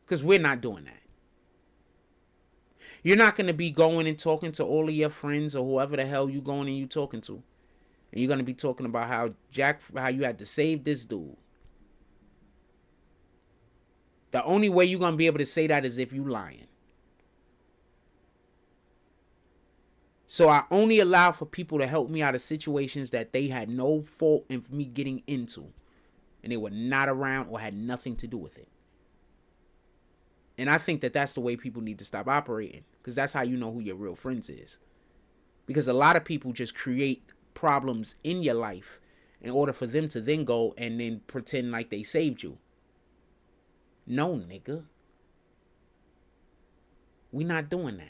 Because we're not doing that. You're not going to be going and talking to all of your friends or whoever the hell you going and you talking to. And you're going to be talking about how you had to save this dude. The only way you're going to be able to say that is if you lying. So I only allow for people to help me out of situations that they had no fault in me getting into. And they were not around or had nothing to do with it. And I think that that's the way people need to stop operating. Because that's how you know who your real friends is. Because a lot of people just create problems in your life in order for them to then go and then pretend like they saved you. No, nigga. We not doing that.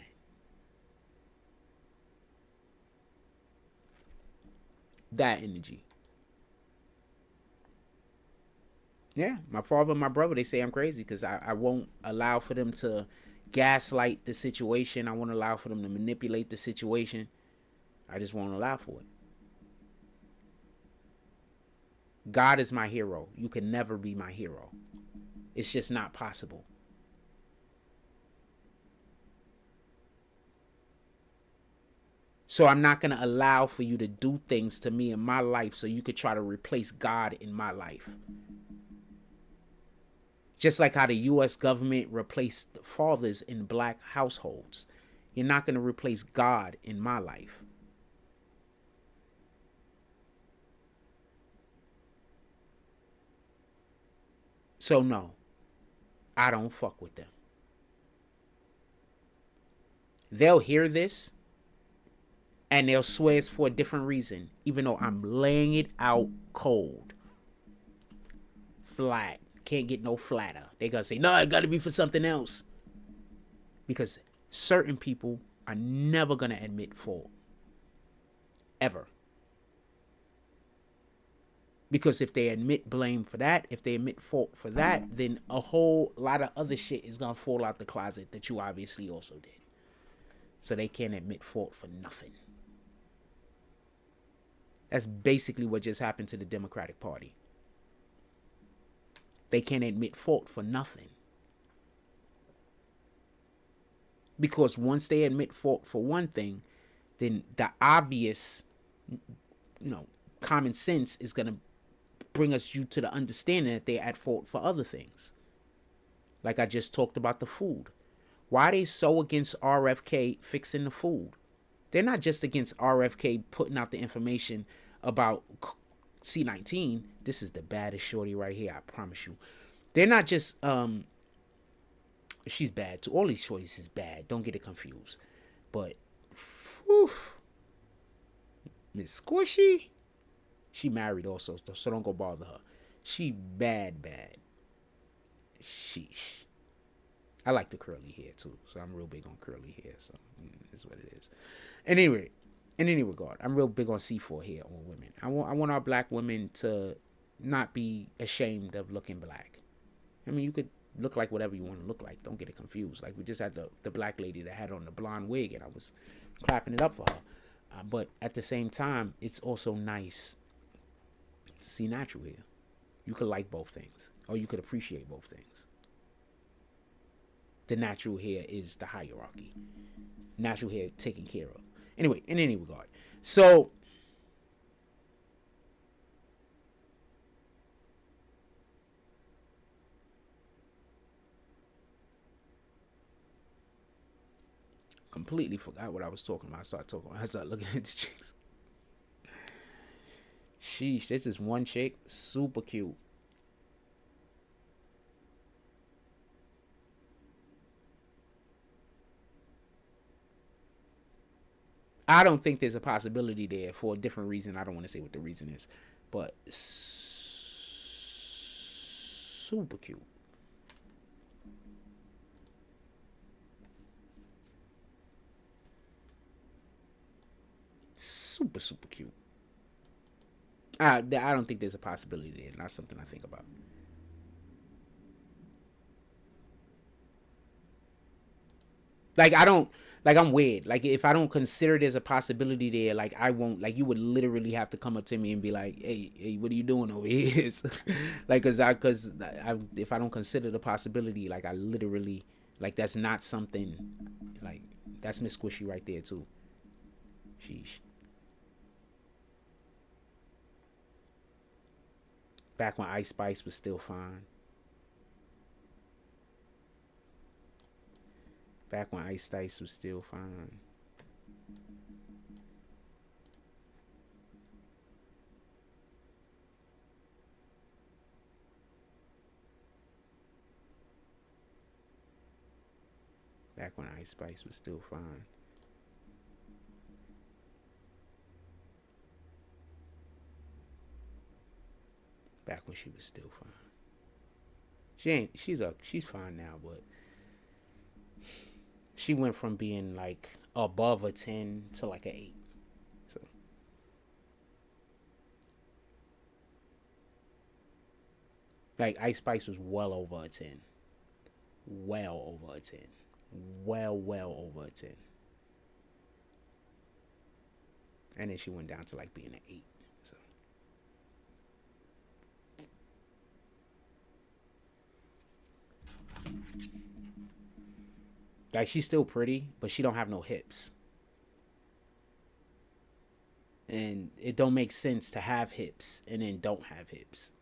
That energy. Yeah, my father and my brother, they say I'm crazy because I won't allow for them to gaslight the situation. I won't allow for them to manipulate the situation. I just won't allow for it. God is my hero. You can never be my hero. It's just not possible. So I'm not going to allow for you to do things to me in my life so you could try to replace God in my life. Just like how the U.S. government replaced fathers in black households. You're not going to replace God in my life. So no, I don't fuck with them. They'll hear this and they'll swear it's for a different reason, even though I'm laying it out cold. Flat. Can't get no flatter. They're going to say, no, it got to be for something else. Because certain people are never going to admit fault. Ever. Because if they admit blame for that, if they admit fault for that, then a whole lot of other shit is going to fall out the closet that you obviously also did. So they can't admit fault for nothing. That's basically what just happened to the Democratic Party. They can't admit fault for nothing. Because once they admit fault for one thing, then the obvious, common sense is going to bring us you to the understanding that they're at fault for other things. Like I just talked about the food. Why are they so against RFK fixing the food? They're not just against RFK putting out the information about C-19. This is the baddest shorty right here, I promise you. They're not just, she's bad too. All these shorties is bad. Don't get it confused. But, whew, Miss Squishy, she married also, so don't go bother her. She bad. Sheesh. I like the curly hair too, so I'm real big on curly hair, so it's what it is. Anyway, in any regard, I'm real big on C4 hair on women. I want our black women to not be ashamed of looking black. I mean, you could look like whatever you want to look like. Don't get it confused. Like, we just had the black lady that had on the blonde wig, and I was clapping it up for her. But at the same time, it's also nice to see natural hair. You could like both things, or you could appreciate both things. the natural hair is the hierarchy. Natural hair taken care of. Anyway, in any regard. So completely forgot what I was talking about. I started looking at the chicks. Sheesh, this is one chick, super cute. I don't think there's a possibility there for a different reason. I don't want to say what the reason is, but super cute. Super, super cute. I don't think there's a possibility there. Not something I think about. I'm weird. Like, if I don't consider there's a possibility there, like, I won't, like, you would literally have to come up to me and be like, hey, what are you doing over here? Like, if I don't consider the possibility, like, I literally, like, that's not something, like, that's Miss Squishy right there, too. Sheesh. Back when Ice Spice was still fine. Back when Ice Spice was still fine. Back when Ice Spice was still fine. Back when she was still fine. She's fine now, but she went from being like above a 10 to like an 8. So like Ice Spice was well over a 10. Well over a 10. Well over a 10. And then she went down to like being an 8. Like, she's still pretty, but she don't have no hips. And it don't make sense to have hips and then don't have hips.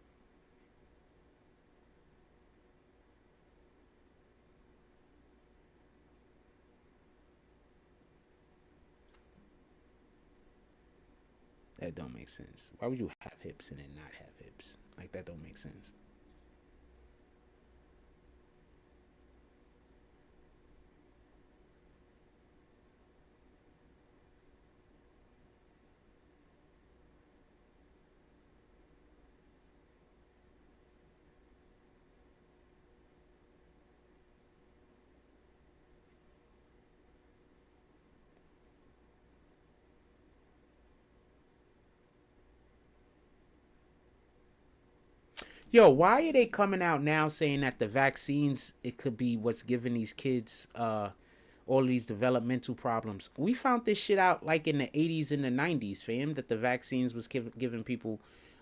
That don't make sense. Why would you have hips and then not have hips? Like, that don't make sense. Yo, why are they coming out now saying that the vaccines, it could be what's giving these kids all these developmental problems? We found this shit out like in the 80s and the 90s, fam, that the vaccines was giving people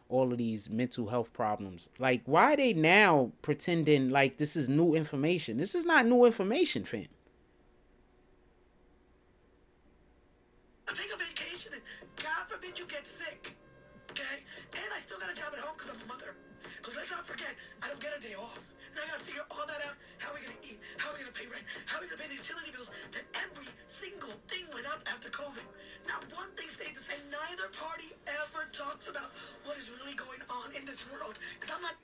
all of these mental health problems. Like, why are they now pretending like this is new information? This is not new information, fam. Take a vacation and God forbid you get sick, okay? And I still got a job at home because I'm a mother. Because let's not forget, I don't get a day off. And I got to figure all that out. How are we going to eat? How are we going to pay rent? How are we going to pay the utility bills? That every single thing went up after COVID. Not one thing stayed the same. Neither party ever talks about what is really going on in this world. Because I'm not...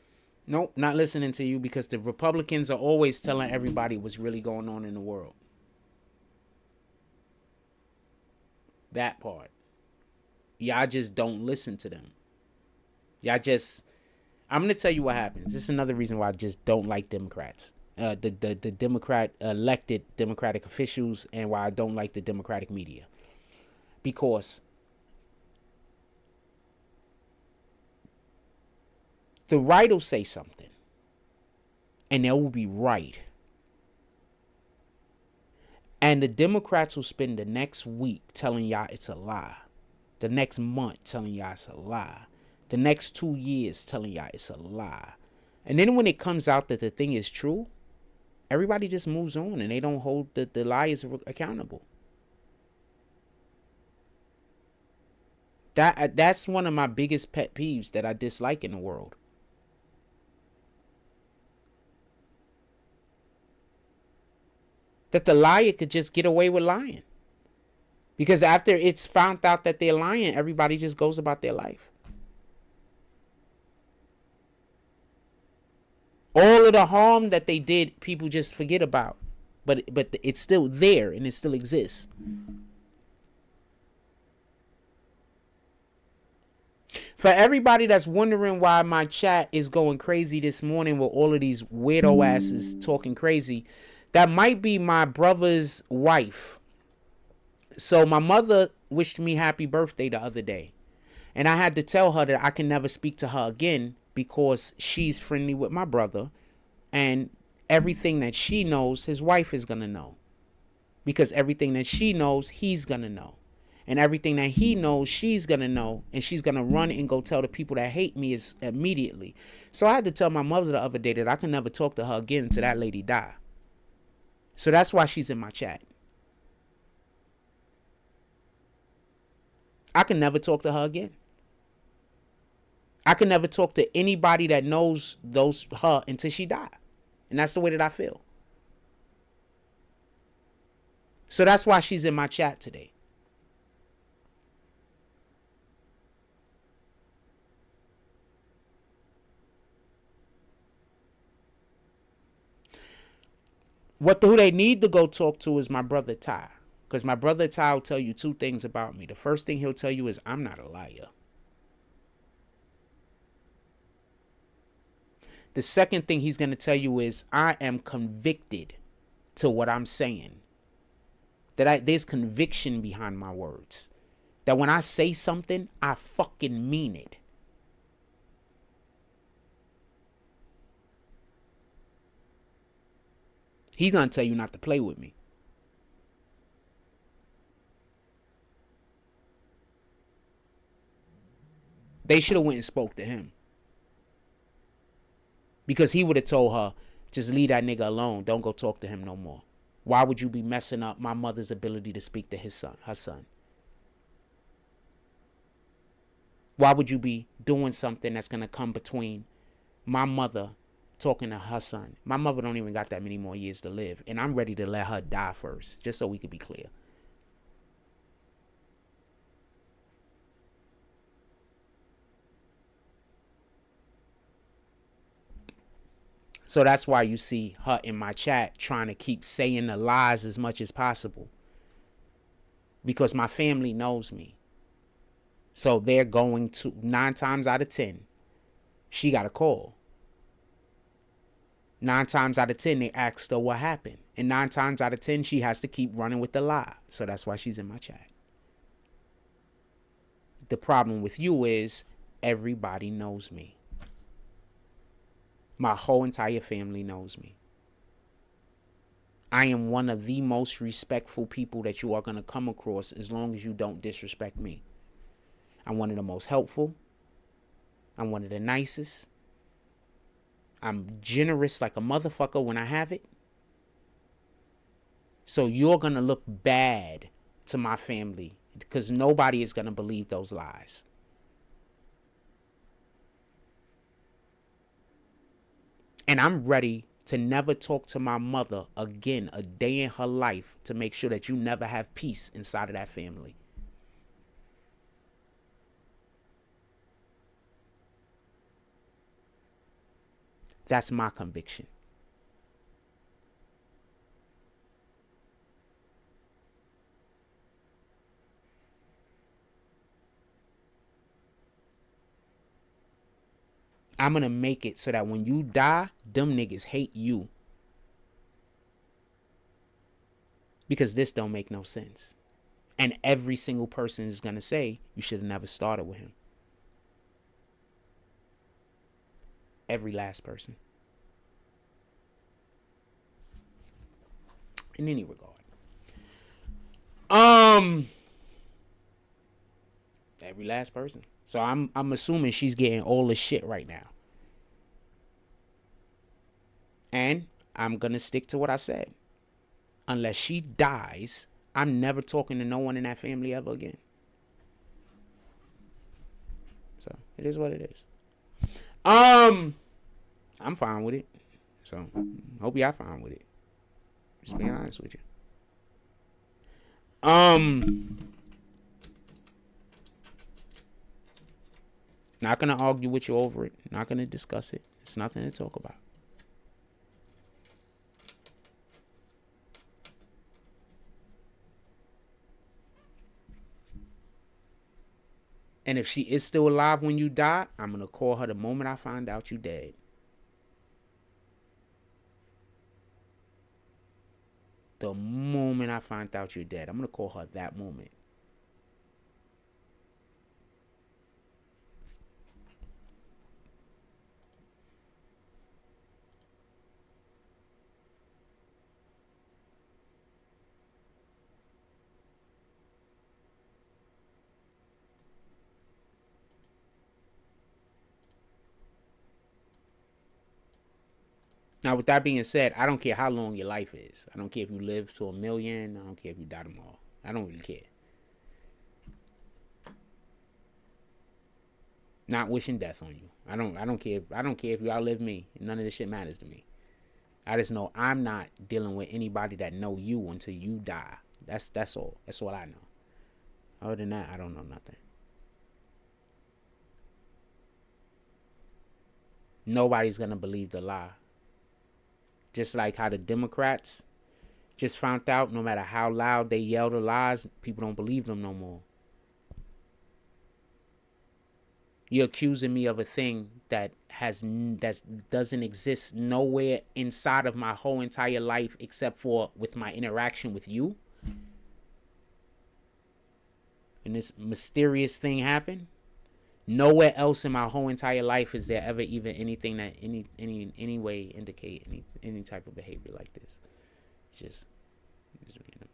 Nope, not listening to you, because the Republicans are always telling everybody what's really going on in the world. That part. Y'all just don't listen to them. Y'all just... I'm going to tell you what happens. This is another reason why I just don't like Democrats. The Democrat elected Democratic officials, and why I don't like the Democratic media. Because the right will say something, and they will be right. And the Democrats will spend the next week telling y'all it's a lie. The next month telling y'all it's a lie. The next 2 years telling y'all it's a lie. And then when it comes out that the thing is true, everybody just moves on and they don't hold the liars accountable. That's one of my biggest pet peeves that I dislike in the world. That the liar could just get away with lying. Because after it's found out that they're lying, everybody just goes about their life. All of the harm that they did, people just forget about. But it's still there and it still exists. For everybody that's wondering why my chat is going crazy this morning with all of these weirdo asses talking crazy, that might be my brother's wife. So my mother wished me happy birthday the other day. And I had to tell her that I can never speak to her again because she's friendly with my brother. And everything that she knows, his wife is going to know. Because everything that she knows, he's going to know. And everything that he knows, she's going to know. And she's going to run and go tell the people that hate me is immediately. So I had to tell my mother the other day that I can never talk to her again until that lady die. So that's why she's in my chat. I can never talk to her again. I can never talk to anybody that knows her until she died. And that's the way that I feel. So that's why she's in my chat today. Who they need to go talk to is my brother Ty. Because my brother Ty will tell you two things about me. The first thing he'll tell you is I'm not a liar. The second thing he's going to tell you is I am convicted to what I'm saying. There's conviction behind my words. That when I say something, I fucking mean it. He's going to tell you not to play with me. They should have went and spoke to him. Because he would have told her, just leave that nigga alone. Don't go talk to him no more. Why would you be messing up my mother's ability to speak to her son? Why would you be doing something that's going to come between my mother talking to her son? My mother don't even got that many more years to live. And I'm ready to let her die first, just so we could be clear. So that's why you see her in my chat trying to keep saying the lies as much as possible. Because my family knows me. So they're going to, 9 times out of 10, she got a call. 9 times out of 10, they asked her what happened. And 9 times out of 10, she has to keep running with the lie. So that's why she's in my chat. The problem with you is everybody knows me. My whole entire family knows me. I am one of the most respectful people that you are going to come across as long as you don't disrespect me. I'm one of the most helpful. I'm one of the nicest. I'm generous like a motherfucker when I have it. So you're going to look bad to my family because nobody is going to believe those lies. And I'm ready to never talk to my mother again a day in her life to make sure that you never have peace inside of that family. That's my conviction. I'm going to make it so that when you die, them niggas hate you. Because this don't make no sense. And every single person is going to say, you should have never started with him. Every last person. In any regard. Every last person. So I'm assuming she's getting all the shit right now. And I'm going to stick to what I said. Unless she dies, I'm never talking to no one in that family ever again. So it is what it is. I'm fine with it. So hope y'all fine with it. Just being honest with you. Not gonna argue with you over it. Not gonna discuss it. It's nothing to talk about. And if she is still alive when you die, I'm gonna call her the moment I find out you dead. The moment I find out you're dead, I'm gonna call her that moment. Now, with that being said, I don't care how long your life is. I don't care if you live to 1,000,000. I don't care if you die tomorrow. I don't really care. Not wishing death on you. I don't care. I don't care if you outlive me. None of this shit matters to me. I just know I'm not dealing with anybody that know you until you die. That's all. That's all I know. Other than that, I don't know nothing. Nobody's gonna believe the lie. Just like how the Democrats just found out, no matter how loud they yell the lies, people don't believe them no more. You're accusing me of a thing that doesn't exist nowhere inside of my whole entire life except for with my interaction with you. And this mysterious thing happened. Nowhere else in my whole entire life is there ever even anything that any way indicate any type of behavior like this. It's just random.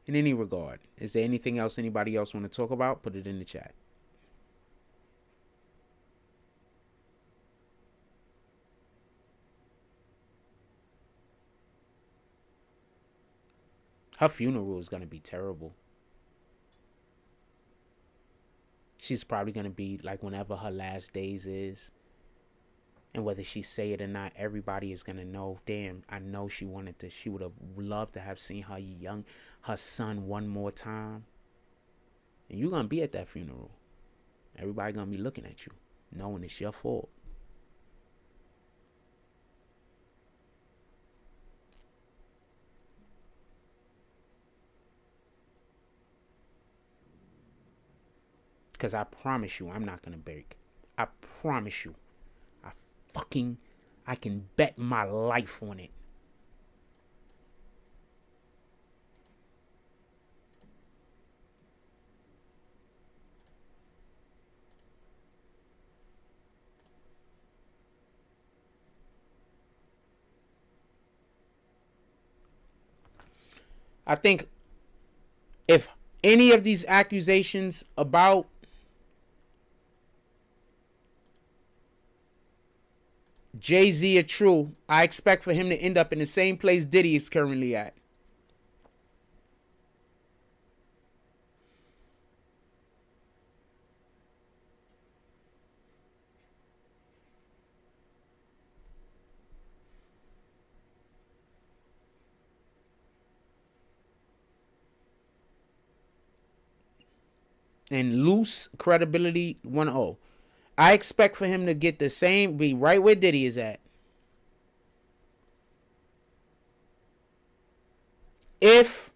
In any regard, is there anything else anybody else want to talk about? Put it in the chat. Her funeral is going to be terrible. She's probably going to be like whenever her last days is. And whether she say it or not, everybody is going to know, damn, I know she would have loved to have seen her son one more time. And you're going to be at that funeral. Everybody going to be looking at you, knowing it's your fault. Because I promise you, I'm not going to break. I promise you. I can bet my life on it. I think if any of these accusations about Jay-Z are true, I expect for him to end up in the same place Diddy is currently at. And loose credibility 1-0. I expect for him to get the same, be right where Diddy is at. If,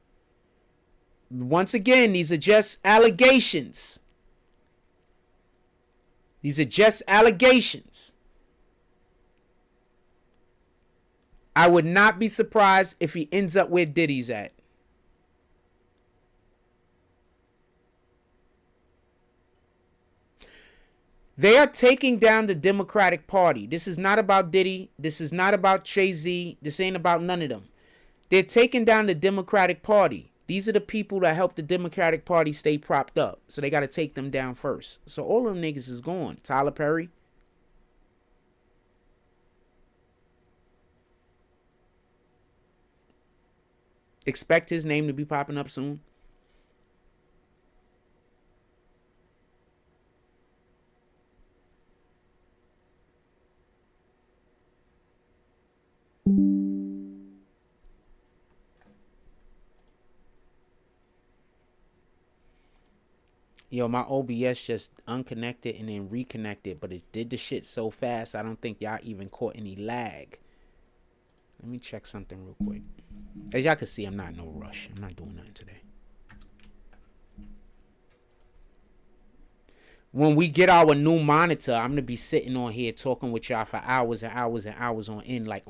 once again, these are just allegations. These are just allegations. I would not be surprised if he ends up where Diddy's at. They are taking down the Democratic Party. This is not about Diddy. This is not about Jay-Z. This ain't about none of them. They're taking down the Democratic Party. These are the people that help the Democratic Party stay propped up. So they got to take them down first. So all of them niggas is gone. Tyler Perry. Expect his name to be popping up soon. Yo, my OBS just unconnected and then reconnected, but it did the shit so fast, I don't think y'all even caught any lag. Let me check something real quick. As y'all can see, I'm not in no rush. I'm not doing nothing today. When we get our new monitor, I'm gonna be sitting on here talking with y'all for hours and hours and hours on end, like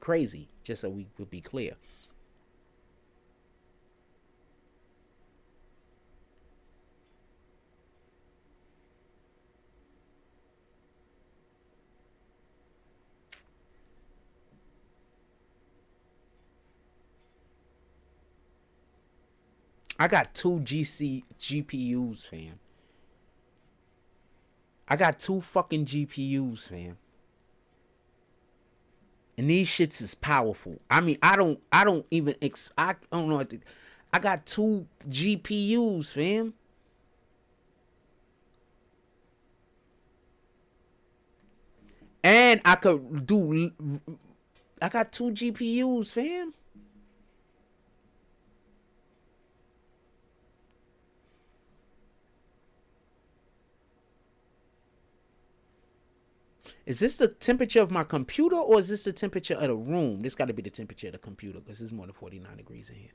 crazy, just so we would be clear. I got 2 GPUs, fam. I got 2 fucking GPUs, fam. And these shits is powerful. I mean, I don't know. I got 2 GPUs, fam. And I got 2 GPUs, fam. Is this the temperature of my computer or is this the temperature of the room? This got to be the temperature of the computer because it's more than 49 degrees in here.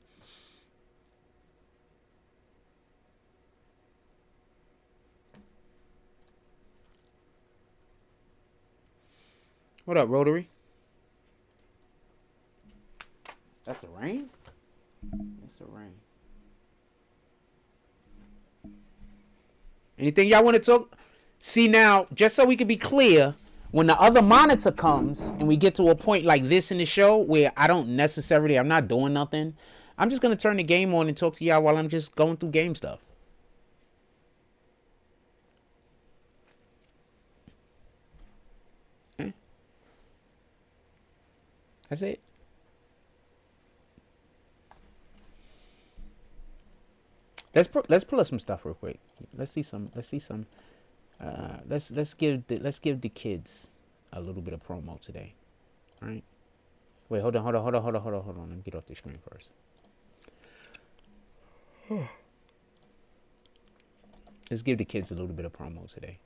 What up, Rotary? That's the rain? That's the rain. Anything y'all want to talk? See now, just so we can be clear, when the other monitor comes and we get to a point like this in the show where I'm not doing nothing, I'm just going to turn the game on and talk to y'all while I'm just going through game stuff. Okay. That's it. Let's pull up some stuff real quick. Let's see some. Let's give the kids a little bit of promo today. All right. Wait, hold on. Let me get off the screen first. Let's give the kids a little bit of promo today.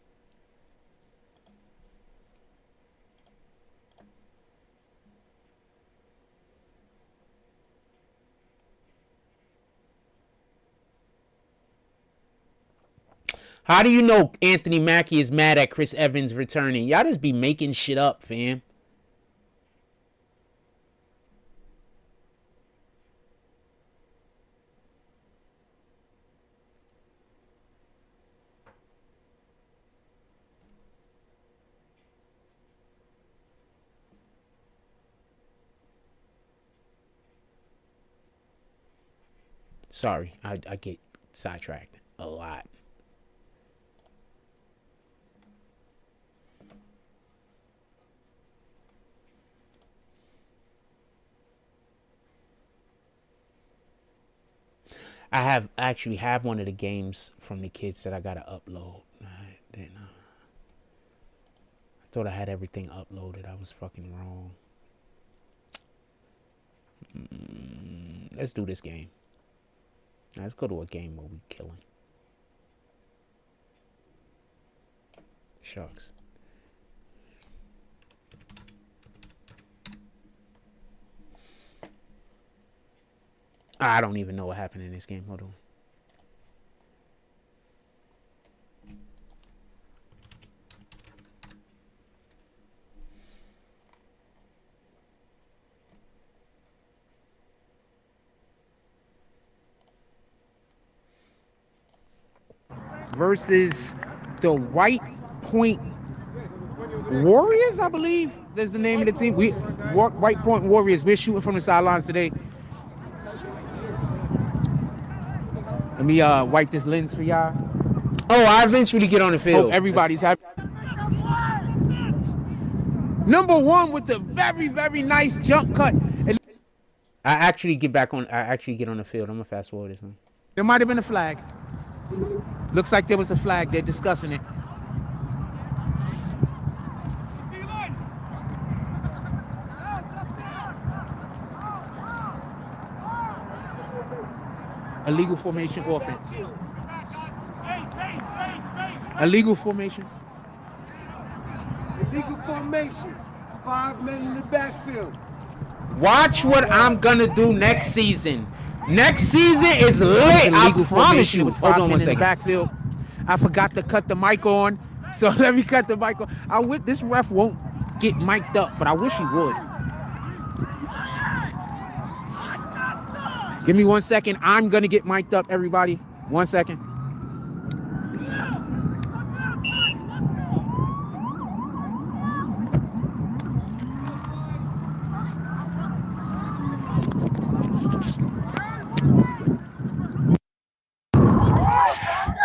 How do you know Anthony Mackie is mad at Chris Evans returning? Y'all just be making shit up, fam. Sorry, I get sidetracked a lot. I actually have one of the games from the kids that I gotta upload. I thought I had everything uploaded. I was fucking wrong. Let's do this game. Let's go to a game where we killing. Shucks. I don't even know what happened in this game. Hold on. Versus the White Point Warriors, I believe. That's the name of the team. White Point Warriors. We're shooting from the sidelines today. Let me wipe this lens for y'all. Oh, I eventually get on the field. Hope everybody's happy. Number one with the very, very nice jump cut. I actually get on the field. I'm gonna fast forward this one. There might have been a flag. Looks like there was a flag. They're discussing it. Illegal formation offense. Illegal formation. Illegal formation. 5 men in the backfield. Watch what I'm gonna do next season. Next season is lit. I promise you. Hold on one second. Backfield. I forgot to cut the mic on, so let me cut the mic on. This ref won't get mic'd up, but I wish he would. Give me 1 second. I'm gonna get mic'd up, everybody. 1 second.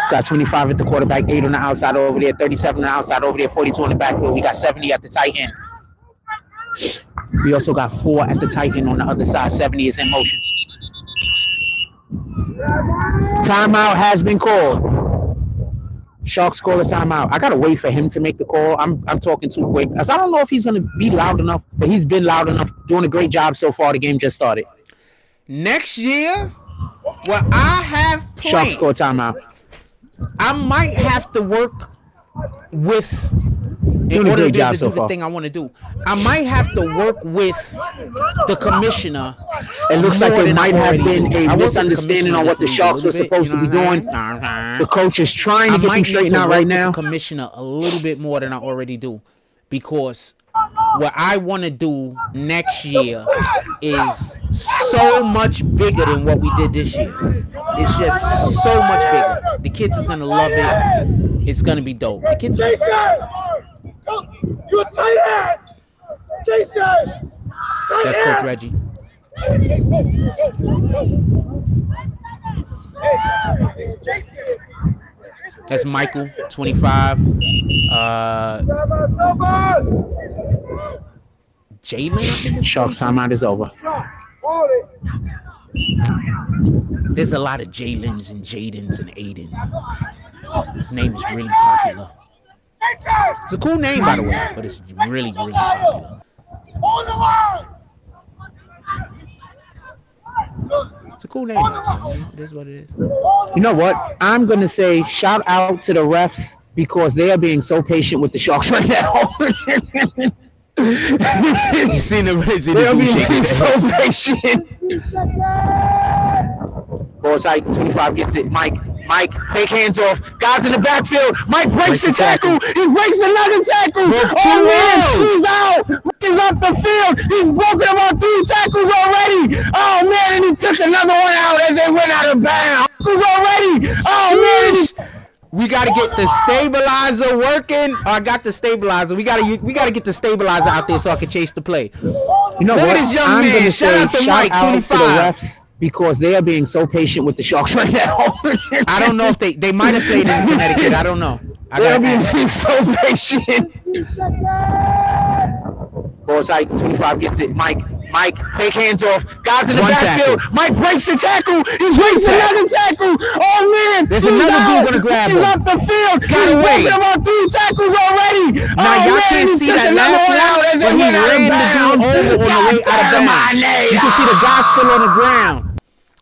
Got 25 at the quarterback, 8 on the outside over there, 37 on the outside over there, 42 on the backfield. We got 70 at the tight end. We also got 4 at the tight end on the other side. 70 is in motion. Timeout has been called. Sharks call a timeout. I gotta wait for him to make the call. I'm talking too quick. I don't know if he's gonna be loud enough, but he's been loud enough. Doing a great job so far. The game just started. Next year, what I have planned, Sharks call timeout. I might have to work with, in order to do the thing I want to do, I might have to work with the commissioner. It looks like there might have been a misunderstanding on what the Sharks were supposed to be doing. The coach is trying to get them straightened out right now. The commissioner a little bit more than I already do, because what I want to do next year is so much bigger than what we did this year. It's just so much bigger. The kids is gonna love it. It's gonna be dope. The kids. Jason! You tight end! Jason! That's Coach Reggie. That's Michael, 25. Jalen. Sharks timeout is over. There's a lot of Jalen's and Jadens and Aidens. His name is really popular. It's a cool name, by the way, but it's really, really popular. It's a cool name. It is what it is. You know what? I'm going to say shout out to the refs because they are being so patient with the Sharks right now. You seen the Resident Evil so patient. Ball's height, 25 gets it. Mike, fake hands off. Guys in the backfield. Mike breaks the tackle. He breaks another tackle. Oh man, he's out. He's off the field. He's broken about 3 tackles already. Oh man, and he took another one out as they went out of bounds. Already. Oh man. We gotta get the stabilizer working. Oh, I got the stabilizer. We gotta get the stabilizer out there so I can chase the play. You know what? Look at this young man. Shout out to Mike, 25. Because they are being so patient with the Sharks right now. I don't know if they might have played in Connecticut. I don't know. They're being so patient. Ball's height, 25 gets it. Mike, fake hands off. Guys in the backfield. Mike breaks the tackle. He breaks another tackle. Oh man, there's another dude gonna grab him. He's off the field. He's broken about 3 tackles already. Now y'all can't see that last one, but he ran the dude over on the way out of bounds. You can see the guy still on the ground.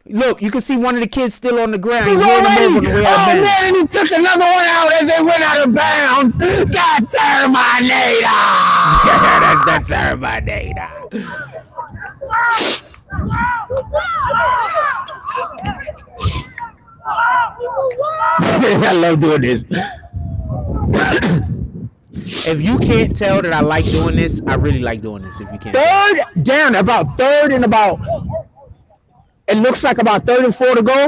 Look, you can see one of the kids still on the ground. He's ran him over on the way out of bounds. Oh man, and he took another one out as they went out of bounds. God, Terminator! That's the Terminator. I love doing this. If you can't tell that I like doing this, I really like doing this. If you can't. Third down, about third and about. It looks like about 3rd and 4 to go.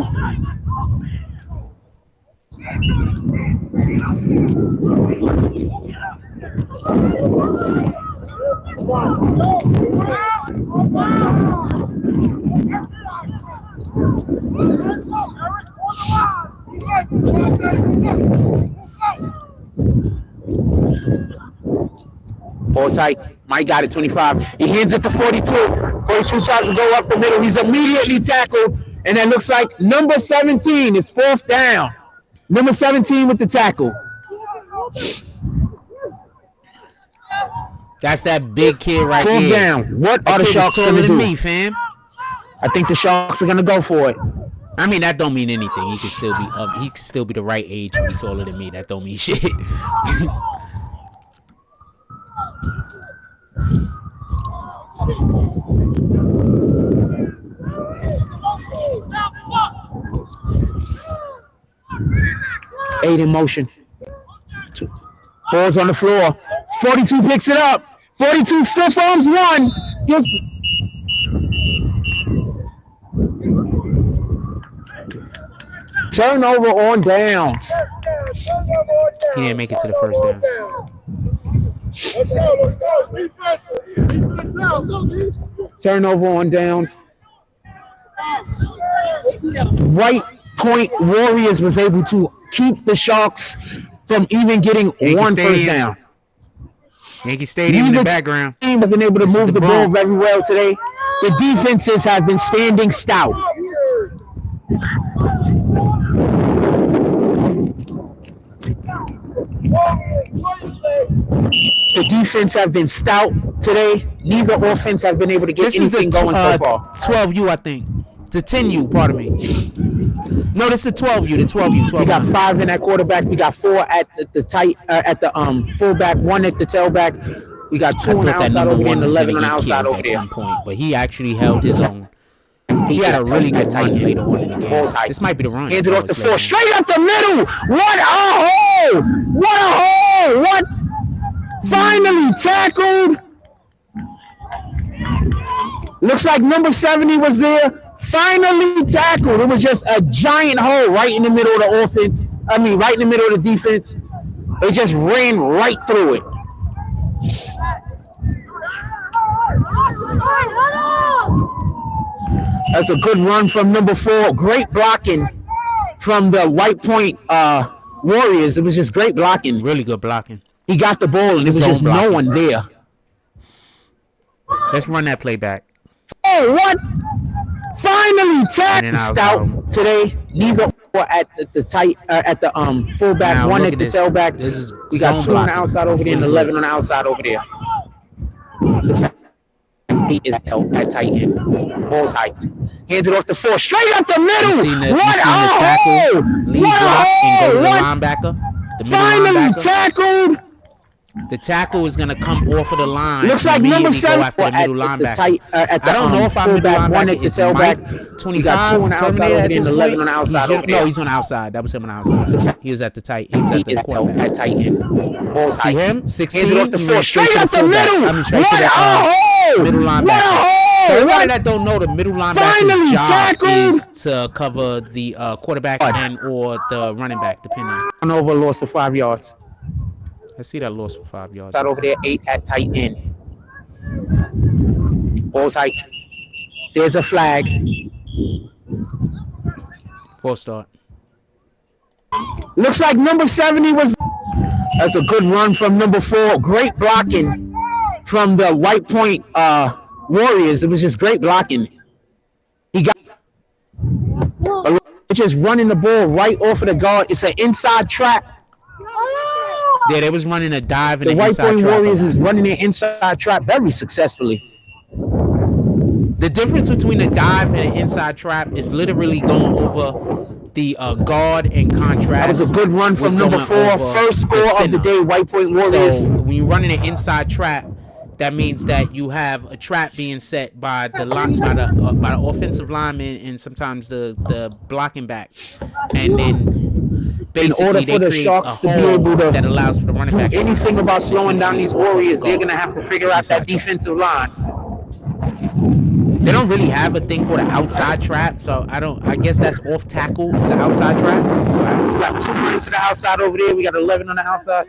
Ball tight. Mike got it, 25. He hands it to 42. 42 tries to go up the middle. He's immediately tackled. And that looks like number 17 is 4th down. Number 17 with the tackle. That's that big kid right 4th here. down. What That are the kid is Sharks taller going to than do? me, fam. I think the Sharks are going to go for it. I mean, that don't mean anything. He can still be the right age and be taller than me. That don't mean shit. Eight in motion. Ball's on the floor. 42 picks it up. 42 stiff arms one. Turnover on downs. He didn't make it to the first down. Turnover on downs. Right Point Warriors was able to keep the Sharks from even getting one first down. Yankee Stadium in the background. The team has been able to move the ball very well today. The defenses have been standing stout. The defense have been stout today. Neither offense have been able to get anything going so far. 12U, I think. The 10U, pardon me. No, this is the 12U. The 12U. We got 5 in that quarterback. We got 4 at the tight at the fullback. 1 at the tailback. We got 2 on the outside over there and 11 on the outside over there. At some point, but he actually held his own. He had a really good run later on in the game. This might be the run. Hands it off the floor, straight up the middle. What a hole! What a hole! What? Finally tackled. Looks like number 70 was there. Finally tackled. It was just a giant hole right in the middle of the offense. Right in the middle of the defense. They just ran right through it. That's a good run from number 4. Great blocking from the White Point Warriors. It was just great blocking. Really good blocking. He got the ball and there was just no one there. Let's run that play back. Oh, what? Finally tackled stout today. Neither at the tight at the fullback. Now, 1 at the tailback. We got 2 on the outside over there and 11 on the outside over there. He is held at tight end. Ball's height. Hands it off the floor. Straight up the middle. What a hole! What a hole! Linebacker. Finally tackled. The tackle is going to come off of the line. Looks like number 7 after the middle linebacker. I don't know if I'm middle linebacker. 1 at the tailback. 25. 2 on the outside over there and 11 on the outside over there. No, he's on the outside. That was him on the outside. He was at the tight. He was at the quarterback. At tight end. Ball's See him? 16. Hands it off the floor. Straight up the middle. What a hole! Middle linebacker. What a hole! For everybody that don't know, the middle linebacker's job is to cover the quarterback and or the running back, depending. Turnover, loss of 5 yards. I see that loss for 5 yards. Out over there, 8 at tight end. Ball's height. There's a flag. False start. Looks like number 70 was. That's a good run from number 4. Great blocking from the White Point Warriors. It was just great blocking. He got just running the ball right off of the guard. It's an inside trap. Yeah, they was running a dive and the White Point Warriors is running their inside trap very successfully. The difference between a dive and an inside trap is literally going over the guard and contrast. That was a good run from number 4. First score of the day, White Point Warriors. So when you're running an inside trap, that means that you have a trap being set by the by the offensive lineman and sometimes the blocking back, and then basically in order for the Sharks to be able to that allows for the running back. Anything about slowing down these Warriors, they're gonna have to figure out that defensive line. They don't really have a thing called an outside trap, so I guess that's off tackle. It's an outside trap. So we got 2 running to the outside over there. We got 11 on the outside.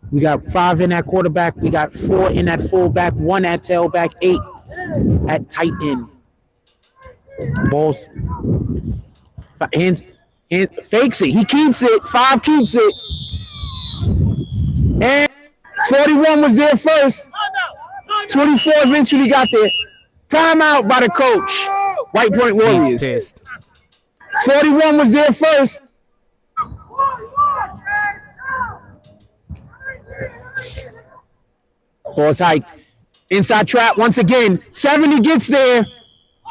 We got 5 in that quarterback. We got 4 in that fullback. 1 at tailback. 8 at tight end. Balls. Hands. And fakes it. He keeps it. 5 keeps it. And 41 was there first. 24 eventually got there. Timeout by the coach. White Point Warriors. He's pissed. 41 was there first. Ball's hiked. Inside trap once again. 70 gets there.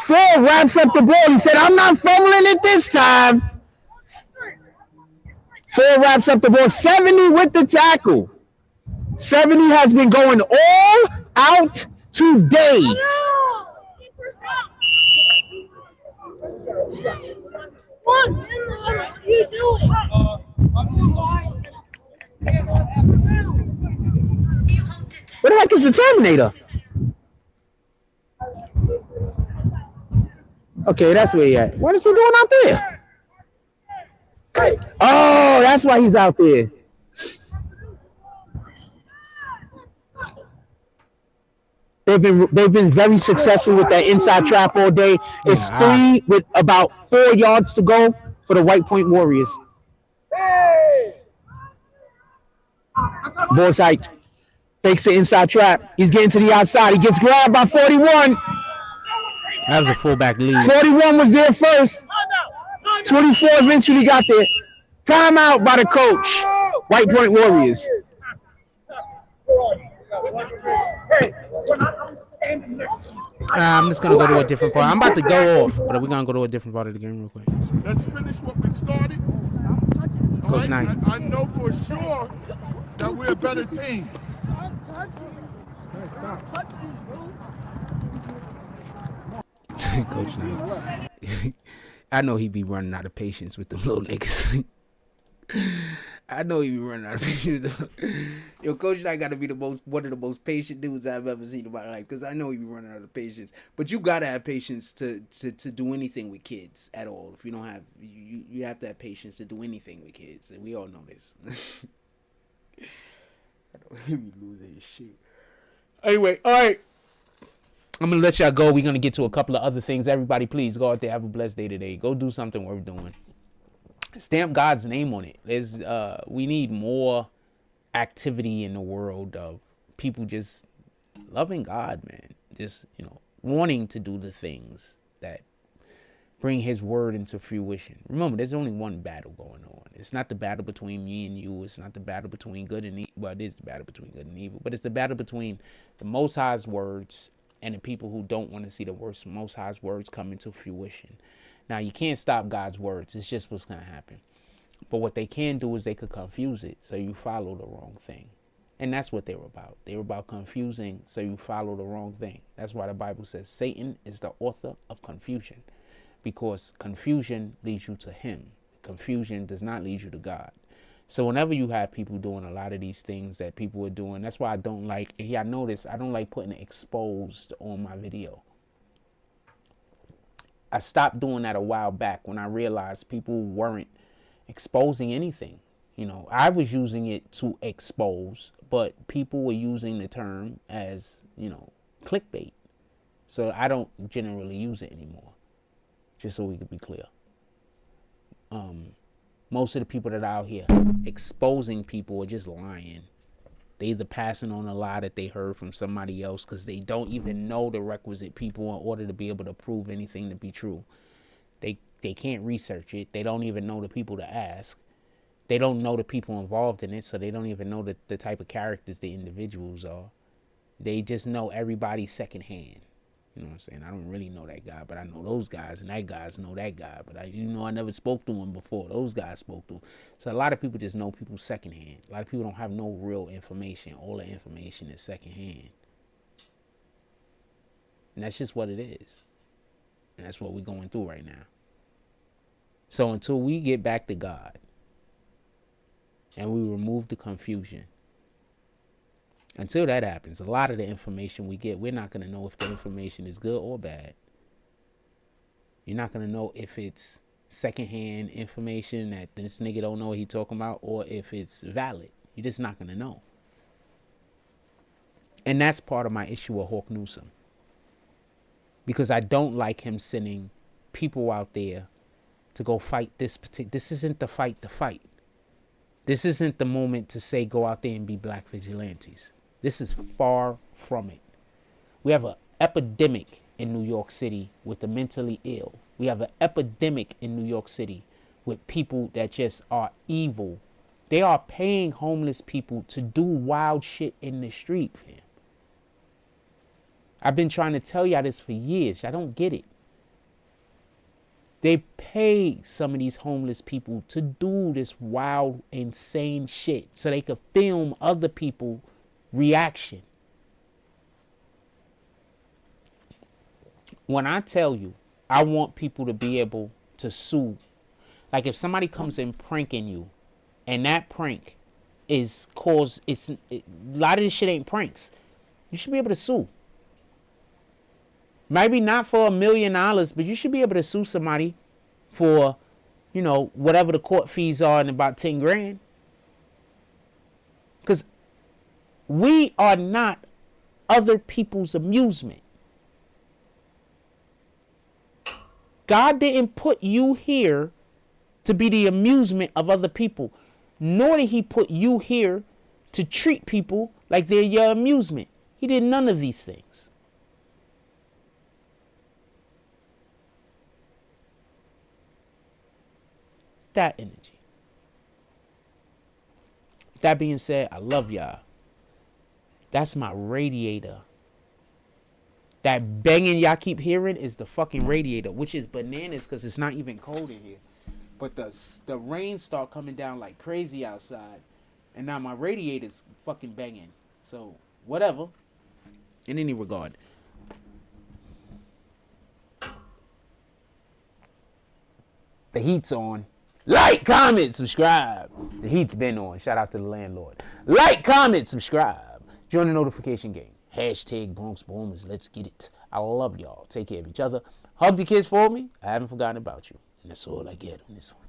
4 wraps up the ball. He said, I'm not fumbling it this time. 4 wraps up the ball. 70 with the tackle. 70 has been going all out today. Where the heck is the Terminator? Okay, that's where he at. What is he doing out there? Oh, that's why he's out there. They've been very successful with that inside trap all day. It's 3 with about 4 yards to go for the White Point Warriors. Ball's hiked. Takes the inside trap. He's getting to the outside. He gets grabbed by 41. That was a fullback lead. 41 was there first. 24 eventually got there. Timeout by the coach. White Point Warriors. I'm just going to go to a different part. I'm about to go off, but we're going to go to a different part of the game real quick. Let's finish what we started. Coach Knight. I know for sure that we're a better team. Coach Knight. I know he be running out of patience with them little niggas. I know he be running out of patience. Yo, Coach Knight got to be one of the most patient dudes I've ever seen in my life, because I know he be running out of patience. But you gotta have patience to do anything with kids at all. If you don't have, you have to have patience to do anything with kids, and we all know this. I know he be losing his shit. Anyway, all right. I'm going to let y'all go. We're going to get to a couple of other things. Everybody, please go out there. Have a blessed day today. Go do something worth doing. Stamp God's name on it. We need more activity in the world of people just loving God, man. Just, wanting to do the things that bring his word into fruition. Remember, there's only one battle going on. It's not the battle between me and you. It's not the battle between good and evil. Well, it is the battle between good and evil. But it's the battle between the Most High's words and the people who don't want to see the Most High's words come into fruition. Now, you can't stop God's words. It's just what's going to happen. But what they can do is they could confuse it so you follow the wrong thing. And that's what they were about. They were about confusing so you follow the wrong thing. That's why the Bible says Satan is the author of confusion, because confusion leads you to him. Confusion does not lead you to God. So whenever you have people doing a lot of these things that people are doing, that's why I don't like, I notice I don't like putting it exposed on my video. I stopped doing that a while back when I realized people weren't exposing anything. I was using it to expose, but people were using the term as, clickbait. So I don't generally use it anymore, just so we could be clear. Most of the people that are out here exposing people are just lying. They either passing on a lie that they heard from somebody else because they don't even know the requisite people in order to be able to prove anything to be true. They can't research it. They don't even know the people to ask. They don't know the people involved in it, so they don't even know the type of characters the individuals are. They just know everybody secondhand. You know what I'm saying? I don't really know that guy, but I know those guys, and that guys know that guy. But I never spoke to him before. Those guys spoke to him. So a lot of people just know people secondhand. A lot of people don't have no real information. All the information is secondhand. And that's just what it is. And that's what we're going through right now. So until we get back to God and we remove the confusion, until that happens, a lot of the information we get, we're not going to know if the information is good or bad. You're not going to know if it's secondhand information that this nigga don't know what he's talking about or if it's valid. You're just not going to know. And that's part of my issue with Hawk Newsom. Because I don't like him sending people out there to go fight this particular. This isn't the fight to fight. This isn't the moment to say go out there and be black vigilantes. This is far from it. We have an epidemic in New York City with the mentally ill. We have an epidemic in New York City with people that just are evil. They are paying homeless people to do wild shit in the street, fam. I've been trying to tell y'all this for years. I don't get it. They pay some of these homeless people to do this wild, insane shit so they could film other people's reaction. When I tell you, I want people to be able to sue. Like if somebody comes in pranking you, and that prank is a lot of this shit ain't pranks. You should be able to sue. Maybe not for $1 million, but you should be able to sue somebody for, you know, whatever the court fees are in about 10 grand. Because we are not other people's amusement. God didn't put you here to be the amusement of other people, nor did he put you here to treat people like they're your amusement. He did none of these things. That energy. That being said, I love y'all. That's my radiator. That banging y'all keep hearing is the fucking radiator, which is bananas because it's not even cold in here. But the rain start coming down like crazy outside, and now my radiator's fucking banging. So whatever. In any regard. The heat's on. Like, comment, subscribe. The heat's been on. Shout out to the landlord. Like, comment, subscribe. Join the notification game. Hashtag Bronx Boomers. Let's get it. I love y'all. Take care of each other. Hug the kids for me. I haven't forgotten about you. And that's all I get on this one.